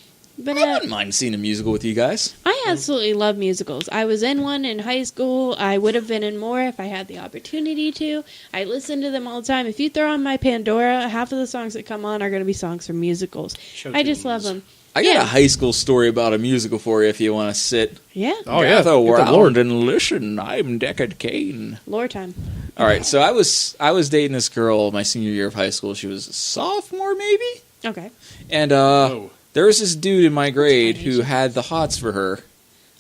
But I wouldn't mind seeing a musical with you guys. I absolutely love musicals. I was in one in high school. I would have been in more if I had the opportunity to. I listen to them all the time. If you throw on my Pandora, half of the songs that come on are going to be songs from musicals. I just love them. I got a high school story about a musical for you if you want to sit. Yeah. Oh, yeah. Gather Get the round Lord. and listen. I'm Deckard Cain. Lore time. All right, so I was dating this girl my senior year of high school. She was a sophomore, maybe? Okay. And there was this dude in my grade who had the hots for her.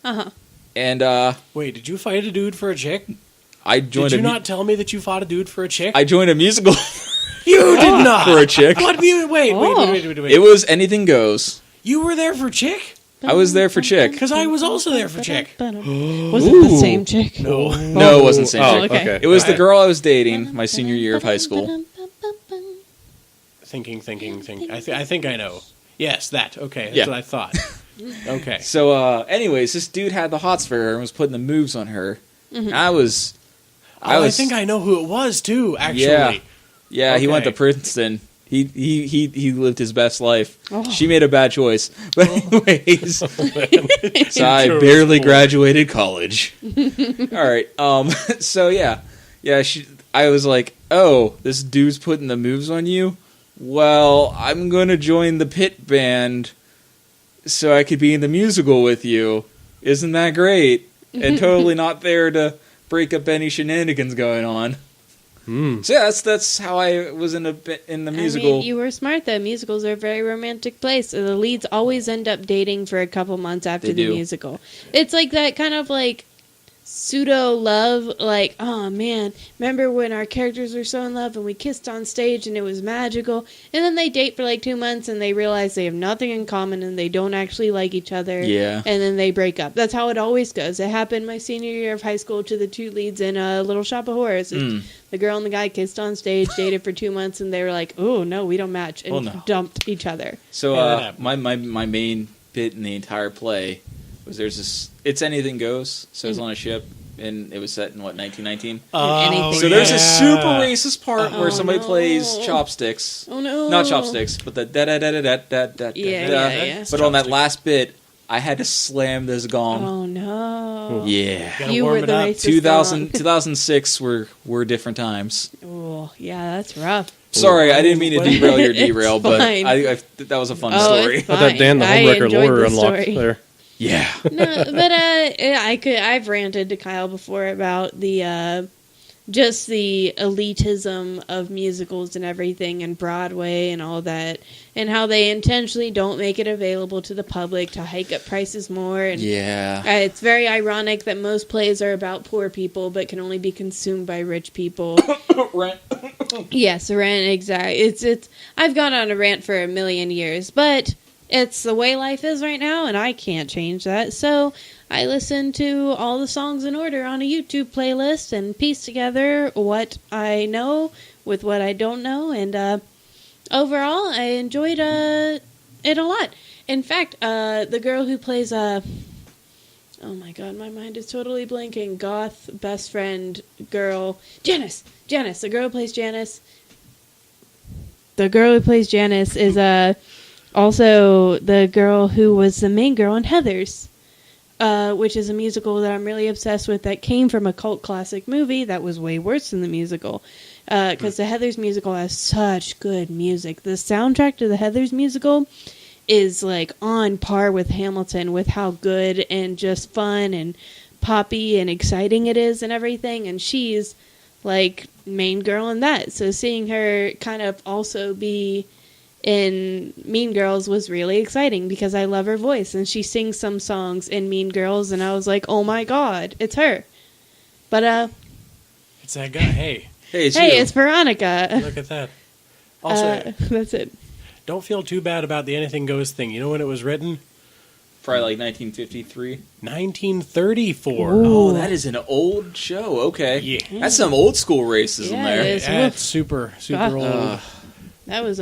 Uh-huh. And Wait, did you fight a dude for a chick? I joined Did you not tell me that you fought a dude for a chick? I joined a musical You did not! for a chick. What? Wait. It was Anything Goes. You were there for chick? I was there for chick. Because I was also there for chick. Was it the same chick? No. No, it wasn't the same Oh, chick. okay. It was the girl I was dating my senior year of high school. Thinking. I think I know. Yes, that. Okay, that's Yeah. what I thought. Okay. So, anyways, this dude had the hots for her and was putting the moves on her. Mm-hmm. I think I know who it was, too, actually. Yeah, he went to Okay. Princeton. He lived his best life. Oh. She made a bad choice. But anyways, so I Chose barely poor. graduated college. All right. So yeah. I was like, oh, this dude's putting the moves on you. Well, I'm gonna join the pit band so I could be in the musical with you. Isn't that great? And totally not there to break up any shenanigans going on. So yeah, that's how I was in the musical. I mean, you were smart though. Musicals are a very romantic place. So the leads always end up dating for a couple months after They the do. musical. It's like that kind of like pseudo love, like, oh man, remember when our characters were so in love and we kissed on stage and it was magical, and then they date for like 2 months and they realize they have nothing in common and they don't actually like each other, Yeah. and then they break up. That's how it always goes. It happened my senior year of high school to the two leads in Little Shop of Horrors. The girl and the guy kissed on stage, dated for 2 months, and they were like, oh no, we don't match, and Oh, no. dumped each other. So Yeah, that happened. my main bit in the entire play was there's this. It's Anything Goes. So it's on a ship, and it was set in 1919. Anything So there's a yeah. super racist part where Oh, somebody no. plays chopsticks. Oh no. Not chopsticks, but the da da da da da da da. Yeah. But on that last bit, I had to slam this gong. Oh no. Yeah. Gotta You warm were it the up. racist 2006 were different times. Oh, yeah, that's rough. Sorry, I didn't mean to derail your It's derail, but fine. that was a fun Oh, story. it's Let that Dan the I homewrecker enjoyed lore this unlocked story. there. Yeah. No, but I've ranted to Kyle before about the just the elitism of musicals and everything and Broadway and all that, and how they intentionally don't make it available to the public to hike up prices more. And Yeah. it's very ironic that most plays are about poor people but can only be consumed by rich people. Rent. Yes, rant, exactly. It's I've gone on a rant for a million years, but it's the way life is right now, and I can't change that. So I listen to all the songs in order on a YouTube playlist and piece together what I know with what I don't know, and overall, I enjoyed it a lot. In fact, the girl who plays oh my god, my mind is totally blanking. Goth best friend girl, Janice, the girl who plays Janice. The girl who plays Janice is also the girl who was the main girl in Heathers, which is a musical that I'm really obsessed with that came from a cult classic movie that was way worse than the musical. Because the Heathers musical has such good music. The soundtrack to the Heathers musical is like on par with Hamilton with how good and just fun and poppy and exciting it is and everything. And she's like main girl in that. So seeing her kind of also be in Mean Girls was really exciting because I love her voice, and she sings some songs in Mean Girls, and I was like, oh my god, it's her. But It's that guy. Hey, it's Veronica. look at that. Also, That's it. don't feel too bad about the Anything Goes thing. You know when it was written? Probably like 1953. 1934. Ooh. Oh, that is an old show. Okay. Yeah. That's some old school racism Yeah, there. it is. That's super God. old. That was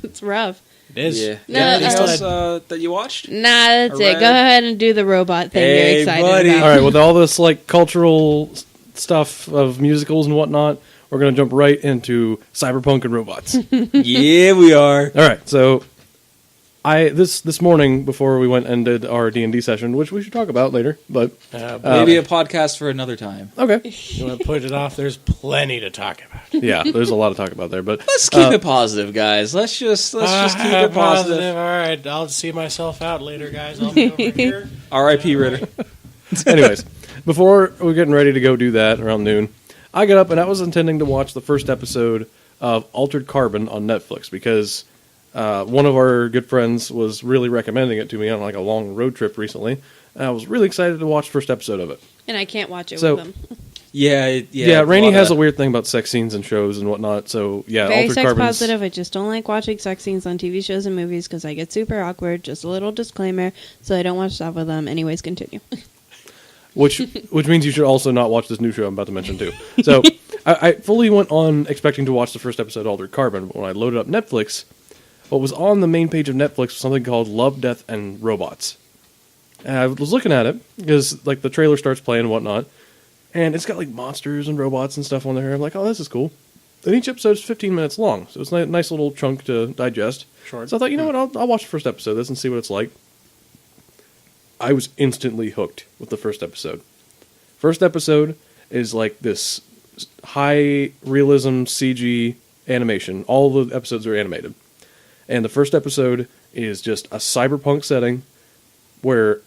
it's rough. It is. Yeah. No, Anything uh, else that you watched? Nah, that's Alright. it. Go ahead and do the robot thing Hey, you're excited buddy. about. All right, with all this like cultural stuff of musicals and whatnot, we're going to jump right into cyberpunk and robots. Yeah, we are. All right, so this morning before we went and did our D&D session, which we should talk about later, but Maybe a podcast for another time. okay, You want to put it off? There's plenty to talk about. yeah, there's a lot to talk about there, but Let's keep it positive, guys. Let's just keep it positive. All right, I'll see myself out later, guys. I'll be over here. R.I.P. Ritter. anyways, before we're getting ready to go do that around noon, I got up and I was intending to watch the first episode of Altered Carbon on Netflix because one of our good friends was really recommending it to me on like a long road trip recently, and I was really excited to watch the first episode of it. And I can't watch it So- with them. Yeah. Rainey has a weird thing about sex scenes and shows and whatnot, so yeah, Very Altered sex Carbon's... positive. I just don't like watching sex scenes on TV shows and movies because I get super awkward. Just a little disclaimer, so I don't watch stuff with them. Anyways, continue. Which means you should also not watch this new show I'm about to mention too. So I fully went on expecting to watch the first episode of Altered Carbon, but when I loaded up Netflix, what was on the main page of Netflix was something called Love, Death, and Robots. And I was looking at it because like the trailer starts playing and whatnot, and it's got like monsters and robots and stuff on there. I'm like, oh, this is cool. And each episode is 15 minutes long, so it's a nice little chunk to digest. Short. So I thought, you know what, I'll watch the first episode of this and see what it's like. I was instantly hooked with the first episode. First episode is like this high realism CG animation. All the episodes are animated. And the first episode is just a cyberpunk setting where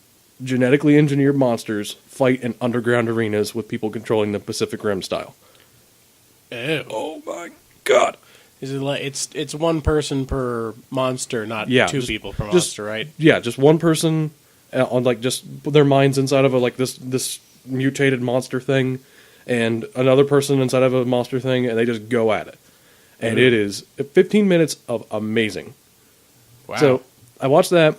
genetically engineered monsters fight in underground arenas with people controlling the Pacific Rim style. Ew. Oh my god! Is it like it's one person per monster, not Yeah, two just- people per just- monster, right? Yeah, just one person on like just their minds inside of a like this mutated monster thing, and another person inside of a monster thing, and they just go at it. And it is 15 minutes of amazing. Wow. So I watched that.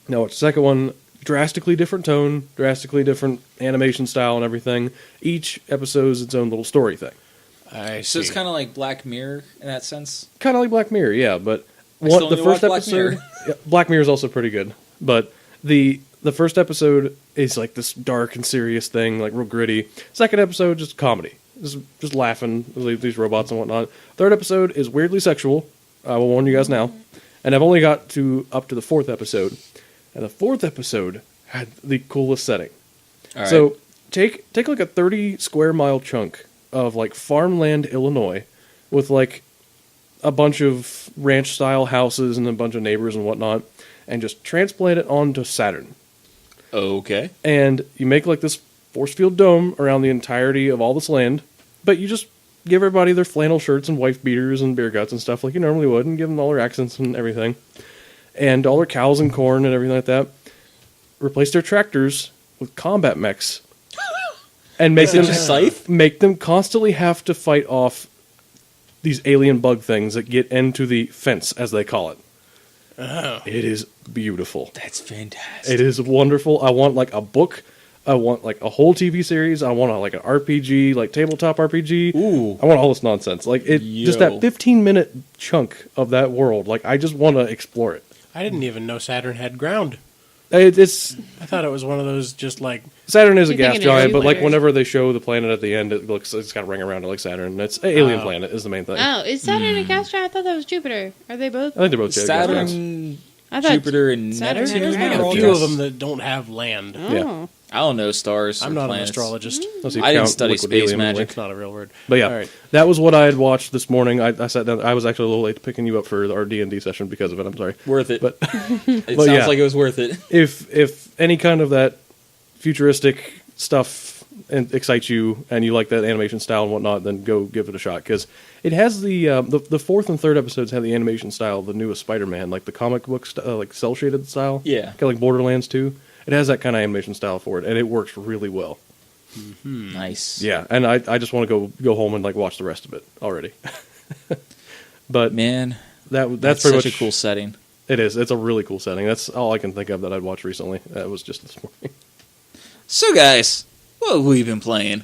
Now it's the second one, drastically different tone, drastically different animation style and everything. Each episode is its own little story thing. I see. So it's kind of like Black Mirror in that sense. Kind of like Black Mirror, yeah. But still the need to first watch Black episode, Mirror. yeah, Black Mirror is also pretty good. But the first episode is like this dark and serious thing, like real gritty. Second episode, just comedy, just laughing with these robots and whatnot. Third episode is weirdly sexual. I will warn you guys now. And I've only got up to the fourth episode, and the fourth episode had the coolest setting. All right. So take like a 30 square mile chunk of like farmland Illinois with like a bunch of ranch style houses and a bunch of neighbors and whatnot, and just transplant it onto Saturn. Okay. And you make like this force field dome around the entirety of all this land, but you just give everybody their flannel shirts and wife beaters and beer guts and stuff like you normally would, and give them all their accents and everything, and all their cows and corn and everything like that. Replace their tractors with combat mechs, and make them Scythe? make them constantly have to fight off these alien bug things that get into the fence, as they call it. Oh. It is beautiful. That's fantastic. It is wonderful. I want like a book. I want like a whole TV series. I want like an RPG, like tabletop RPG. Ooh. I want all this nonsense. Like it, just that Yo. 15-minute chunk of that world. Like I just want to explore it. I didn't even know Saturn had ground. It's I thought it was one of those just like Saturn is a You're gas thinking of giant, but like Jupiter. whenever they show the planet at the end, it's got a ring around it like Saturn. It's an alien Oh. planet is the main thing. Oh, is Saturn a gas giant? I thought that was Jupiter. Are they both? I think they're both gas giants. Saturn, I thought Jupiter, and Saturn Neptune. had there's ground. like are a all few of gas. them that don't have land. Oh. Yeah. I don't know stars. I'm or not an planets. astrologist. Unless you I didn't count study liquid space helium magic. anyway. It's not a real word. But yeah, All right. that was what I had watched this morning. I sat down. I was actually a little late picking you up for our D&D session because of it. I'm sorry. Worth it. But it but sounds yeah. like it was worth it. if any kind of that futuristic stuff excites you and you like that animation style and whatnot, then go give it a shot because it has the fourth and third episodes have the animation style of the newest Spider-Man, like the comic book like cell shaded style. Yeah. kind of like Borderlands 2. It has that kind of animation style for it, and it works really well. Nice. Yeah, and I just want to go home and like watch the rest of it already. But Man, that's that's pretty such much a cool setting. It is. It's a really cool setting. That's all I can think of that I'd watched recently. That was just this morning. So, guys, what have we been playing?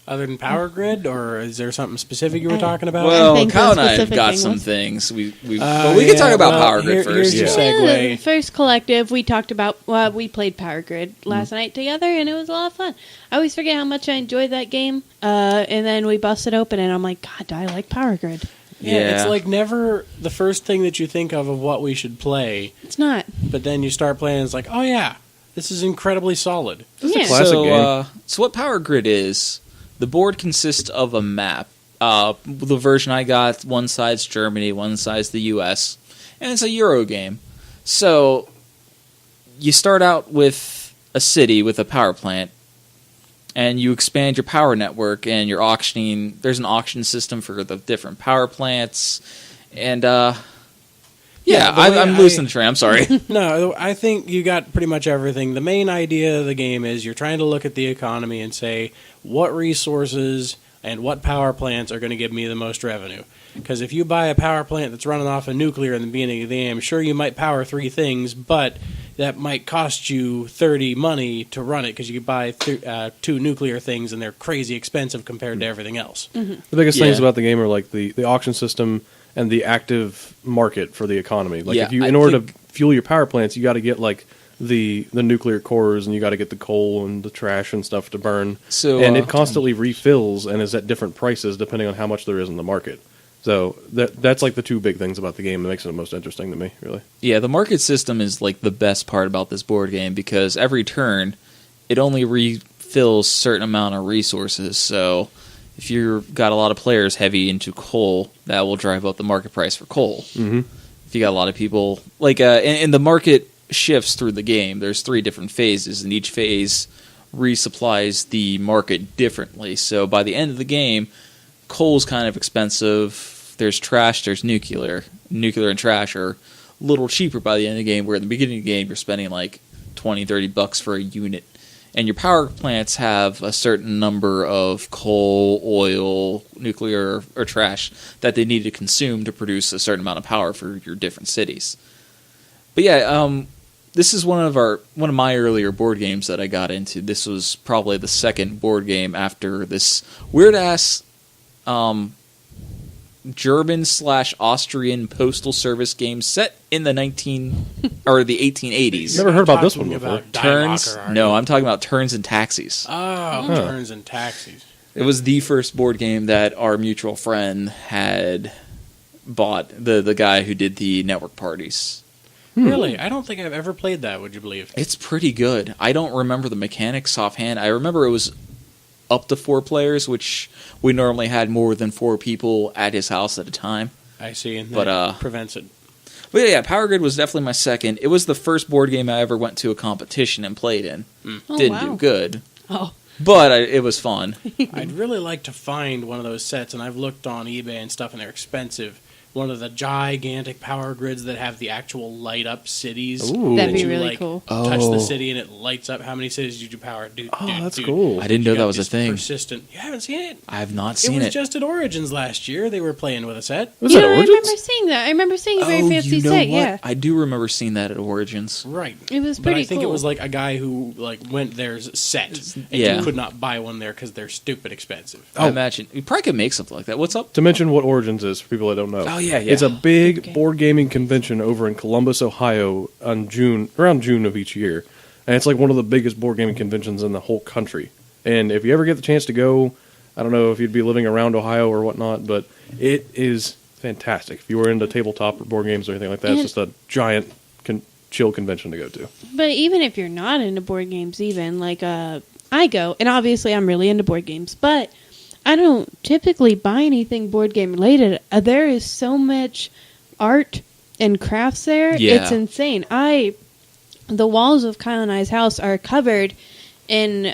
Other than Power Grid, or is there something specific you were talking about? Well, think Kyle the and I have specific got thing some was- things. We can yeah, talk about well, Power Grid here's first. your Yeah. segue. The first collective we talked about. Well, we played Power Grid last night together, and it was a lot of fun. I always forget how much I enjoyed that game. And then we busted open, and I'm like, God, I like Power Grid. Yeah, it's like never the first thing that you think of what we should play, It's not. but then you start playing, and it's like, oh yeah, this is incredibly solid. It's a Yeah. classic game. So what Power Grid is, the board consists of a map. The version I got, one side's Germany, one side's the US, and it's a Euro game. So you start out with a city with a power plant, and you expand your power network, and you're auctioning. There's an auction system for the different power plants, and Yeah, the way I'm losing the train. I'm sorry. No, I think you got pretty much everything. The main idea of the game is you're trying to look at the economy and say, what resources and what power plants are going to give me the most revenue? Because if you buy a power plant that's running off of nuclear in the beginning of the game, sure, you might power 3 things, but that might cost you 30 money to run it because you could buy 2 nuclear things and they're crazy expensive compared to everything else. Mm-hmm. The biggest things Yeah. about the game are like the auction system and the active market for the economy. Like Yeah, if you, I in order to think- fuel your power plants, you got to get like the nuclear cores and you got to get the coal and the trash and stuff to burn. So, and it constantly refills and is at different prices depending on how much there is in the market. So that's like the two big things about the game that makes it the most interesting to me, really. Yeah, the market system is like the best part about this board game because every turn it only refills certain amount of resources. So if you've got a lot of players heavy into coal, that will drive up the market price for coal. Mm-hmm. If you got a lot of people like and the market shifts through the game. There's 3 different phases, and each phase resupplies the market differently. So by the end of the game, coal's kind of expensive. There's trash, there's nuclear. Nuclear and trash are a little cheaper by the end of the game, where at the beginning of the game you're spending like $20-$30 for a unit. And your power plants have a certain number of coal, oil, nuclear, or trash that they need to consume to produce a certain amount of power for your different cities. But yeah, this is one of my earlier board games that I got into. This was probably the second board game after this weird ass German/Austrian postal service game set in the 1880s. Never heard about this one Talking before. about Die Turns? Walker, aren't No, you? I'm talking about Turns and Taxis. Oh, Turns and Taxis. It was the first board game that our mutual friend had bought. The guy who did the network parties. Really? I don't think I've ever played that, would you believe? It's pretty good. I don't remember the mechanics offhand. I remember it was up to 4 players, which we normally had more than 4 people at his house at a time. I see, and But, that prevents it. But yeah, Power Grid was definitely my second. It was the first board game I ever went to a competition and played in. Oh, Didn't wow. do good, Oh, but it was fun. I'd really like to find one of those sets, and I've looked on eBay and stuff, and they're expensive. One of the gigantic power grids that have the actual light up cities. Ooh. that'd That be you, really like, cool. Touch the Oh. city and it lights up. How many cities did you power? Dude, That's dude. cool. I didn't know You that got was a this thing. Persistent. You haven't seen it? I have not It seen was it. just at Origins last year. They were playing with a set. Was You that know, I Origins? remember seeing that. I remember seeing a very fancy you know set. what? Yeah, I do remember seeing that at Origins. Right. it was But pretty I think cool. it was like a guy who went there's set, and Yeah. you could not buy one there because they're stupid expensive. I imagine you probably could make something like that. What's up? To mention what Origins is for people that don't know. Oh, yeah. It's a big Okay. board gaming convention over in Columbus, Ohio, around June of each year, and it's like one of the biggest board gaming conventions in the whole country. And if you ever get the chance to go, I don't know if you'd be living around Ohio or whatnot, but it is fantastic. If you were into tabletop or board games or anything like that, And- it's just a giant chill convention to go to. But even if you're not into board games, even like I go, and obviously I'm really into board games, but I don't typically buy anything board game related. There is so much art and crafts there. Yeah. It's insane. The walls of Kyle and I's house are covered in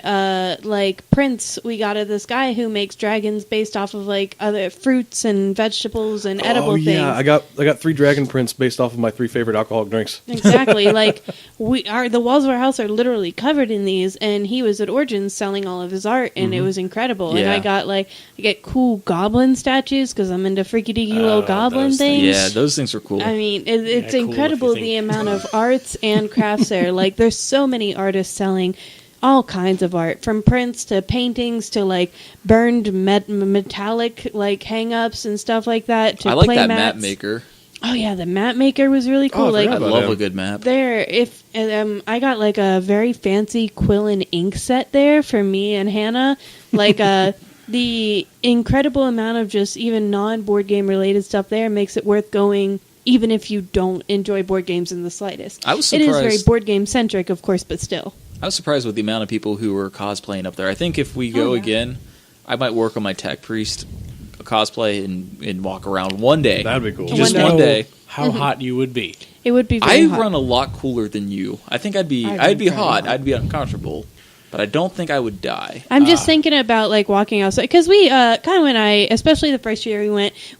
like prints we got of this guy who makes dragons based off of like other fruits and vegetables and edible things. Yeah, I got 3 dragon prints based off of my 3 favorite alcoholic drinks. Exactly. Like the walls of our house are literally covered in these, and he was at Origins selling all of his art, and it was incredible. And Yeah. I get cool goblin statues because I'm into freaky deaky little goblin those things. Yeah, those things are cool. I mean, it's Yeah, cool incredible if you the think. amount of arts and crafts there. Like, there's so many artists selling all kinds of art, from prints to paintings to like burned metallic like hang-ups and stuff like that. To I like play that mats. map maker. Oh yeah, the map maker was really cool. I like forgot I about love him. a good map. there, if I got like a very fancy quill and ink set there for me and Hannah, like the incredible amount of just even non-board game related stuff there makes it worth going, even if you don't enjoy board games in the slightest. I was It is very surprised. board game centric, of course, but still. I was surprised with the amount of people who were cosplaying up there. I think if we go yeah. again, I might work on my Tech Priest cosplay and walk around one day. That'd be cool. Just One one Know day. how hot you would be. It would be very I hot. run a lot cooler than you. I think I'd be I'd be run very hot. hot. I'd be uncomfortable, but I don't think I would die. I'm just thinking about like walking outside because we kind of when especially the first year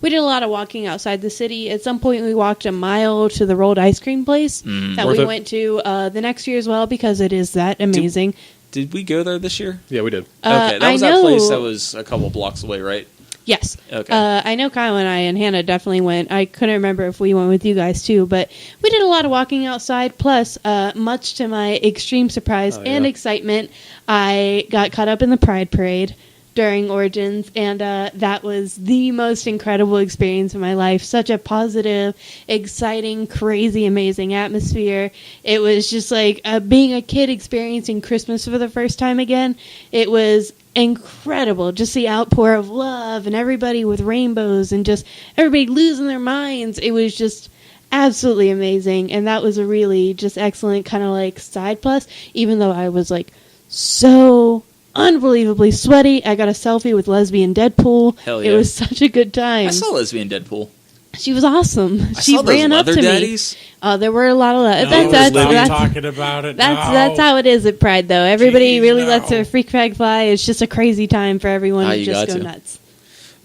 we did a lot of walking outside the city. At some point, we walked a mile to the rolled ice cream place that Worth we it. went to the next year as well because it is that amazing. Did we go there this year? Yeah, we did. Okay, that I was know- that place that was a couple blocks away, right? Yes. Okay. I know Kyle and I and Hannah definitely went. I couldn't remember if we went with you guys too, but we did a lot of walking outside. Plus, much to my extreme surprise and yeah. excitement, I got caught up in the Pride Parade during Origins, and that was the most incredible experience of my life. Such a positive, exciting, crazy, amazing atmosphere. It was just like being a kid experiencing Christmas for the first time again. It was incredible, just the outpour of love and everybody with rainbows and just everybody losing their minds. It was just absolutely amazing, and that was a really just excellent kind of like side plus, even though I was like so unbelievably sweaty. I got a selfie with lesbian Deadpool. Hell It yeah. was such a good time. I saw Lesbian Deadpool. She was awesome. I She saw those ran up leather to daddies. me. There were a lot of No, that's Libby that's talking about it. that's how it is at Pride, though. Everybody Jeez, really no. lets their freak flag fly. It's just a crazy time for everyone to You just got go to. nuts.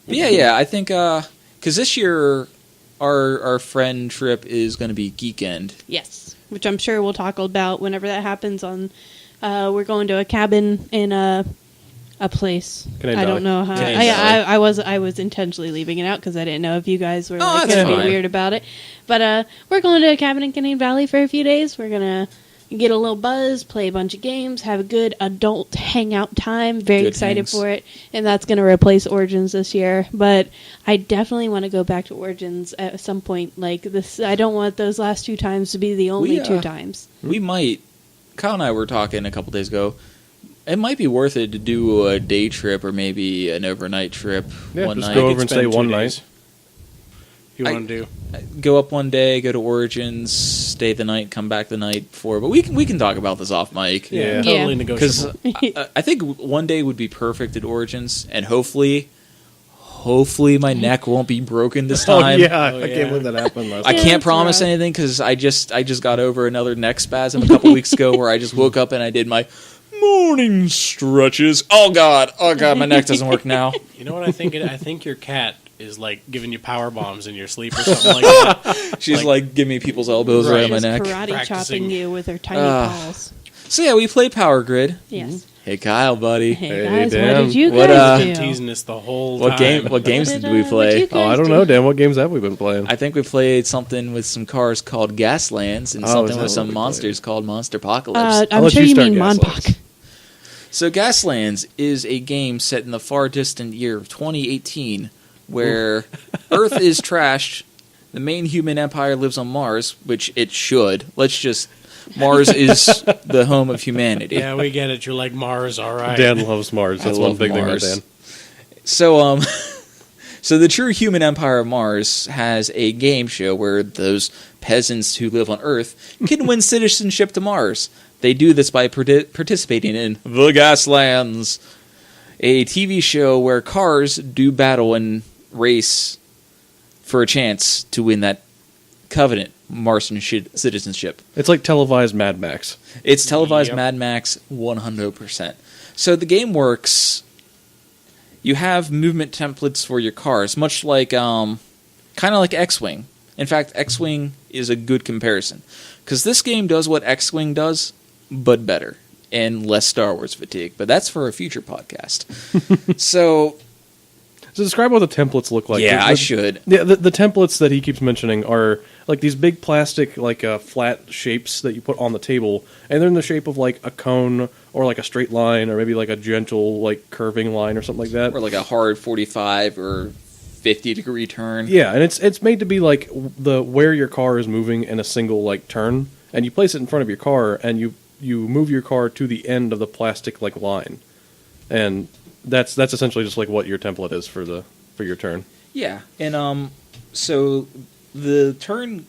But yeah. I think because this year our friend trip is going to be Geekend. Yes, which I'm sure we'll talk about whenever that happens. We're going to a cabin in a place. Canadian I don't Valley. know how. Canadian Valley. I was intentionally leaving it out because I didn't know if you guys were Oh, like, that's going to be fine. weird about it. But we're going to a cabin in Canadian Valley for a few days. We're gonna get a little buzz, play a bunch of games, have a good adult hangout time. Very Good excited hangs. for it, and that's going to replace Origins this year. But I definitely want to go back to Origins at some point. Like this, I don't want those last 2 times to be the only 2 times. We might. Kyle and I were talking a couple days ago. It might be worth it to do a day trip or maybe an overnight trip. Yeah, one just night. go I over could and spend stay 2 one days. night. If you I- want to do. Go up one day, go to Origins, stay the night, come back the night before. But we can talk about this off mic. Yeah, Yeah. totally Because negotiable. I think one day would be perfect at Origins, and hopefully hopefully my neck won't be broken this Oh time. yeah, Oh, I yeah. can't believe that happened last I time. Yeah, can't that's promise rough. anything because I just got over another neck spasm a couple weeks ago where I just woke up and I did my morning stretches. Oh god, my neck doesn't work now. You know what I think? I think your cat is like giving you power bombs in your sleep or something like that. She's like giving me people's elbows right on my Just neck. karate Practicing. chopping you with her tiny paws. So yeah, we play Power Grid. Yes. Hey Kyle, buddy. Hey Hey, guys, what Dan. did you What, guys Been do? teasing us the whole What time. What games What did we what'd play? you Oh, I guys don't do? know, Dan. What games have we been playing? I think we played something with some cars called Gaslands and Oh, is something that with some what we monsters called Monsterpocalypse. I'll I'm let sure you you start, mean Gaslands. Monpok. So Gaslands is a game set in the far distant year of 2018 where Earth is trashed. The main human empire lives on Mars, which it should. Mars is the home of humanity. Yeah, we get it. You're like Mars, all right. Dan loves Mars. That's I one love big Mars. thing with Dan. So so the true human empire of Mars has a game show where those peasants who live on Earth can win citizenship to Mars. They do this by participating in the Gaslands, a TV show where cars do battle and race for a chance to win that covenant Martian citizenship. It's like televised Mad Max. It's televised Yep. Mad Max 100%. So the game works. You have movement templates for your cars, much like kind of like X-Wing. In fact, X-Wing is a good comparison because this game does what X-Wing does, but better and less Star Wars fatigue. But that's for a future podcast. So So describe what the templates look like. yeah, The- I should. Yeah, the templates that he keeps mentioning are like these big plastic, like flat shapes that you put on the table, and they're in the shape of like a cone or like a straight line or maybe like a gentle like curving line or something like that. Or like a hard 45 or 50-degree turn. Yeah, and it's made to be like the where your car is moving in a single like turn, and you place it in front of your car, and you move your car to the end of the plastic like line, and that's essentially just like what your template is for your turn. Yeah, and so the turn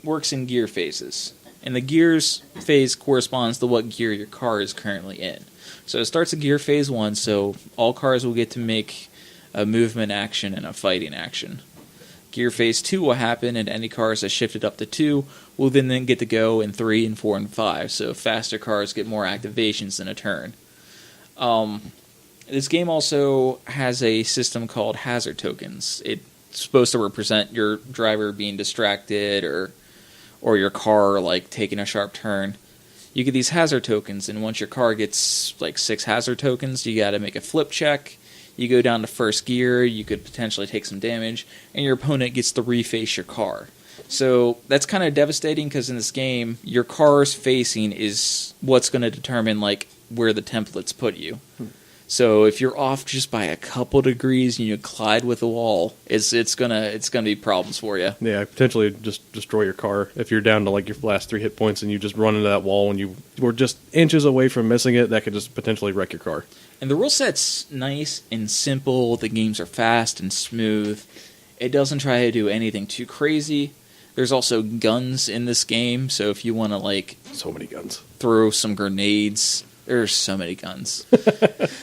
works in gear phases, and the gears phase corresponds to what gear your car is currently in. So it starts at gear phase 1, so all cars will get to make a movement action and a fighting action. Gear phase 2 will happen, and any cars that shifted up to 2 will then get to go in 3 and 4 and 5, so faster cars get more activations in a turn. This game also has a system called hazard tokens. It's supposed to represent your driver being distracted or your car like taking a sharp turn. You get these hazard tokens, and once your car gets like 6 hazard tokens, you got to make a flip check. You go down to first gear, you could potentially take some damage, and your opponent gets to reface your car. So that's kind of devastating because in this game, your car's facing is what's going to determine like where the templates put you. So if you're off just by a couple degrees and you collide with the wall, it's gonna be problems for you. Yeah, potentially just destroy your car if you're down to like your last 3 hit points and you just run into that wall and you were just inches away from missing it. That could just potentially wreck your car. And the rule set's nice and simple. The games are fast and smooth. It doesn't try to do anything too crazy. There's also guns in this game, so if you want to like So many guns. throw some grenades, there's so many guns.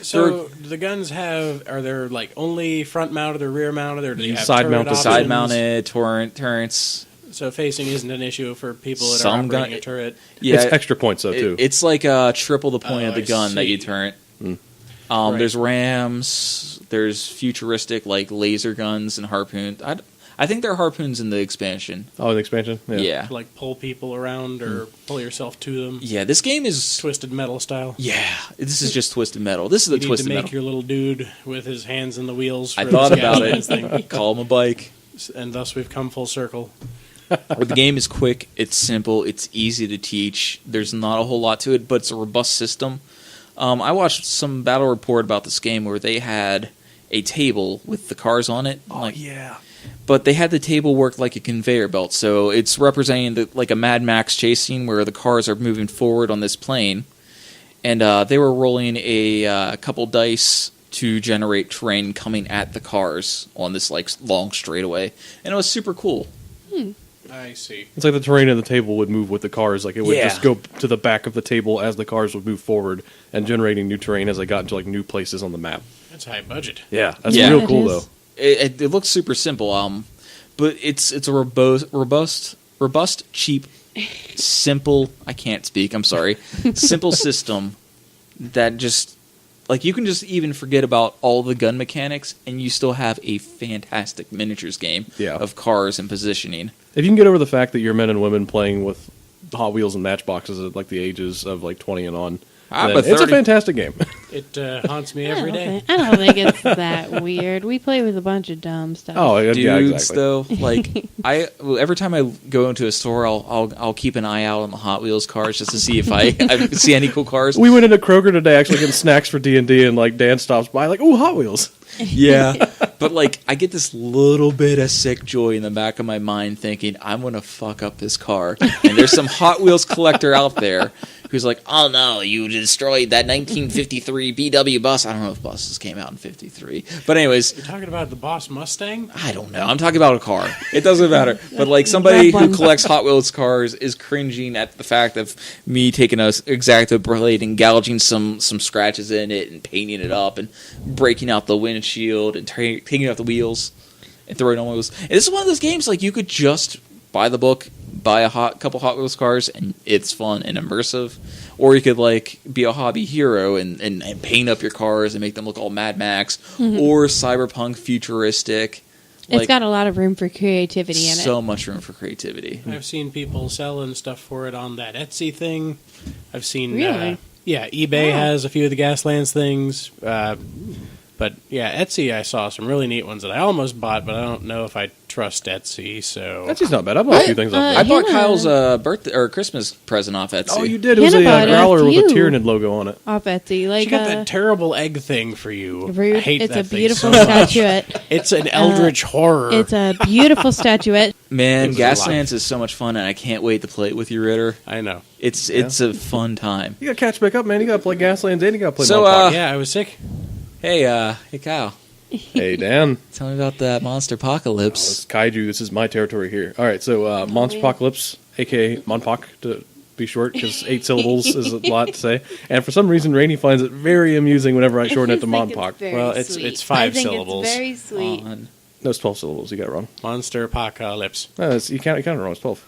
So the guns are there like only front mounted or rear mounted, or do you have Side turret mounted. options? Side mounted turrets. So facing isn't an issue for people that Some are operating gun- a turret. Yeah, It's extra points though too. It's like triple the point Oh, of the I gun that you see. turret. Mm. Right. There's rams. There's futuristic like laser guns and harpoons. I think there are harpoons in the expansion. Oh, the expansion? Yeah. To, like pull people around or pull yourself to them. Yeah, this game is... Twisted metal style. Yeah, this is just Twisted Metal. This is You the need Twisted to make Metal. your little dude with his hands in the wheels. I for thought this about Gaslands it. thing. Call him a bike. And thus we've come full circle. But the game is quick, it's simple, it's easy to teach. There's not a whole lot to it, but it's a robust system. I watched some battle report about this game where they had a table with the cars on it. yeah. But they had the table work like a conveyor belt, so it's representing like a Mad Max chase scene where the cars are moving forward on this plane. And they were rolling a couple dice to generate terrain coming at the cars on this like long straightaway. And it was super cool. I see. It's like the terrain of the table would move with the cars. Like it would Yeah. just go to the back of the table as the cars would move forward and generating new terrain as they got into like new places on the map. That's high budget. Yeah, that's Yeah. real It cool is. though. it looks super simple. But it's a robust, cheap, simple. I can't speak. I'm sorry. Simple system that just like you can just even forget about all the gun mechanics, and you still have a fantastic miniatures game of cars and positioning. If you can get over the fact that you're men and women playing with Hot Wheels and Matchboxes at like the ages of like 20 and on, then it's a fantastic game. It haunts me every day. I don't think it's that weird. We play with a bunch of dumb stuff. Oh, yeah, Dudes, exactly. though, like every time I go into a store, I'll keep an eye out on the Hot Wheels cars just to see if I see any cool cars. We went into Kroger today, actually getting snacks for D&D, and like Dan stops by, like, "Ooh, Hot Wheels." Yeah, but like I get this little bit of sick joy in the back of my mind, thinking I'm gonna fuck up this car, and there's some Hot Wheels collector out there who's like, "Oh no, you destroyed that 1953 BW bus." I don't know if buses came out in '53, but anyways, You're talking about the Boss Mustang? I don't know. I'm talking about a car. It doesn't matter. But like somebody who collects Hot Wheels cars is cringing at the fact of me taking a X-Acto blade and gouging some scratches in it and painting it up and breaking out the windshield and taking out the wheels and throwing on wheels. And this is one of those games like you could just buy the book, buy a couple Hot Wheels cars, and it's fun and immersive. Or you could like be a hobby hero and paint up your cars and make them look all Mad Max or cyberpunk futuristic. It's got a lot of room for creativity in it. So much room for creativity. I've seen people selling stuff for it on that Etsy thing. I've seen, Really? eBay has a few of the Gaslands things. But yeah, Etsy, I saw some really neat ones that I almost bought, but I don't know if I trust Etsy. So Etsy's not bad. I bought a few things off there. I bought Hannah- Kyle's birthday or Christmas present off Etsy. Oh, you did? It was Hannah a bought a growler with a few. Tyranid logo on it. Off Etsy, like she got that terrible egg thing for you. rude. I hate It's that a thing beautiful so much. statuette. It's an eldritch horror. It's a beautiful statuette. Man, Gives it life. Gaslands is so much fun, and I can't wait to play it with you, Ritter. I know. It's a fun time. You got to catch back up, man. You got to play Gaslands and you got to play So, Montauk. Yeah, I was sick. Hey Kyle, Hey, Dan. tell me about that Monsterpocalypse. This is Kaiju. This is my territory here. All right, so Monsterpocalypse, a.k.a. Monpoc, to be short, because 8 syllables is a lot to say. And for some reason, Rainey finds it very amusing whenever I shorten it to Monpoc. Well, it's 5 syllables. It's very sweet. No, it's 12 syllables. You got it wrong. Monsterpocalypse. No, you counted it wrong. It's 12.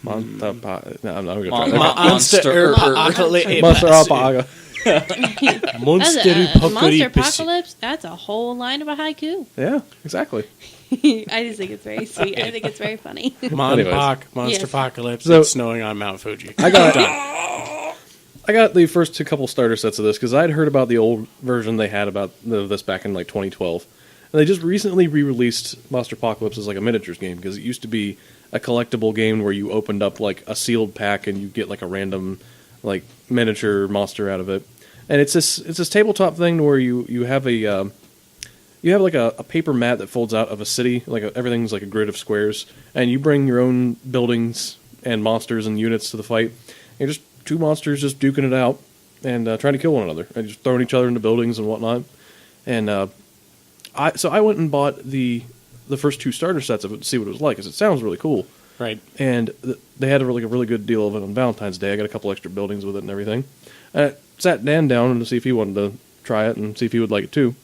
No, I'm not going to try that. Monster. Monsterpocalypse. That's a whole line of a haiku. Yeah, exactly. I just think it's very sweet. I think it's very funny. Monsterpocalypse. So- It's snowing on Mount Fuji. I got the first couple starter sets of this because I'd heard about the old version they had about this back in like 2012. And they just recently re-released Monsterpocalypse as like a miniatures game because it used to be a collectible game where you opened up like a sealed pack and you get like a random like miniature monster out of it. And it's this tabletop thing where you have a like a paper mat that folds out of a city, like everything's like a grid of squares, and you bring your own buildings and monsters and units to the fight. And you're just 2 monsters just duking it out and trying to kill one another and just throwing each other into buildings and whatnot. And I went and bought the first 2 starter sets of it to see what it was like, because it sounds really cool. Right. And they had a really good deal of it on Valentine's Day. I got a couple extra buildings with it and everything. I sat Dan down to see if he wanted to try it and see if he would like it too.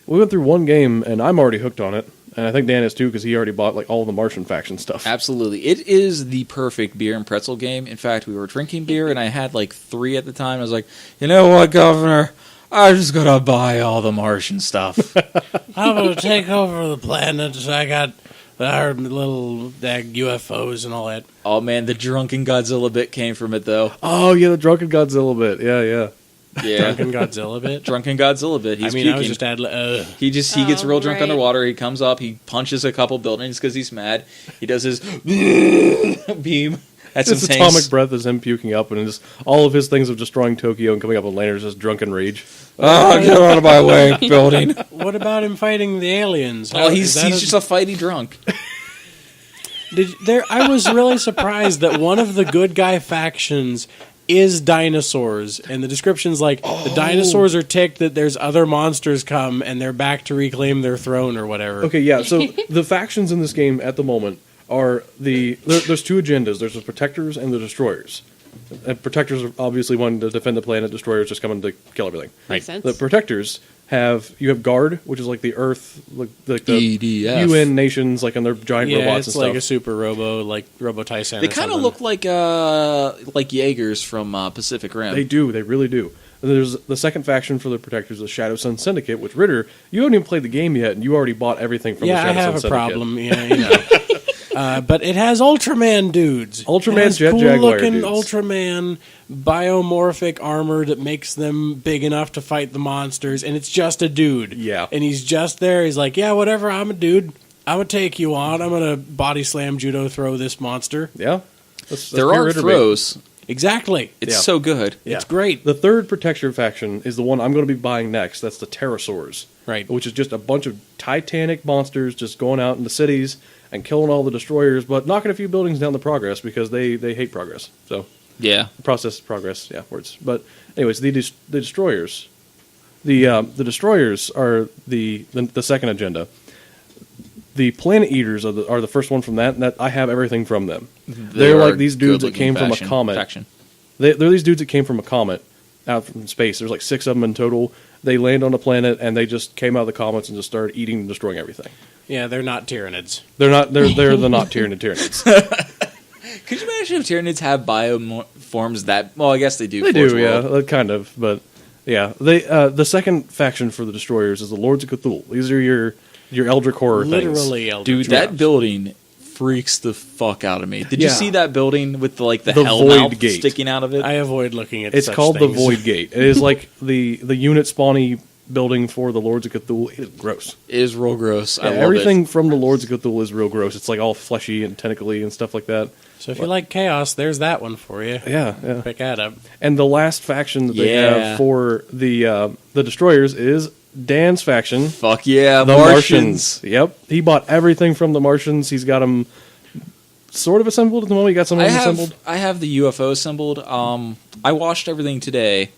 We went through one game, and I'm already hooked on it. And I think Dan is too, because he already bought like all the Martian faction stuff. Absolutely. It is the perfect beer and pretzel game. In fact, we were drinking beer, and I had like 3 at the time. I was like, you know what, Governor? I'm just going to buy all the Martian stuff. I'm going to take over the planet. I got our little UFOs and all that. Oh, man, the Drunken Godzilla bit came from it, though. Oh, yeah, the Drunken Godzilla bit. Yeah. Yeah. Drunken Godzilla bit. Drunken Godzilla bit. He's I puking. was just He gets real drunk right. underwater. He comes up. He punches a couple buildings because he's mad. He does his beam. That's His insane. atomic breath is him puking up, and just all of his things of destroying Tokyo and coming up on landers just drunken rage. Oh, get out of my way, building. What about him fighting the aliens? Oh, he's just a fighty drunk. I was really surprised that one of the good guy factions is dinosaurs, and the description's like the dinosaurs are ticked that there's other monsters come and they're back to reclaim their throne or whatever. Okay, yeah, so the factions in this game at the moment are there's 2 agendas. There's the Protectors and the Destroyers. And Protectors are obviously wanting to defend the planet. Destroyers just coming to kill everything. Makes sense. The Protectors you have Guard, which is like the Earth, like the EDF. UN nations, like on their giant Yeah, robots it's and like stuff. a super robo, like Robo Tyson. They kind of look like Jaegers from Pacific Rim. They do, they really do. And there's the second faction for the Protectors, the Shadow Sun Syndicate, which Ritter, you haven't even played the game yet, and you already bought everything from the Yeah, I Shadow Sun have a Syndicate. problem. Yeah, you know. But it has Ultraman dudes. Ultraman it has Jet cool Jaguar looking dudes. Ultraman biomorphic armor that makes them big enough to fight the monsters, and it's just a dude. Yeah. And he's just there. He's like, yeah, whatever, I'm a dude. I'm going to take you on. I'm going to body slam judo throw this monster. Yeah. That's there pure are Ritter throws. Exactly. It's Yeah. so good. It's great. The third Protector faction is the one I'm going to be buying next. That's the Pterosaurs. Right. Which is just a bunch of titanic monsters just going out into cities and killing all the destroyers, but knocking a few buildings down the progress because they hate progress. So, Yeah. process, progress, yeah, words. But anyways, the destroyers. The destroyers are the second agenda. The Planet Eaters are the first one from that, and that I have everything from them. They're like these dudes that came from a comet. Faction. They're these dudes that came from a comet out from space. There's like 6 of them in total. They land on a planet, and they just came out of the comets and just started eating and destroying everything. Yeah, they're not Tyranids. They're not. They're the not Tyranid Tyranids. Could you imagine if Tyranids have bioforms that... Well, I guess they do. They Forge do, yeah, World. kind of. But yeah, they the second faction for the destroyers is the Lords of Cthulhu. These are your Eldritch horror things. Literally Eldritch. Dude, that building freaks the fuck out of me. Did you Yeah. see that building with the The hell Void mouth Gate. sticking out of it? I avoid looking at It's such called things. the Void Gate. It is like the unit spawny building for the Lords of Cthulhu. It is gross. It is real gross. I Yeah, love everything it. from the Lords of Cthulhu is real gross. It's like all fleshy and tentacly and stuff like that. So if you like chaos, there's that one for you. Yeah, yeah. Pick that up. And the last faction that they Yeah. have for the destroyers is Dan's faction, Fuck yeah, the Martians. Yep, he bought everything from the Martians. He's got them sort of assembled at the moment. He got some of them assembled. I have the UFO assembled. I watched everything today.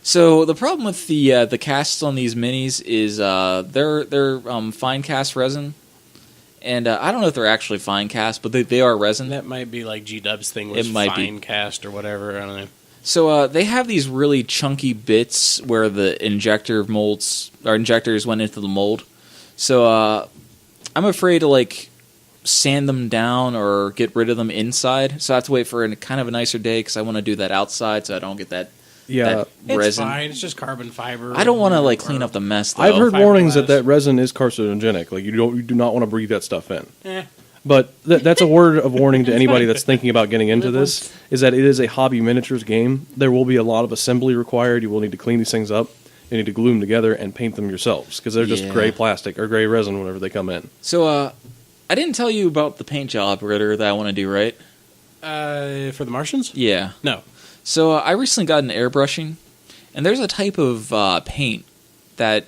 So the problem with the casts on these minis is they're fine cast resin, and I don't know if they're actually fine cast, but they are resin. That might be like G-Dub's thing was It might be. fine cast or whatever. I don't know. So they have these really chunky bits where the injector molds or injectors went into the mold. So I'm afraid to sand them down or get rid of them inside. So I have to wait for kind of a nicer day because I want to do that outside so I don't get that. Yeah, that It's resin. fine. It's just carbon fiber. I don't want to clean up the mess. Though. I've heard fiberglass. warnings that resin is carcinogenic. Like you do not want to breathe that stuff in. Eh. But that's a word of warning to anybody that's thinking about getting into this, is that it is a hobby miniatures game. There will be a lot of assembly required. You will need to clean these things up. You need to glue them together and paint them yourselves, because they're just Yeah. gray plastic or gray resin whenever they come in. So I didn't tell you about the paint job, Ritter, that I want to do, right? For the Martians? Yeah. No. So I recently got an airbrushing, and there's a type of paint that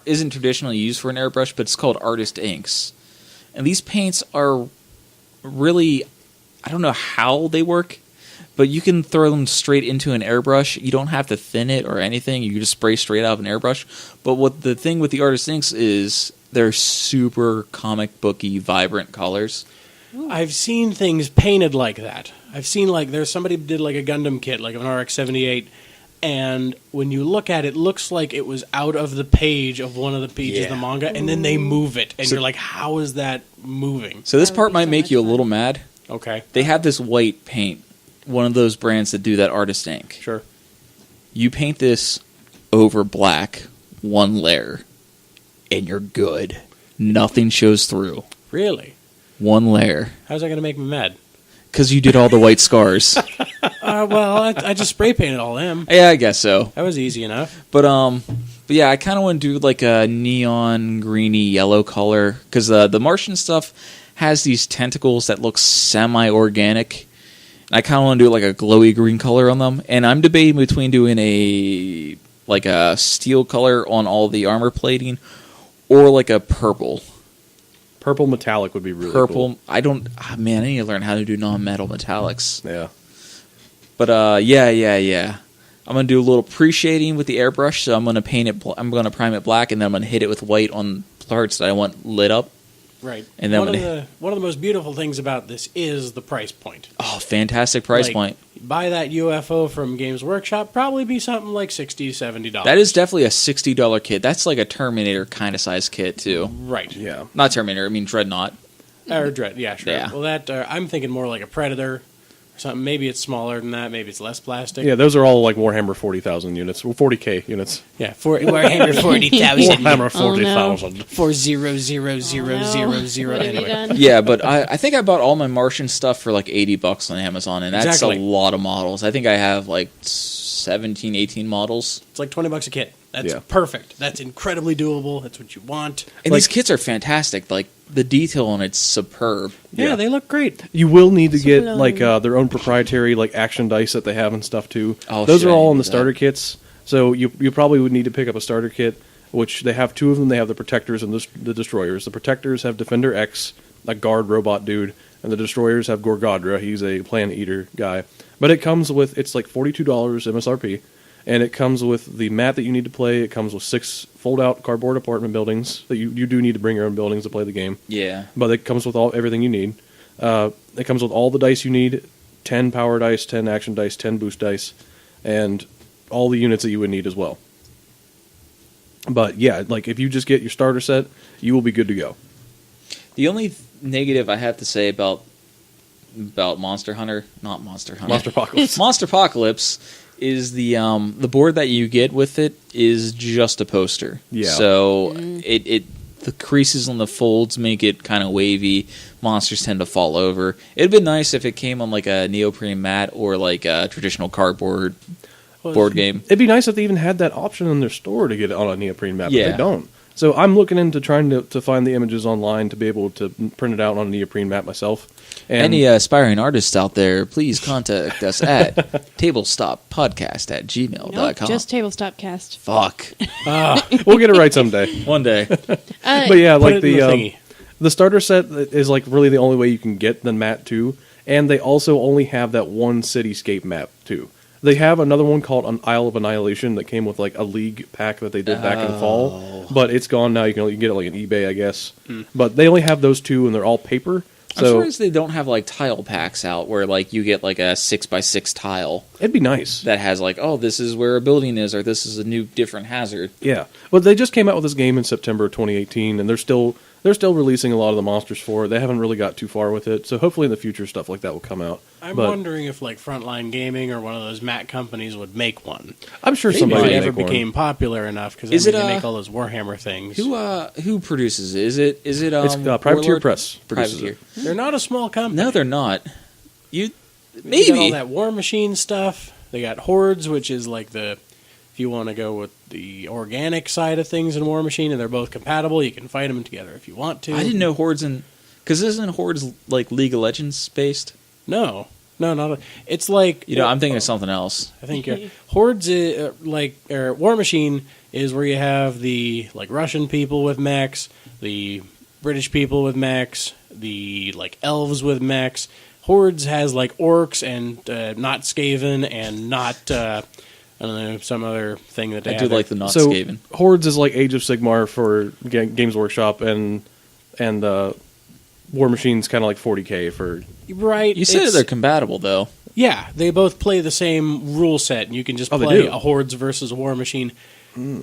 isn't traditionally used for an airbrush, but it's called artist inks. And these paints are really, I don't know how they work, but you can throw them straight into an airbrush. You don't have to thin it or anything. You just spray straight out of an airbrush. But what the thing with the artist inks is they're super comic booky, vibrant colors. I've seen things painted like that. I've seen there's somebody did a Gundam kit, like an RX-78, and when you look at it, it looks like it was out of the page of one of the pages of the manga, and then they move it, and you're like, how is that moving? So this That would part be might so make much you a fun. little mad. Okay, They have this white paint, one of those brands that do that artist ink. sure. You paint this over black, one layer, and you're good. Nothing shows through. Really? One layer. How's that going to make me mad? Because you did all the white scars. Well, I just spray painted all them. Yeah, I guess so. That was easy enough. But yeah, I kind of want to do a neon greeny yellow color. Because the Martian stuff has these tentacles that look semi-organic. I kind of want to do a glowy green color on them. And I'm debating between doing a steel color on all the armor plating or a purple. Purple metallic would be really Purple. cool. I need to learn how to do non-metal metallics. Yeah. But yeah. I'm gonna do a little pre-shading with the airbrush. So I'm gonna paint it. I'm gonna prime it black, and then I'm gonna hit it with white on parts that I want lit up. Right. And then one of the most beautiful things about this is the price point. Oh, fantastic price point. Buy that UFO from Games Workshop, probably be something like $60, $70. That is definitely a $60 kit. That's like a Terminator kind of size kit, too. Right. Yeah. Not Terminator, I mean Dreadnought. Or Dread, yeah, sure. Yeah. Well, that I'm thinking more like a Predator or something. Maybe it's smaller than that. Maybe it's less plastic. Yeah, those are all like Warhammer 40,000 units, 40K units. Yeah, for Warhammer 40,000. Warhammer 40,000. 40000. What have you Anyway. done? Yeah, but I think I bought all my Martian stuff for like $80 on Amazon, and that's Exactly. a lot of models. I think I have like 17, 18 models. It's like $20 a kit. That's Yeah. perfect. That's incredibly doable. That's what you want. And Like- these kits are fantastic. Like, the detail on it's superb. Yeah, Yeah. they look great. You will need to get Sublime. like their own proprietary like action dice that they have and stuff too. Oh, Those shit, are I all in need the that. starter kits. So you probably would need to pick up a starter kit, which they have two of them. They have the Protectors and the Destroyers. The Protectors have Defender X, a guard robot dude, and the Destroyers have Gorgodra. He's a Planet Eater guy. But it comes with, it's like $42 MSRP, and it comes with the mat that you need to play. It comes with 6 fold-out cardboard apartment buildings that you do need to bring your own buildings to play the game. Yeah. But it comes with everything you need. It comes with all the dice you need, 10 power dice, 10 action dice, 10 boost dice, and all the units that you would need as well. But yeah, like if you just get your starter set, you will be good to go. The only negative I have to say about Monster Hunter, not Monster Hunter, Monsterpocalypse. Monsterpocalypse is the board that you get with it is just a poster. Yeah. So the creases on the folds make it kind of wavy. Monsters tend to fall over. It'd been nice if it came on like a neoprene mat or like a traditional cardboard board game. It'd be nice if they even had that option in their store to get it on a neoprene map, but Yeah. they don't. So I'm looking into trying to find the images online to be able to print it out on a neoprene map myself. And Any aspiring artists out there, please contact us at tablestop.podcast@gmail.com. Nope, just tabletop cast. Fuck. we'll get it right someday. One day. But yeah, Put like it in the thingy. the starter set is like really the only way you can get the map too, and they also only have that one cityscape map too. They have another one called an Isle of Annihilation that came with like a League pack that they did back in the fall, but it's gone now. You can get it like on eBay, I guess. But they only have those two, and they're all paper. I'm So surprised they don't have like tile packs out where like you get like a 6x6 tile it'd be nice. that has like, oh, this is where a building is, or this is a new different hazard. Yeah, but they just came out with this game in September of 2018, and they're still releasing a lot of the monsters for it. They haven't really got too far with it, so hopefully in the future stuff like that will come out. I'm But wondering if like Frontline Gaming or one of those mat companies would make one. I'm sure If somebody it would ever make one. became popular enough because Is they it, make all those Warhammer things. Who produces it? Is it It's Privateer Warlord? Press produces Privateer. it. They're not a small company. No, they're not. You They got all maybe. that War Machine stuff. They got Hordes, which is like if you want to go with the organic side of things in War Machine, and they're both compatible. You can fight them together if you want to. I didn't know Hordes because isn't Hordes like League of Legends based? No, not. It's like I'm thinking of something else. I think Hordes is, or War Machine is where you have the like Russian people with mechs, the British people with mechs, the like elves with mechs. Hordes has like orcs and not Skaven and not I don't know, some other thing that they I have do there. like the not So Skaven. Hordes is like Age of Sigmar for Games Workshop, and War Machine's kind of like 40K for. Right. You said they're compatible though. Yeah, they both play the same rule set, and you can just Oh, they play do? a Hordes versus a War Machine.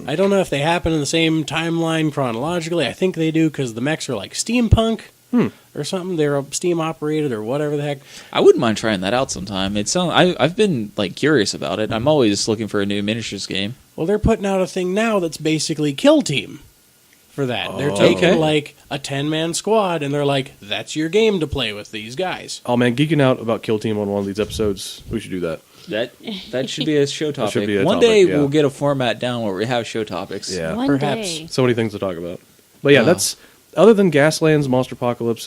I don't know if they happen in the same timeline chronologically. I think they do because the mechs are like steampunk or something. They're steam operated or whatever the heck. I wouldn't mind trying that out sometime. I've been like curious about it. I'm always looking for a new miniatures game. Well, they're putting out a thing now that's basically Kill Team for that. They're Oh. taking Okay. like a 10-man squad, and they're like, that's your game to play with these guys. Oh man, geeking out about Kill Team on one of these episodes. We should do that. That should be a show topic. should be a One topic, day yeah. we'll get a format down where we have show topics. Yeah, One perhaps. day. so many things to talk about. But yeah, Oh. that's other than Gaslands, Monsterpocalypse,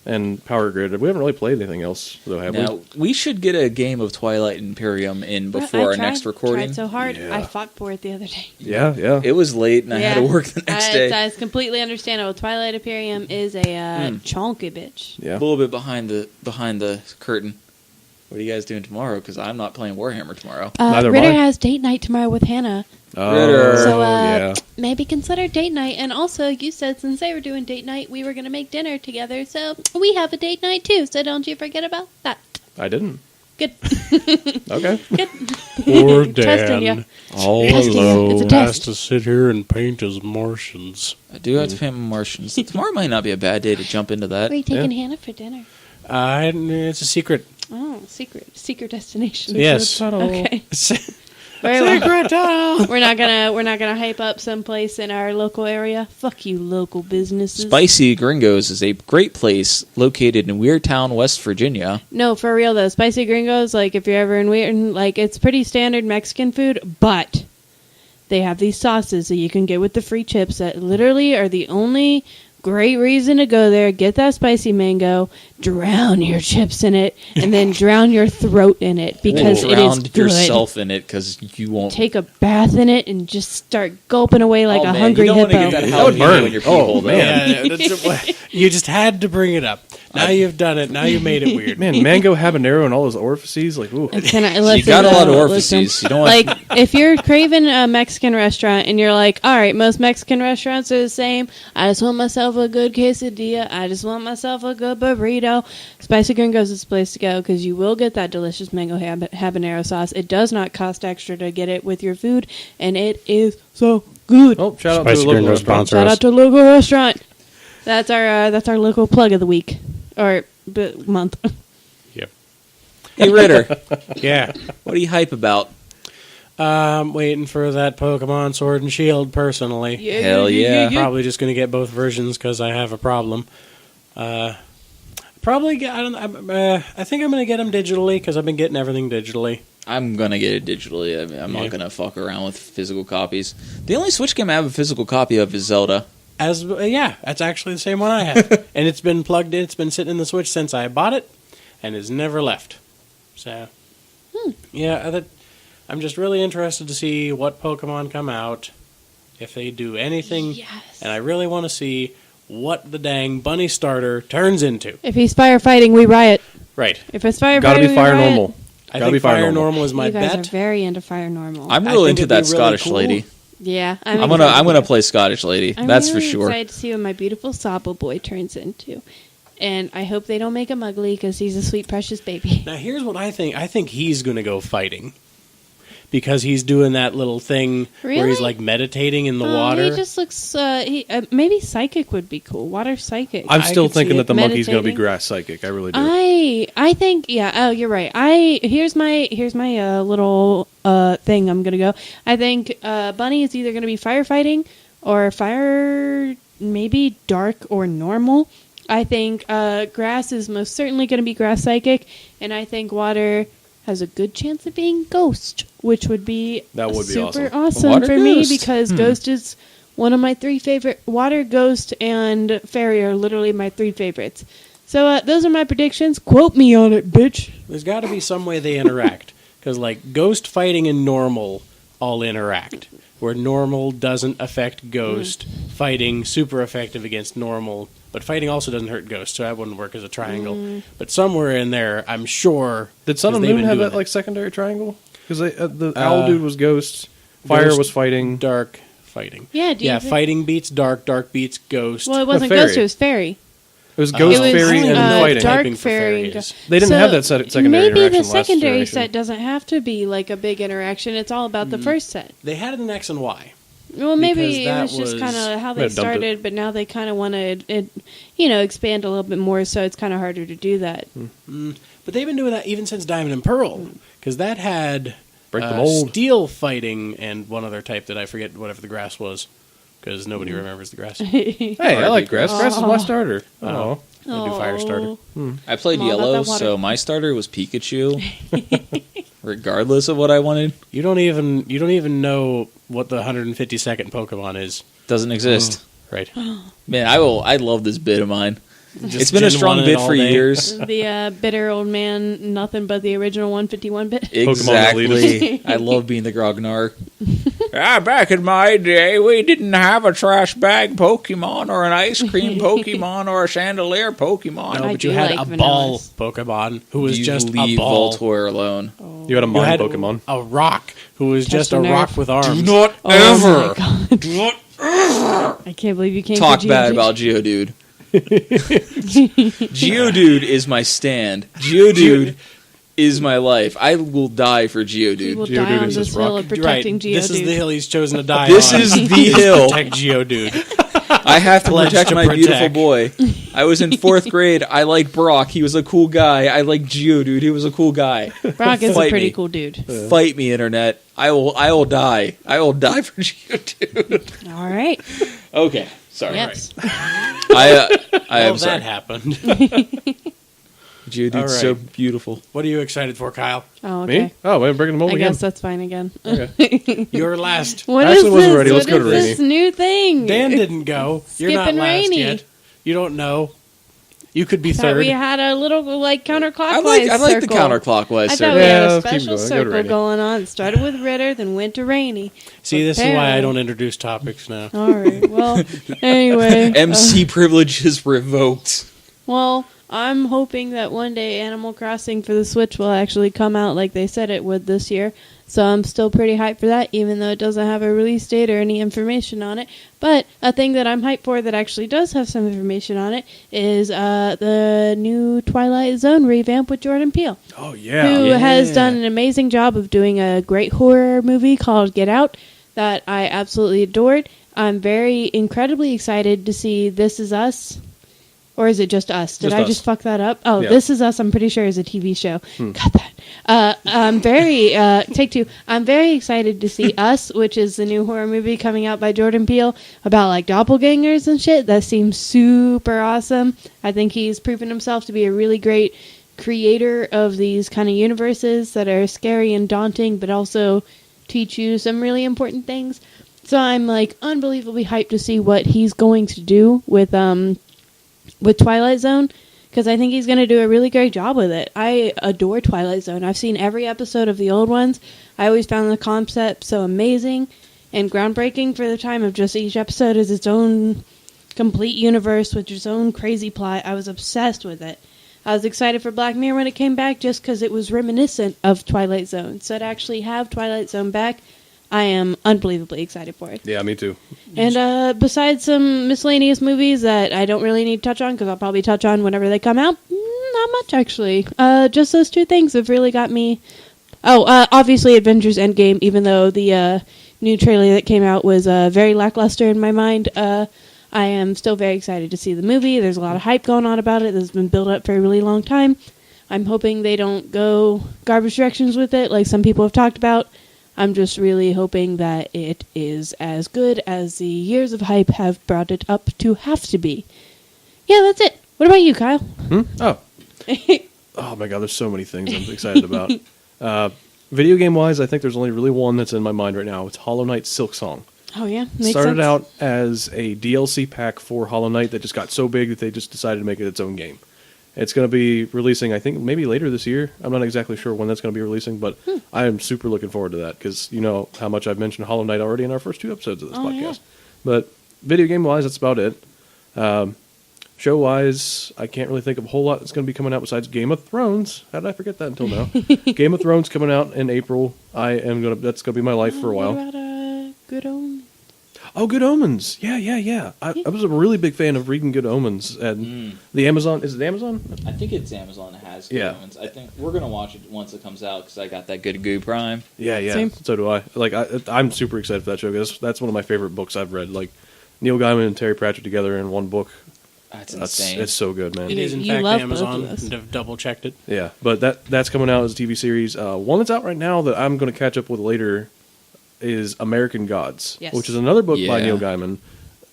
and Power Grid. We haven't really played anything else, though, have Now we should get a game of Twilight Imperium in before our next recording. Tried so hard. Yeah. I fought for it the other day. we? Yeah. It was late and I had to work the next day. It's completely understandable. Twilight Imperium is a chonky bitch. Yeah. A little bit behind the curtain. What are you guys doing tomorrow? Because I'm not playing Warhammer tomorrow. Neither am Ritter I. has date night tomorrow with Hannah. Ritter. So yeah. maybe consider date night. And also, you said since they were doing date night, we were going to make dinner together. So we have a date night too. So don't you forget about that. I didn't. Good. Okay. Good. Poor Testing ya. Dan. Oh, Testing ya. hello. It's a Has test. to sit here and paint his Martians. I do have to paint my Martians. Tomorrow might not be a bad day to jump into that. Where are you taking Hannah for dinner? It's a secret. Oh, secret destination. Yes. Okay. Secret Very well. tunnel. We're not gonna hype up someplace in our local area. Fuck you, local businesses. Spicy Gringos is a great place located in Weirtown, West Virginia. No, for real though. Spicy Gringos, like if you're ever in Wheaton, like it's pretty standard Mexican food, but they have these sauces that you can get with the free chips that literally are the only great reason to go there. Get that spicy mango, drown your chips in it, and then drown your throat in it because it is Drown good. yourself in it because you won't. Take a bath in it and just start gulping away like a man, hungry you don't hippo. want to get that That would jalapeno burn. in your people, Oh, though. man. Yeah, you just had to bring it up. Now you've done it. Now you made it weird. Man, mango habanero and all those orifices, like, ooh. Can I, You listen, got a lot of listen. orifices. You don't want Like, if you're craving a Mexican restaurant and you're like, all right, most Mexican restaurants are the same. I just want myself a good quesadilla. I just want myself a good burrito. Spicy Gringos is the place to go because you will get that delicious mango habanero sauce. It does not cost extra to get it with your food, and it is so good. Oh, shout out Spicy to a local Gringo restaurant. sponsor Shout us. out to local restaurant. That's our local plug of the week or month. Yep. Hey, Ritter, Yeah. what are you hype about? Waiting for that Pokemon Sword and Shield personally. Hell yeah. Probably just going to get both versions because I have a problem. Probably get, I think I'm going to get them digitally because I've been getting everything digitally. I'm going to get it digitally. I mean, I'm Yeah. not going to fuck around with physical copies. The only Switch game I have a physical copy of is Zelda. That's actually the same one I have. And it's been plugged in. It's been sitting in the Switch since I bought it and has never left. So, yeah, I'm just really interested to see what Pokemon come out, if they do anything. Yes. And I really want to see what the dang bunny starter turns into. If he's firefighting, we riot. Right. If it's firefighting, Gotta be we fire riot. normal. I Gotta think be fire Fire normal. Normal is my You guys bet. are very into fire normal. I'm I real think into it'd be that really Scottish cool. lady. Yeah, I'm gonna play Scottish lady. I'm That's really for sure. excited to see what my beautiful Sabo boy turns into, and I hope they don't make him ugly because he's a sweet, precious baby. Now, here's what I think. I think he's going to go fighting. Because he's doing that little thing where he's Really? like meditating in the He water. just looks. Maybe psychic would be cool. Water psychic. I'm I still could see thinking it. that the monkey's going to be Meditating. grass psychic. I really do. I think yeah. Oh, you're right. Here's my little thing. I'm gonna go. I think Bunny is either gonna be firefighting or fire, maybe dark or normal. I think grass is most certainly gonna be grass psychic, and I think water has a good chance of being ghost, which would be That would be super awesome. Water for me ghost. because ghost is one of my 3 favorite. Water, ghost, and fairy are literally my 3 favorites. So those are my predictions. Quote me on it, bitch. There's got to be some way they interact. Because, like, ghost fighting and normal all interact. Where normal doesn't affect ghost, fighting super effective against normal, but fighting also doesn't hurt ghost, so that wouldn't work as a triangle. But somewhere in there, I'm sure. Did Sun 'cause and they've Moon been have doing that it. like secondary triangle? Because the owl dude was ghost, fire Ghost, was fighting. dark, fighting. Yeah, do you Yeah, think- fighting beats dark, dark beats ghost. Well, it wasn't fairy. ghost, it was fairy. It was ghost, It was, fairy, and fighting. dark Typing for fairy. fairies. They didn't So have that secondary maybe interaction the last secondary generation. set doesn't have to be like a big interaction. It's all about the first set. They had it in X and Y. Well, maybe Because it that was just was- kind of how They they dumped it. started, but now they kind of want to, expand a little bit more. So it's kind of harder to do that. But they've been doing that even since Diamond and Pearl. Because that had Break the mold. steel fighting and one other type that I forget whatever the grass was. Because nobody remembers the grass. Hey, I like grass. Grass is my starter. Oh, I do fire starter. I played I'm all about yellow, that water. so my starter was Pikachu. Regardless of what I wanted, You don't even know what the 152nd Pokemon is. doesn't exist. Right. Man, I love this bit of mine. Just It's been a Gen strong 1 bit all for day. years. The bitter old man, nothing but the original 151 bit. Pokemon that lead Exactly. I love being the Grognard. Back in my day, we didn't have a trash bag Pokemon or an ice cream Pokemon or a chandelier Pokemon. No, I but you do had like a ball vanillas. Pokemon who was You just leave a ball. Voltorb alone. You had a You mine had Pokemon. a rock who was just a Test your rock nerve. with arms. not Oh my god! I can't believe you came. talk for bad Geodude. about Geodude. Geodude is my stand. Geodude is my life. I will die for You Geodude. will Geodude die on is this just hill rock. of You're right. protecting Geodude. This is the hill he's chosen to die This on. is the hill. Protect Geodude. I have to Pledge protect to my beautiful protect. boy. I was in 4th grade. I liked Brock. He was a cool guy. I liked Geodude. He was a cool guy. Brock is a Fight pretty me. cool dude. Fight me, internet. I will die. I will die for Geodude. All right. Okay. Sorry. Yes. I am All sorry. that happened. Geodude's All right. so beautiful. What are you excited for, Kyle? Oh, okay. Me? Oh, we're breaking the mold I again. guess that's fine again. Okay. You're last. What I is actually wasn't this? ready. Let's What go to is this new thing? Dan didn't go. You're not Skipping last Rainy. yet. You don't know. You could be Thought third. we had a little like counterclockwise I like the circle. counterclockwise I thought circle. we had Yeah, a let's keep special going. Go to circle Rainy. going on. It started with Ritter, then went to Rainy. See, this is why I Apparently. don't introduce topics now. All right. Well, anyway. MC privilege is revoked. Well, I'm hoping that one day Animal Crossing for the Switch will actually come out like they said it would this year. So I'm still pretty hyped for that, even though it doesn't have a release date or any information on it. But a thing that I'm hyped for that actually does have some information on it is the new Twilight Zone revamp with Jordan Peele, Oh, yeah. who Yeah. has done an amazing job of doing a great horror movie called Get Out that I absolutely adored. I'm very incredibly excited to see This Is Us. Or is it just us? Did Just I Us. just fuck that up? Oh, Yeah. This Is Us, I'm pretty sure is a TV show. Got that. I'm very, take two. I'm very excited to see Us, which is the new horror movie coming out by Jordan Peele about like doppelgangers and shit. That seems super awesome. I think he's proven himself to be a really great creator of these kind of universes that are scary and daunting, but also teach you some really important things. So I'm like unbelievably hyped to see what he's going to do with Twilight Zone, because I think he's going to do a really great job with it. I adore Twilight Zone. I've seen every episode of the old ones. I always found the concept so amazing and groundbreaking for the time of just each episode is its own complete universe with its own crazy plot. I was obsessed with it. I was excited for Black Mirror when it came back just because it was reminiscent of Twilight Zone. So to actually have Twilight Zone back, I am unbelievably excited for it. Yeah, me too. And besides some miscellaneous movies that I don't really need to touch on, because I'll probably touch on whenever they come out, not much actually. Just those two things have really got me. Oh, obviously Avengers Endgame, even though the new trailer that came out was very lackluster in my mind. I am still very excited to see the movie. There's a lot of hype going on about it. That's been built up for a really long time. I'm hoping they don't go garbage directions with it like some people have talked about. I'm just really hoping that it is as good as the years of hype have brought it up to have to be. Yeah, that's it. What about you, Kyle? Oh. Oh, my God. There's so many things I'm excited about. Video game-wise, I think there's only really one that's in my mind right now. It's Hollow Knight Silksong. Oh, yeah. Makes Started sense. out as a DLC pack for Hollow Knight that just got so big that they just decided to make it its own game. It's going to be releasing, I think, maybe later this year. I'm not exactly sure when that's going to be releasing, but I am super looking forward to that because you know how much I've mentioned Hollow Knight already in our first 2 episodes of this podcast. Yeah. But video game-wise, that's about it. Show-wise, I can't really think of a whole lot that's going to be coming out besides Game of Thrones. How did I forget that until now? Game of Thrones coming out in April. That's going to be my life for a while. What about Good Omens? Oh, Good Omens. Yeah. I was a really big fan of reading Good Omens. And the Amazon, is it Amazon? I think it's Amazon that has Good Yeah. Omens. I think we're gonna watch it once it comes out because I got that good goo Prime. Yeah. Same. So do I. Like, I'm super excited for that show because that's one of my favorite books I've read. Like, Neil Gaiman and Terry Pratchett together in one book. That's insane. It's so good, man. It is, in You fact, love both Amazon. of us. I've double-checked it. Yeah, but that's coming out as a TV series. One that's out right now that I'm going to catch up with later is American Gods, Yes. which is another book by Yeah. Neil Gaiman.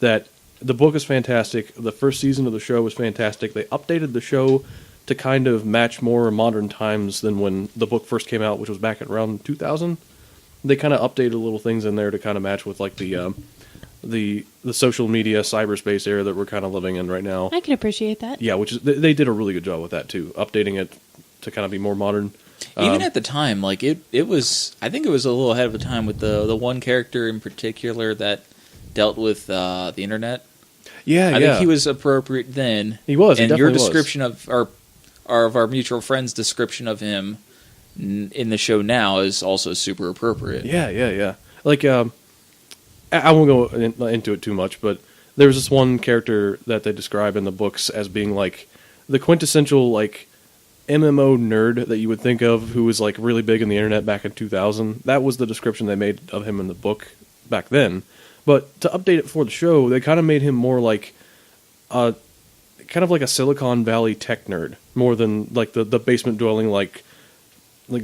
That the book is fantastic. The first season of the show was fantastic. They updated the show to kind of match more modern times than when the book first came out, which was back at around 2000. They kind of updated little things in there to kind of match with like the social media cyberspace era that we're kind of living in right now. I can appreciate that. Yeah, which is they did a really good job with that too, updating it to kind of be more modern. Even at the time, like it was. I think it was a little ahead of the time with the one character in particular that dealt with the internet. Yeah, I think he was appropriate then. He was, he and your definitely was. description of our mutual friend's description of him in the show now is also super appropriate. Yeah. Like, I won't go into it too much, but there's this one character that they describe in the books as being like the quintessential like MMO nerd that you would think of, who was like really big in the internet back in 2000. That was the description they made of him in the book back then. But to update it for the show, they kind of made him more like kind of like a Silicon Valley tech nerd, more than like the basement dwelling like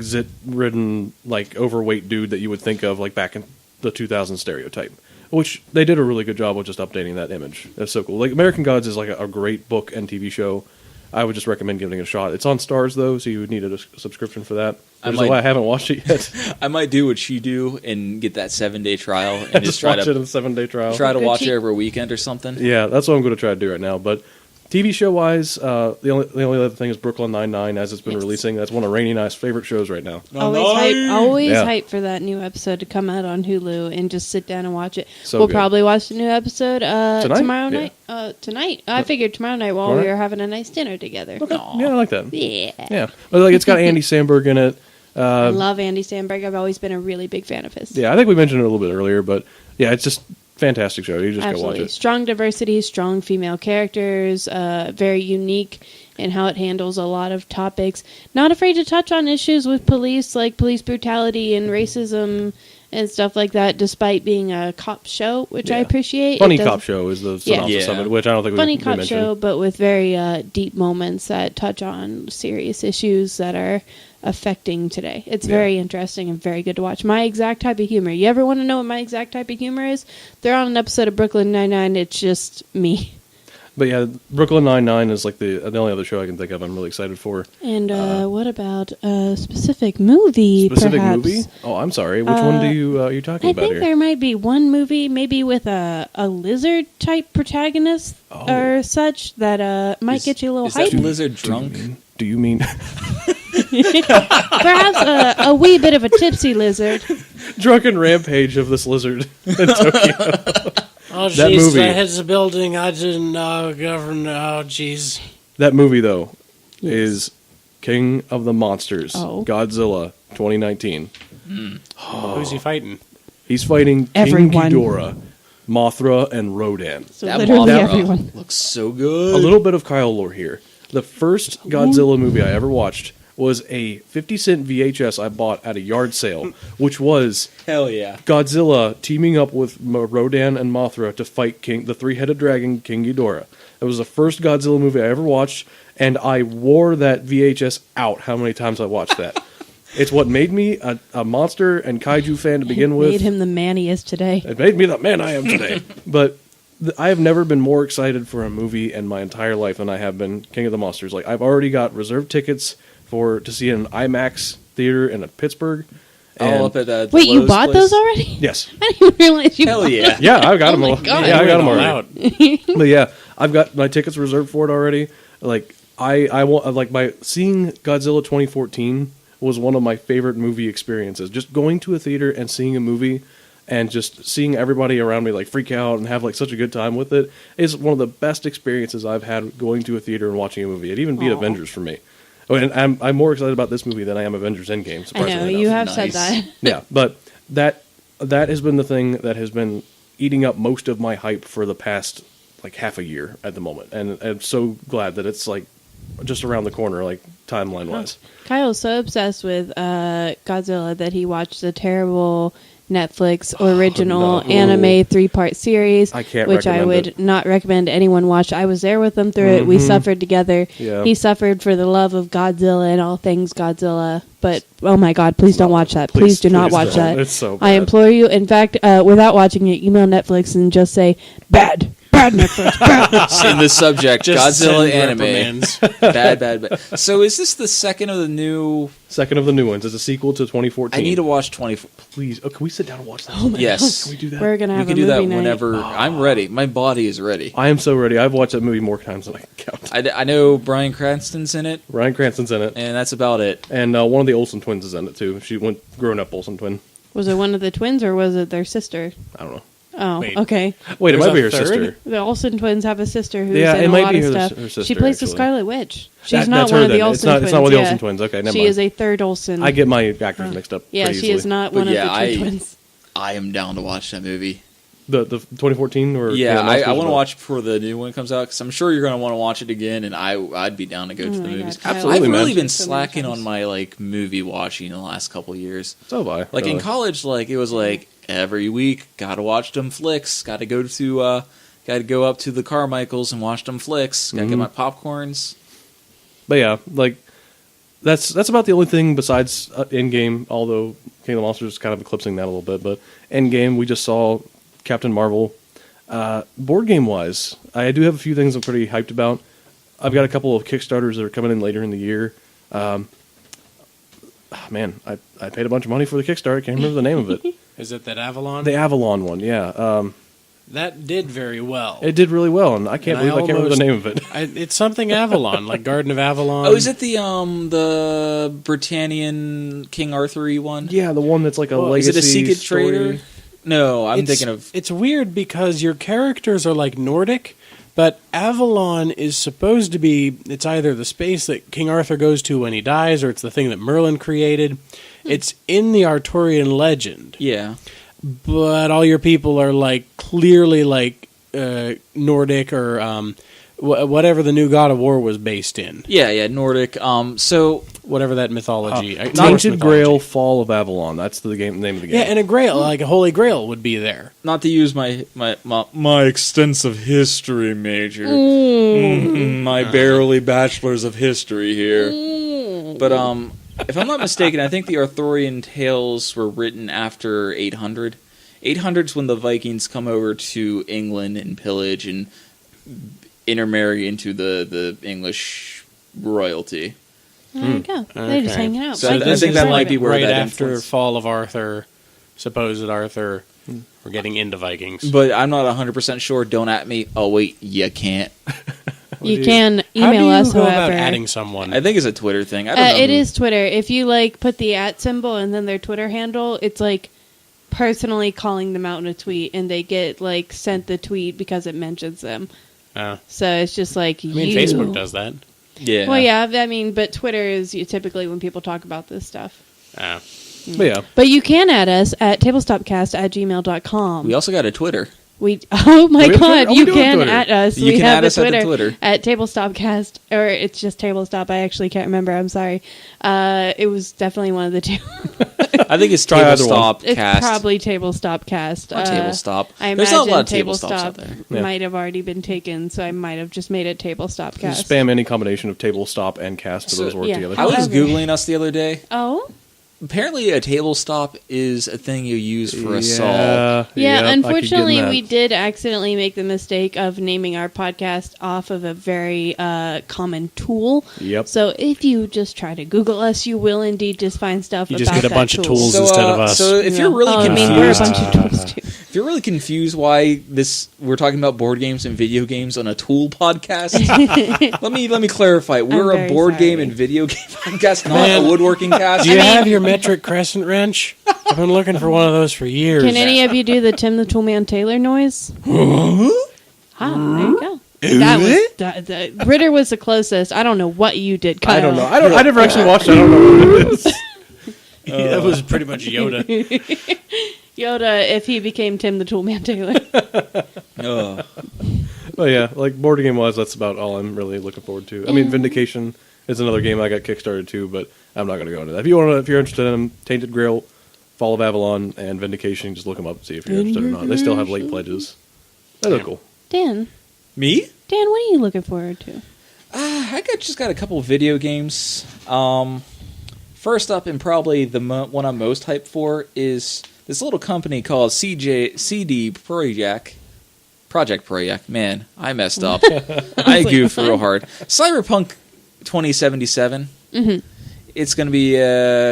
zit ridden like overweight dude that you would think of like back in the 2000 stereotype. Which they did a really good job of just updating that image. That's so cool. Like American Gods is like a great book and TV show. I would just recommend giving it a shot. It's on Stars though, so you would need a subscription for that. Which is why I haven't watched it yet. I might do what you do and get that 7-day trial and just try watch to it in a 7-day trial. Try to watch it over a weekend or something. Yeah, that's what I'm going to try to do right now. But TV show wise, the only other thing is Brooklyn Nine-Nine as it's been releasing. That's one of Rainy and I's favorite shows right now. Always hype for that new episode to come out on Hulu and just sit down and watch it. So we'll good. probably watch the new episode tomorrow Yeah. night. Tonight. I figured tomorrow night while we were having a nice dinner together. Yeah, I like that. Yeah. But like it's got Andy Samberg in it. I love Andy Samberg. I've always been a really big fan of his. Yeah, I think we mentioned it a little bit earlier, but yeah, it's just fantastic show. You just go watch it. Strong diversity, strong female characters, very unique in how it handles a lot of topics. Not afraid to touch on issues with police, like police brutality and racism and stuff like that, despite being a cop show, which I appreciate. Funny cop show is the synopsis of Yeah. it, which I don't think Funny we cop mentioned. show, but with very deep moments that touch on serious issues that are affecting today. It's very interesting and very good to watch. My exact type of humor. You ever want to know what my exact type of humor is? They're on an episode of Brooklyn Nine-Nine. It's just me. But yeah, Brooklyn Nine-Nine is like the only other show I can think of I'm really excited for. And what about a specific movie, Specific perhaps? movie? Oh, I'm sorry. Which one are you talking I about think here? there might be one movie, maybe with a lizard-type protagonist or such, that might get you a little Is that hype. lizard drunk? Do you mean Perhaps a wee bit of a tipsy lizard. drunken rampage of this lizard in Tokyo? Oh, That jeez, movie. that hits the building. I didn't know. Oh, jeez. That movie, though, is King of the Monsters, Oh. Godzilla 2019. Who's he fighting? He's fighting King Everyone. Ghidorah, Mothra, and Rodan. So That literally Mothra everyone. looks so good. A little bit of Kyle lore here. The first Godzilla movie I ever watched was a 50-cent VHS I bought at a yard sale, which was Hell yeah. Godzilla teaming up with Rodan and Mothra to fight the three-headed dragon, King Ghidorah. It was the first Godzilla movie I ever watched, and I wore that VHS out how many times I watched that. It's what made me a monster and kaiju fan to begin with. Made him the man he is today. It made me the man I am today. But I have never been more excited for a movie in my entire life than I have been King of the Monsters. Like, I've already got reserved tickets to see an IMAX theater in Pittsburgh. And All up at the Wait, you Lowe's bought place. those already? yes. I didn't even realize you Hell bought yeah. Yeah, I've got them my all. God. Yeah, I got them All already. out. But yeah, I've got my tickets reserved for it already. Like I want seeing Godzilla 2014 was one of my favorite movie experiences. Just going to a theater and seeing a movie and just seeing everybody around me like freak out and have like such a good time with it is one of the best experiences I've had going to a theater and watching a movie. It even beat Aw. Avengers for me. Oh, and I'm more excited about this movie than I am Avengers Endgame. I Surprisingly know, you enough. have said that. Yeah, but that has been the thing that has been eating up most of my hype for the past like half a year at the moment, and I'm so glad that it's like just around the corner, like timeline wise. Kyle's so obsessed with Godzilla that he watched the terrible Netflix original no. anime 3-part series, I can't which I recommend would it. not recommend anyone watch. I was there with him through it. We suffered together. Yeah. He suffered for the love of Godzilla and all things Godzilla. But oh my God, please don't watch that. Please do not watch don't. that. It's so I bad. implore you. In fact, without watching it, email Netflix and just say bad. bad Netflix. Bad. In the subject, Just Godzilla send anime. reprimands. Bad. So is this the second of the new... Second of the new ones. It's a sequel to 2014. I need to watch 24. Please. Oh, can we sit down and watch that? Yes. Can we do that? We're gonna We have can a do movie that night. whenever. I'm ready. My body is ready. I am so ready. I've watched that movie more times than I can count. I know Bryan Cranston's in it, Ryan Cranston's in it. and that's about it. And one of the Olsen twins is in it, too. She went grown-up Olsen twin. Was it one of the twins or was it their sister? I don't know. Oh, Wait. okay. Wait, it There's might be a her third? sister. The Olsen twins have a sister who's Yeah, in it a might lot be of her stuff. sister, She plays the actually. Scarlet Witch. She's not That's one her of the then. Olsen It's twins. not one of the yeah. Olsen twins. Okay, never She mind. is a third Olsen. I get my actors mixed up. Yeah, pretty she easily. is not But one yeah, of the two twins. I am down to watch that movie. The 2014 or Yeah, I Oscars want to about- watch before the new one comes out because I'm sure you're going to want to watch it again, and I'd be down to go to the my movies. God, Absolutely, I've man. really been So many slacking times. on my like movie watching the last couple of years. So have I. Like in really. college, like it was like every week, gotta watch them flicks. Gotta go up to the Carmichaels and watch them flicks. Gotta get my popcorns. But yeah, like that's about the only thing besides Endgame. Although King of the Monsters is kind of eclipsing that a little bit, but Endgame we just saw Captain Marvel. Board game wise, I do have a few things I'm pretty hyped about. I've got a couple of Kickstarters that are coming in later in the year. Man, I paid a bunch of money for the Kickstarter. I can't remember the name of it. Is it that Avalon? The Avalon one, yeah. That did very well. It did really well, and I can't And believe I can't remember the name of it. It's something Avalon, like Garden of Avalon. Oh, is it the Britannian King Arthur-y one? Yeah, the one that's like a Well, Is legacy it a Secret story. Trader? No, I'm thinking of. It's weird because your characters are like Nordic, but Avalon is supposed to be. It's either the space that King Arthur goes to when he dies, or it's the thing that Merlin created. It's in the Arthurian legend, Yeah. but all your people are like clearly like Nordic or whatever the new God of War was based in. Yeah, Nordic. So Whatever that mythology. Norse Tainted mythology. Grail: Fall of Avalon. That's the name of the game. Yeah, and a Grail, like a Holy Grail, would be there. not to use my extensive history major, my barely bachelor's of history here. But if I'm not mistaken, I think the Arthurian tales were written after 800. 800's when the Vikings come over to England and pillage and intermarry into the English royalty. There you go. They're just Okay. hanging out. So Vikings I think are that might private. be where right that after influence- Fall of Arthur, supposed Arthur. We're getting into Vikings. But I'm not 100% sure. Don't at me. Oh wait, you can't. You can How do email you us, go about however. adding someone? I think it's a Twitter thing. I don't know. It is Twitter. If you like put the @ symbol and then their Twitter handle, it's like personally calling them out in a tweet, and they get like sent the tweet because it mentions them. So it's just like I mean, you. Facebook does that. Yeah. Well, yeah. I mean, but Twitter is typically when people talk about this stuff. But yeah, But you can add us at tablestopcast@gmail.com. We also got a Twitter. Oh my Do we have god, Twitter? Oh, we you do have can Twitter. at us. You we can have add a us at the Twitter Twitter. at TableStopcast, or it's just TableStop. I actually can't remember. I'm sorry. It was definitely one of the two. I think it's Try either one. TableStop It's Cast. probably TableStopcast. Or TableStop. I There's not a lot of imagine TableStops out there. Yeah. might have already been taken, so I might have just made it TableStopcast. just spam any combination of table stop and cast to So- those work yeah. together. I was However- Googling us the other day. Oh? Apparently, a table stop is a thing you use for a saw. Yeah, I keep unfortunately, getting that. we did accidentally make the mistake of naming our podcast off of a very common tool. Yep. So if you just try to Google us, you will indeed just find stuff You about just get a that bunch of tool. tools So, instead of us. so if you're really I confused, mean, we're a bunch of tools too. if you're really confused why we're talking about board games and video games on a tool podcast, let me clarify. We're I'm a very board sorry. game and video game podcast, not Man, a woodworking cast. Do you have your metric crescent wrench? I've been looking for one of those for years. Can any of you do the Tim the Toolman Taylor noise? Ah, there you go. Ritter was the closest. I don't know what you did, Kyle. I don't know. I never actually watched it. I don't know what it is. That was pretty much Yoda. Yoda, if he became Tim the Toolman Taylor. But yeah, like board game wise, that's about all I'm really looking forward to. I mean, Vindication is another game I got kickstarted too, but I'm not going to go into that. If you're interested in them, Tainted Grail, Fall of Avalon, and Vindication, just look them up and see if you're interested or not. They still have late pledges. They look cool. Dan, Me? what are you looking forward to? I just got a couple video games. First up, and probably the one I'm most hyped for, is this little company called CD Projekt. Project Project. Man, I messed up. I goofed real hard. Cyberpunk 2077. Mm-hmm. It's going to be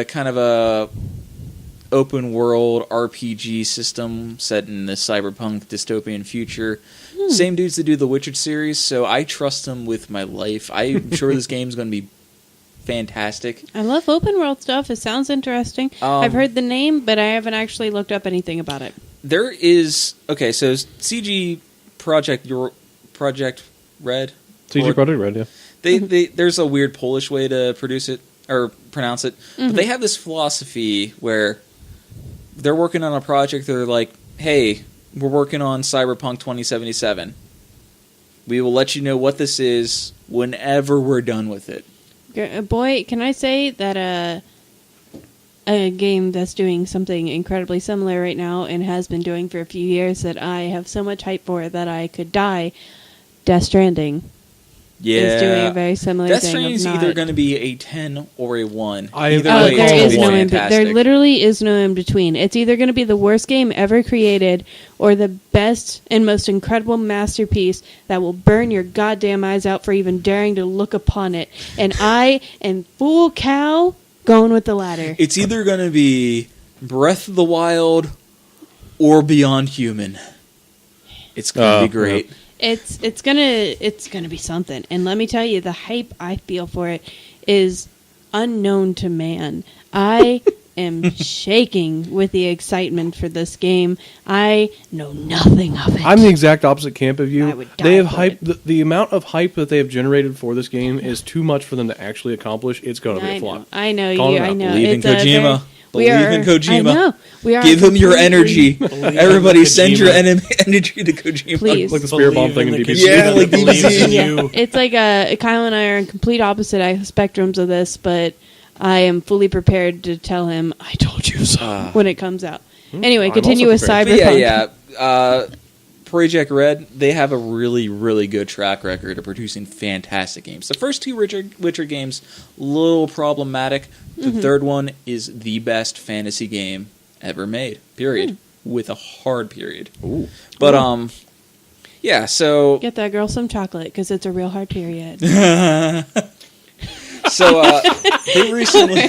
kind of a open world RPG system set in the cyberpunk dystopian future. Same dudes that do the Witcher series, so I trust them with my life. I'm sure this game's going to be fantastic. I love open world stuff. It sounds interesting. I've heard the name, but I haven't actually looked up anything about it. There is so CG Project Red. CG Project Red, yeah. They there's a weird Polish way to produce it or pronounce it, but they have this philosophy where they're working on a project. They're like, "Hey, we're working on Cyberpunk 2077. We will let you know what this is whenever we're done with it." Boy, can I say that a game that's doing something incredibly similar right now and has been doing for a few years that I have so much hype for that I could die, Death Stranding. Is doing a very similar Death thing. Stranding is either going to be a 10 or a 1. There literally is no in between. It's either going to be the worst game ever created or the best and most incredible masterpiece that will burn your goddamn eyes out for even daring to look upon it. And I am full cow going with the latter. It's either going to be Breath of the Wild or Beyond Human. It's going to be great. Yeah. It's gonna be something, and let me tell you, the hype I feel for it is unknown to man. I am shaking with the excitement for this game. I know nothing of it. I'm the exact opposite camp of you. I would die they have for hype. it. The amount of hype that they have generated for this game is too much for them to actually accomplish. It's going to be a flop. I know Call you. it out. I know. Believe in Kojima. Believe in Kojima. I know. We are Give him your completely- energy. Everybody send your energy to Kojima. Please. Like the spirit bomb thing in DBZ. Yeah, like believes DBZ. in you. It's like Kyle and I are in complete opposite spectrums of this, but I am fully prepared to tell him I told you so when it comes out. Anyway, I'm continue with also Cyberpunk. Yeah. Project Red, they have a really, really good track record of producing fantastic games. The first two Witcher games, a little problematic. The third one is the best fantasy game ever made, period. With a hard period. Ooh. But, yeah, so... Get that girl some chocolate, because it's a real hard period. So, they recently...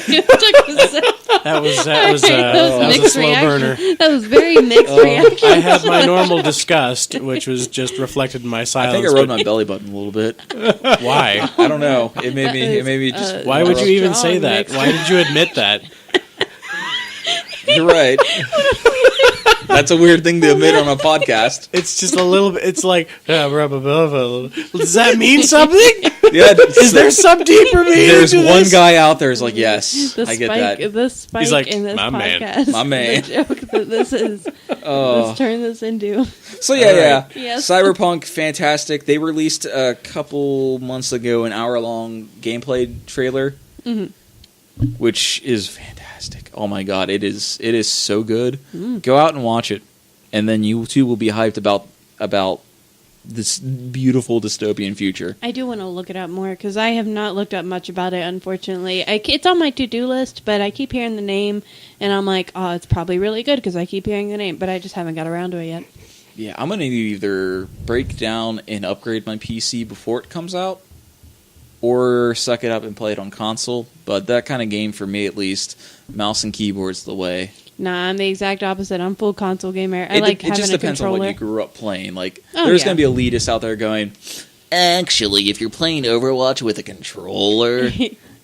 That was a slow burner. That was very mixed reaction. I had my normal disgust, which was just reflected in my I silence. think I rubbed my belly button a little bit. Why? I don't know. It made me just... Why would you even strong say that? mixed Why did you admit that? You're right. That's a weird thing to admit on a podcast. It's just a little bit. It's like, does that mean something? Yeah, Is there some deeper meaning? there's to one this? guy out there who's like, yes, The I get that. The spike He's like, in this "My man. podcast. My man." The joke that this is. Let's turn this into. So yeah. Yes. Cyberpunk, fantastic. They released a couple months ago an hour-long gameplay trailer, which is fantastic. Oh my god, it is so good. Go out and watch it, and then you too will be hyped about this beautiful dystopian future. I do want to look it up more because I have not looked up much about it, unfortunately. It's on my to-do list, but I keep hearing the name, and I'm like, oh, it's probably really good because I keep hearing the name, but I just haven't got around to it yet. Yeah, I'm going to either break down and upgrade my PC before it comes out, or suck it up and play it on console. But that kind of game, for me at least, mouse and keyboard's the way. Nah, I'm the exact opposite. I'm full console gamer. I It like having just a depends controller. on what you grew up playing. Like, Oh, there's yeah. going to be elitists out there going, actually, if you're playing Overwatch with a controller,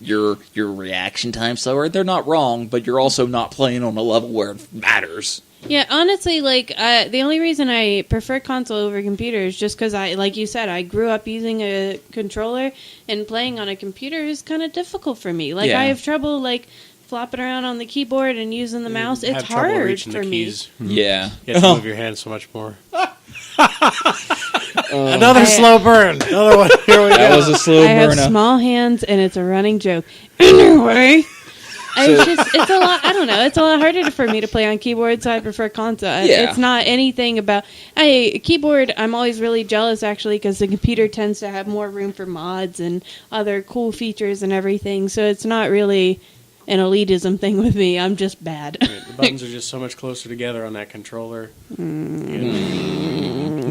your reaction time's slower. They're not wrong, but you're also not playing on a level where it matters. Yeah, honestly, like, the only reason I prefer console over computer is just because like you said, I grew up using a controller, and playing on a computer is kind of difficult for me. Like, Yeah. I have trouble, like, flopping around on the keyboard and using the mouse. It's Have trouble hard reaching for the me. keys. Yeah. You have to move your hands so much more. Another slow burn. Another one. Here we go. That was a slow I have burner. small hands, and it's a running joke. Anyway, it's a lot. I don't know. It's a lot harder for me to play on keyboard, so I prefer console. Yeah. It's not anything about keyboard. I'm always really jealous, actually, because the computer tends to have more room for mods and other cool features and everything. So it's not really an elitism thing with me. I'm just bad. The buttons are just so much closer together on that controller. No,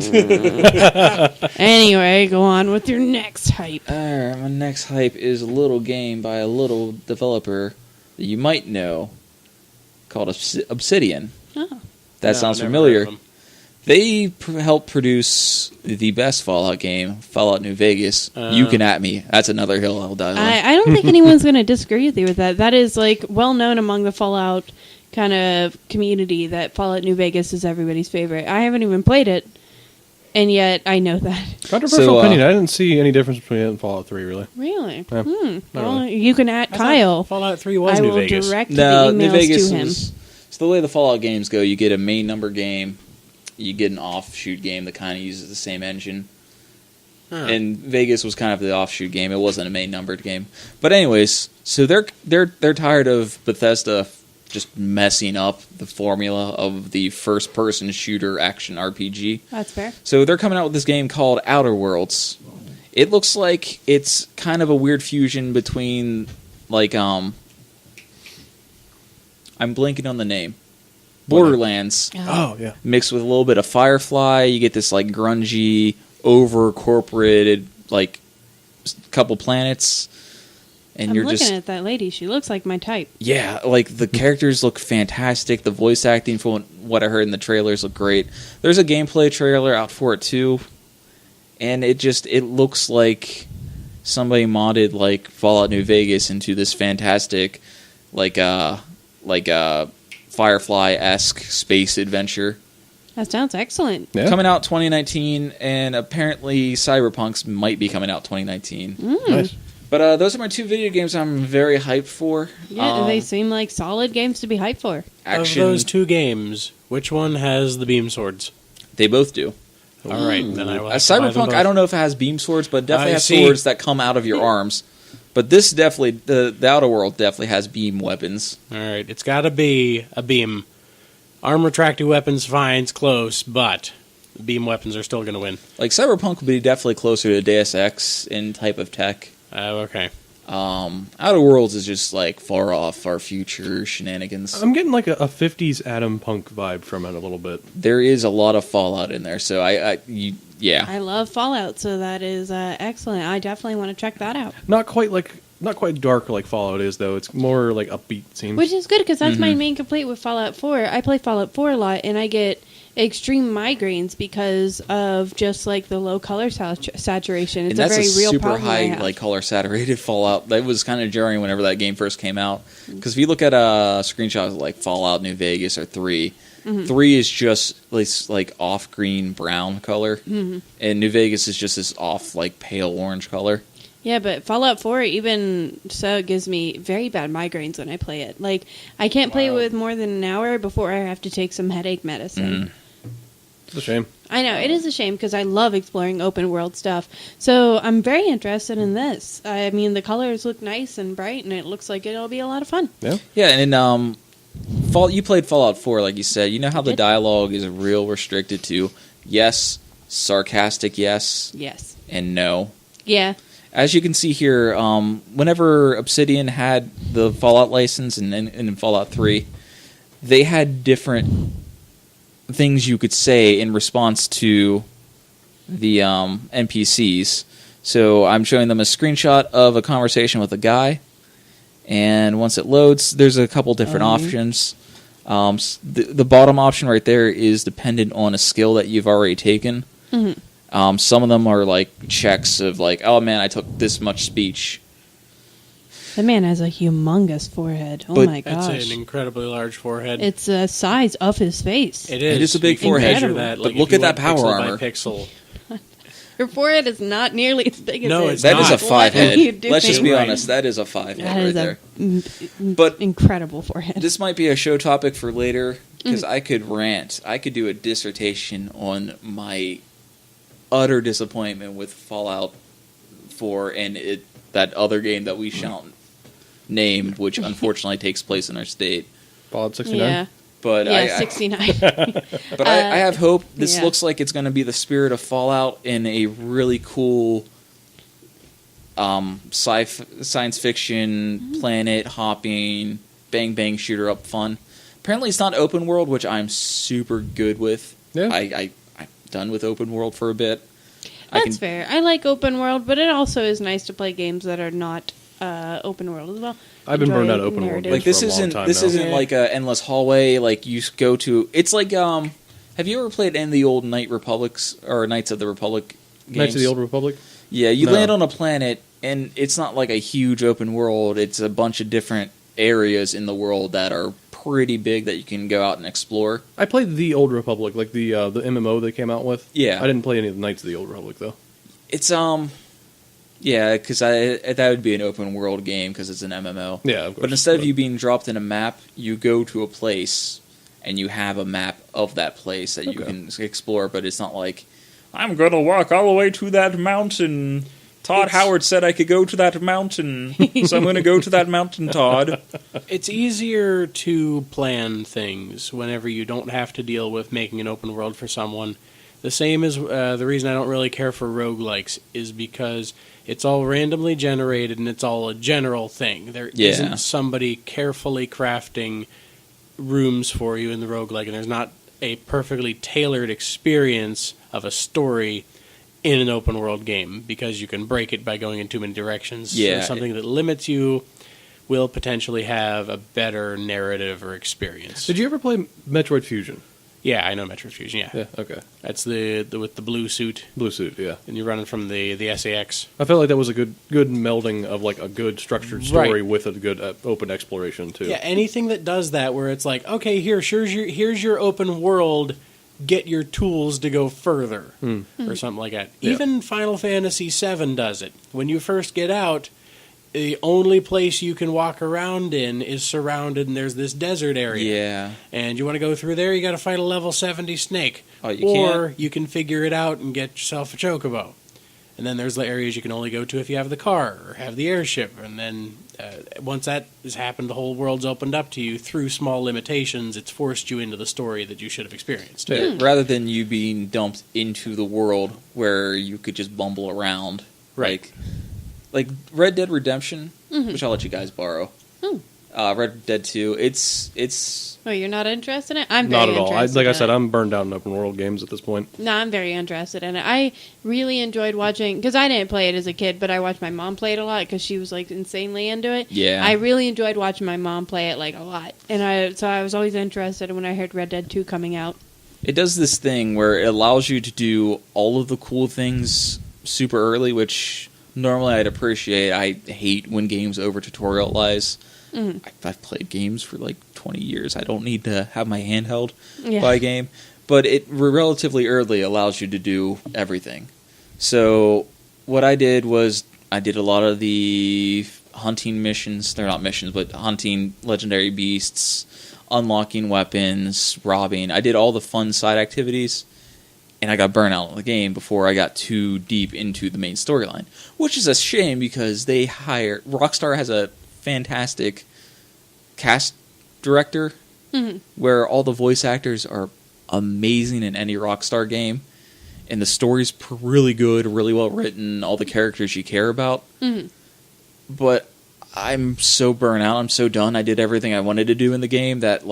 Anyway, go on with your next hype. Alright, my next hype is a little game by a little developer that you might know called Obsidian. Oh. That No, sounds never familiar. heard of 'em. They helped produce the best Fallout game, Fallout New Vegas. You can at me. That's another hill I'll die on. I don't think anyone's going to disagree with you with that. That is like well known among the Fallout kind of community that Fallout New Vegas is everybody's favorite. I haven't even played it, and yet I know that. Controversial opinion. I didn't see any difference between it and Fallout 3, really. Really? Yeah, not Well, really. you can at I thought Kyle. Fallout 3 was I New will Vegas. direct No, the New emails Vegas to him. was... So the way the Fallout games go, you get a main numbered game, you get an offshoot game that kind of uses the same engine. Huh. And Vegas was kind of the offshoot game. It wasn't a main numbered game. But anyways, so they're tired of Bethesda just messing up the formula of the first person shooter action RPG. That's fair. So they're coming out with this game called Outer Worlds. It looks like it's kind of a weird fusion between like I'm blanking on the name. Borderlands Oh, yeah. mixed with a little bit of Firefly. You get this like grungy, over corporated like couple planets, and I'm you're looking just at that lady. She looks like my type. yeah, like the characters look fantastic. The voice acting, from what I heard in the trailers, look great. There's a gameplay trailer out for it too, and it looks like somebody modded like Fallout New Vegas into this fantastic like Firefly-esque space adventure. That sounds excellent. Yeah. Coming out 2019, and apparently Cyberpunk's might be coming out 2019. Nice. But those are my two video games I'm very hyped for. Yeah, they seem like solid games to be hyped for. Action, Of those two games, which one has the beam swords? they both do. All right, then I will. Have to buy them Cyberpunk, both. I don't know if it has beam swords, but it definitely I has see. swords that come out of your arms. But this definitely, the Outer World definitely has beam weapons. All right, it's got to be a beam. Arm retracting weapons, fine, it's close, but beam weapons are still going to win. Like Cyberpunk would be definitely closer to Deus Ex in type of tech. Okay. Outer Worlds is just like far off, far future shenanigans. I'm getting like a 50s Atom Punk vibe from it a little bit. There is a lot of Fallout in there, so yeah. I love Fallout, so that is excellent. I definitely want to check that out. Not quite dark like Fallout is, though. It's more like upbeat seems. Which is good, because that's my main complaint with Fallout 4. I play Fallout 4 a lot, and I get extreme migraines because of just like the low color saturation. It's And that's a very real super problem I high, have. like color saturated Fallout. That was kind of jarring whenever that game first came out. Because if you look at a screenshot of like Fallout New Vegas or 3, 3 is just this like off green brown color, and New Vegas is just this off like pale orange color. Yeah, but Fallout 4 even so gives me very bad migraines when I play it. Like, I can't play it with more than an hour before I have to take some headache medicine. It's a shame. I know, it is a shame because I love exploring open world stuff. So I'm very interested in this. I mean, the colors look nice and bright, and it looks like it'll be a lot of fun. Yeah. Yeah, and you played Fallout 4, like you said. You know how the dialogue is real restricted to yes, sarcastic yes, and no. Yeah. As you can see here, whenever Obsidian had the Fallout license and in Fallout 3, they had different things you could say in response to the NPCs. So I'm showing them a screenshot of a conversation with a guy, and once it loads, there's a couple different options. The bottom option right there is dependent on a skill that you've already taken. Some of them are like checks of like, oh man, I took this much speech. The man has a humongous forehead. Oh But my gosh. It's an incredibly large forehead. It's the size of his face. It is. It is a big You can forehead. measure Incredible. that, But like, look if you at that went power pixel by armor. Pixel. Your forehead is not nearly as big as No, his. it's That not. is a 5 What are you head. Let's just doing? be Right. honest. That is a 5 That head is right a there. But incredible forehead. this might be a show topic for later because I could rant. I could do a dissertation on my utter disappointment with Fallout 4 and that other game that we shan't name, which unfortunately takes place in our state. Fallout 69. Yeah. But Yeah, 69. I have hope. This yeah. looks like it's going to be the spirit of Fallout in a really cool science fiction, planet hopping, bang bang shooter up fun. Apparently, it's not open world, which I'm super good with. Yeah. I done with open world for a bit. That's fair. I like open world, but it also is nice to play games that are not open world as well. I've been burned out Enjoy open world narrative. Like games this for a long isn't time this now. isn't like a endless hallway. Like you go to. It's like have you ever played any of the old Knights of the Republic games? Knights of the Old Republic? Yeah, you No. land on a planet, and it's not like a huge open world. It's a bunch of different areas in the world that are pretty big that you can go out and explore. I played the Old Republic, like the MMO they came out with. Yeah. I didn't play any of the Knights of the Old Republic, though. It's yeah, because that would be an open world game because it's an MMO. Yeah, of course. But instead of you being dropped in a map, you go to a place and you have a map of that place that you Okay. can explore. But it's not like I'm going to walk all the way to that mountain. Todd Howard said I could go to that mountain, so I'm going to go to that mountain, Todd. It's easier to plan things whenever you don't have to deal with making an open world for someone. The same as the reason I don't really care for roguelikes is because it's all randomly generated and it's all a general thing. There Yeah. not somebody carefully crafting rooms for you in the roguelike, and there's not a perfectly tailored experience of a story in an open world game because you can break it by going in too many directions. Yeah. So something that limits you will potentially have a better narrative or experience. Did you ever play Metroid Fusion? Yeah, I know Metroid Fusion, yeah. Yeah, okay. That's the with the blue suit, Blue Suit, yeah. and you're running from the SAX. I felt like that was a good melding of like a good structured story Right. with a good open exploration too. Yeah, anything that does that where it's like, okay, here's your open world, get your tools to go further, or something like that. Yeah. Even Final Fantasy VII does it. When you first get out, the only place you can walk around in is surrounded, and there's this desert area. Yeah. And you want to go through there, you got to fight a level 70 snake. Oh, you or can't? you can figure it out and get yourself a chocobo. And then there's the areas you can only go to if you have the car or have the airship. And then once that has happened, the whole world's opened up to you through small limitations. It's forced you into the story that you should have experienced. Yeah. Rather than you being dumped into the world where you could just bumble around. Right. Like Red Dead Redemption, which I'll let you guys borrow. Red Dead 2, it's Oh, you're not interested in it? I'm very Not at all. interested Like I in said, it. I'm burned out in open world games at this point. No, I'm very interested in it. I really enjoyed watching, because I didn't play it as a kid, but I watched my mom play it a lot because she was like insanely into it. Yeah. I really enjoyed watching my mom play it like a lot, and so I was always interested when I heard Red Dead 2 coming out. It does this thing where it allows you to do all of the cool things super early, which normally I'd appreciate. I hate when games over tutorialize. I've played games for like 20 years. I don't need to have my handheld by a game. But it relatively early allows you to do everything. So what I did was I did a lot of the hunting missions. They're not missions, but hunting legendary beasts, unlocking weapons, robbing. I did all the fun side activities. And I got burnt out on the game before I got too deep into the main storyline. Which is a shame because Rockstar has a fantastic cast director where all the voice actors are amazing in any Rockstar game. And the story's really good, really well written, all the characters you care about. But I'm so burnt out, I'm so done. I did everything I wanted to do in the game that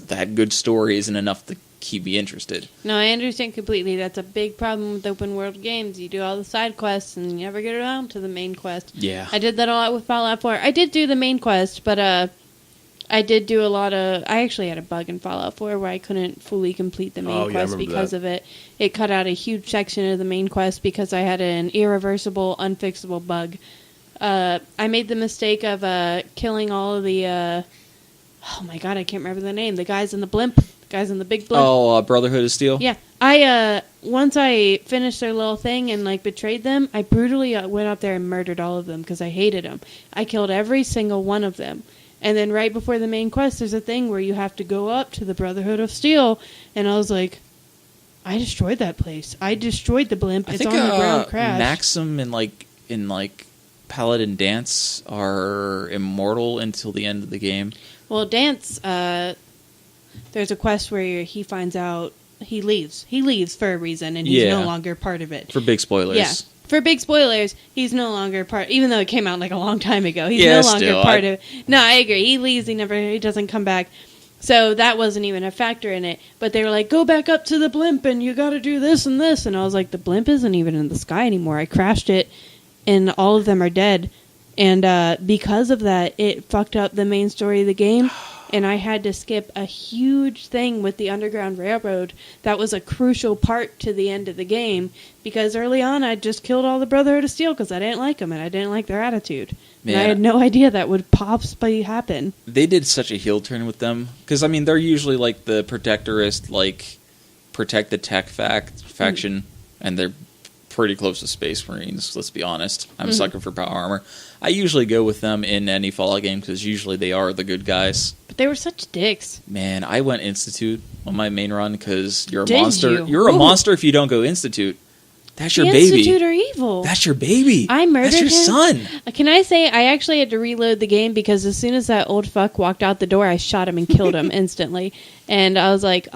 that good story isn't enough to keep me interested. No, I understand completely. That's a big problem with open world games. You do all the side quests and you never get around to the main quest. Yeah. I did that a lot with Fallout 4. I did do the main quest, but I did do a lot of... I actually had a bug in Fallout 4 where I couldn't fully complete the main Oh, yeah, I quest remember because that. of it. It cut out a huge section of the main quest because I had an irreversible, unfixable bug. I made the mistake of killing all of the... oh my god, I can't remember the name. The guys in the blimp. Guys in the big blimp. Oh, Brotherhood of Steel? Yeah. I, once I finished their little thing and, betrayed them, I brutally went up there and murdered all of them because I hated them. I killed every single one of them. And then right before the main quest, there's a thing where you have to go up to the Brotherhood of Steel. And I was like, I destroyed that place. I destroyed the blimp. I It's think on the ground crashed. Maxim and Paladin Dance are immortal until the end of the game. Well, Dance, there's a quest where he finds out he leaves. He leaves for a reason, and he's Yeah. no longer part of it. For big spoilers. Yeah. For big spoilers, he's no longer part. Even though it came out a long time ago, he's Yeah, no longer still, part of. No, I agree. He leaves. He doesn't come back. So that wasn't even a factor in it. But they were like, go back up to the blimp and you got to do this and this. And I was like, the blimp isn't even in the sky anymore. I crashed it and all of them are dead. And because of that, it fucked up the main story of the game. And I had to skip a huge thing with the Underground Railroad. That was a crucial part to the end of the game. Because early on, I just killed all the Brotherhood of Steel because I didn't like them and I didn't like their attitude. Man, and I had no idea that would possibly happen. They did such a heel turn with them. Because, I mean, they're usually like the protectorist, like, protect the tech faction. And they're pretty close to Space Marines, let's be honest. I'm a sucker for power armor. I usually go with them in any Fallout game because usually they are the good guys. But they were such dicks. Man, I went Institute on my main run because you're a Did monster. you? You're a monster if you don't go Institute. That's your the baby. Institute are evil. That's your baby. I murdered That's your him. son. Can I say I actually had to reload the game because as soon as that old fuck walked out the door, I shot him and killed him instantly. And I was like,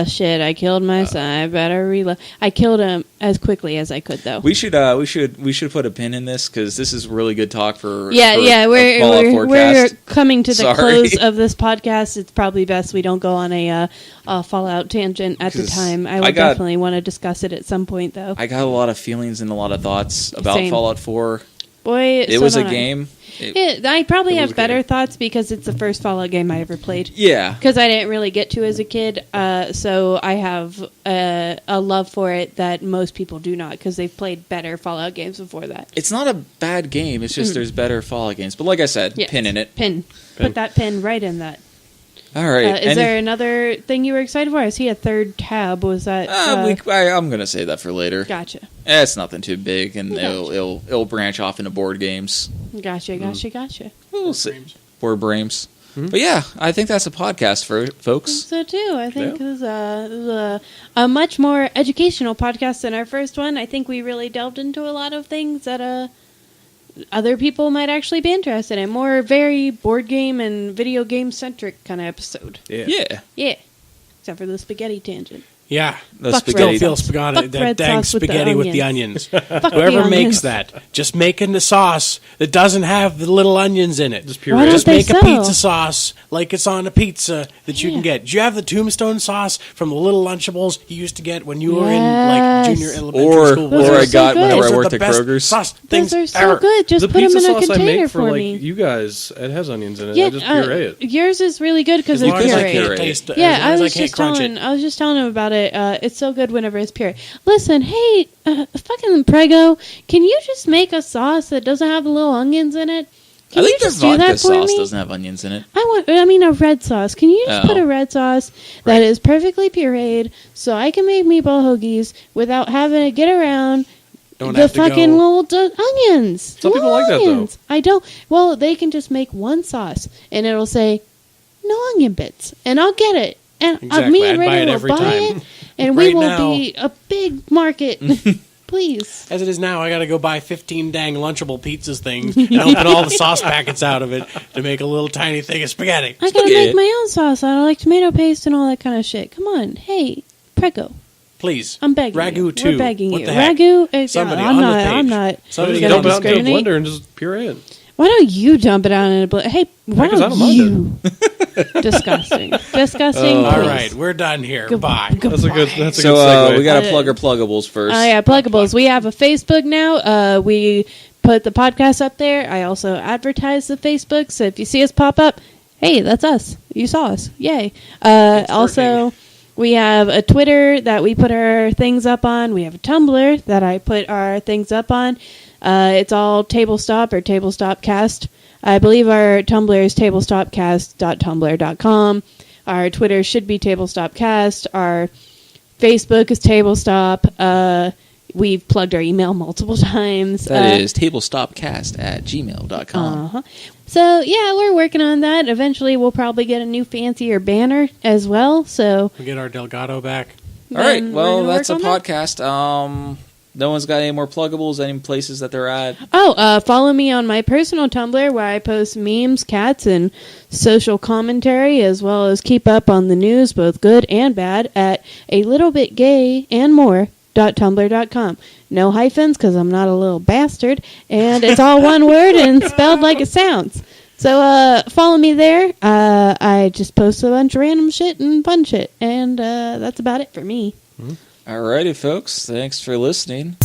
shit, I killed my son. I better reload. I killed him as quickly as I could, though. We should put a pin in this because this is really good talk for we're coming to the close of this podcast. It's probably best we don't go on a Fallout tangent at the time. I would definitely want to discuss it at some point, though. I got a lot of feelings and a lot of thoughts about Same. Fallout 4. Boy, it was a game. I probably have better thoughts because it's the first Fallout game I ever played. Yeah. Because I didn't really get to as a kid, so I have a love for it that most people do not because they've played better Fallout games before that. It's not a bad game. It's just there's better Fallout games. But like I said, pin in it. Pin. Put that pin right in that. All right. Is there another thing you were excited for? I see a third tab. Was that? I'm going to save that for later. Gotcha. It's nothing too big, and it'll branch off into board games. Gotcha. We'll see. Board brains. But yeah, I think that's a podcast for folks. So too. I think this is a much more educational podcast than our first one. I think we really delved into a lot of things that other people might actually be interested in. More very board game and video game centric kind of episode. Yeah. Except for the spaghetti tangent. Yeah, the spaghetti. Still feel spaghetti. That dang spaghetti with the onions. Whoever the makes that, just making the sauce that doesn't have the little onions in it. Just puree. Just make a pizza sauce like it's on a pizza that you can get. Do you have the Tombstone sauce from the little Lunchables you used to get when you were in like junior elementary school? Or I got good. whenever I Those worked are at the best Kroger's. Sauce Those things are so ever. good. Just The put them pizza in a sauce I container make for like me. you guys, it has onions in it. Yeah, I just puree it. Yours is really good because As it's long as I puree. can't taste it. Yeah, as long as I can't crunch it. I was just telling him about it. It's so good whenever it's pure. Listen, hey, fucking Prego, can you just make a sauce that doesn't have little onions in it? Can I you think their just do vodka that for sauce me? doesn't have onions in it. I mean a red sauce. Can you just put a red sauce that is perfectly pureed so I can make meatball hoagies without having to get around the fucking little onions? Some people like that, though. I don't. Well, they can just make one sauce and it'll say no onion bits, and I'll get it. And me and Ray will buy it, and we will be a big market. Please. As it is now, I got to go buy 15 dang Lunchable pizzas things and open all the sauce packets out of it to make a little tiny thing of spaghetti. I gotta make my own sauce. I like tomato paste and all that kind of shit. Come on, hey, Prego. Please. I'm begging Ragu you. too. We're begging What you. the heck? Ragu. Somebody I'm on not. the page. I'm not. Somebody Just gonna dump it out into a discriminate. blender and just puree it. Why don't you dump it out in a blender? Hey, why Because I don't don't mind you? Disgusting. Disgusting. All please. right, we're done here. Bye. That's a good. That's a So good segue. we got to plug our pluggables first. Oh, yeah, pluggables. We have a Facebook now. We put the podcast up there. I also advertise the Facebook, so if you see us pop up, hey, that's us. You saw us. Yay. Also, we have a Twitter that we put our things up on. We have a Tumblr that I put our things up on. It's all TableStop or TableStopcast. I believe our Tumblr is tablestopcast.tumblr.com. Our Twitter should be TableStopcast. Our Facebook is TableStop. We've plugged our email multiple times. That is tablestopcast@gmail.com. So, yeah, we're working on that. Eventually, we'll probably get a new fancier banner as well. So We'll get our Delgado back. All right, then well, we're gonna that's a work on that. podcast. No one's got any more pluggables, any places that they're at? Follow me on my personal Tumblr where I post memes, cats, and social commentary, as well as keep up on the news, both good and bad, at a little bit gay and more.tumblr.com. No hyphens, because I'm not a little bastard, and it's all one word and spelled like it sounds. So follow me there. I just post a bunch of random shit and fun shit, and that's about it for me. Alrighty, folks. Thanks for listening.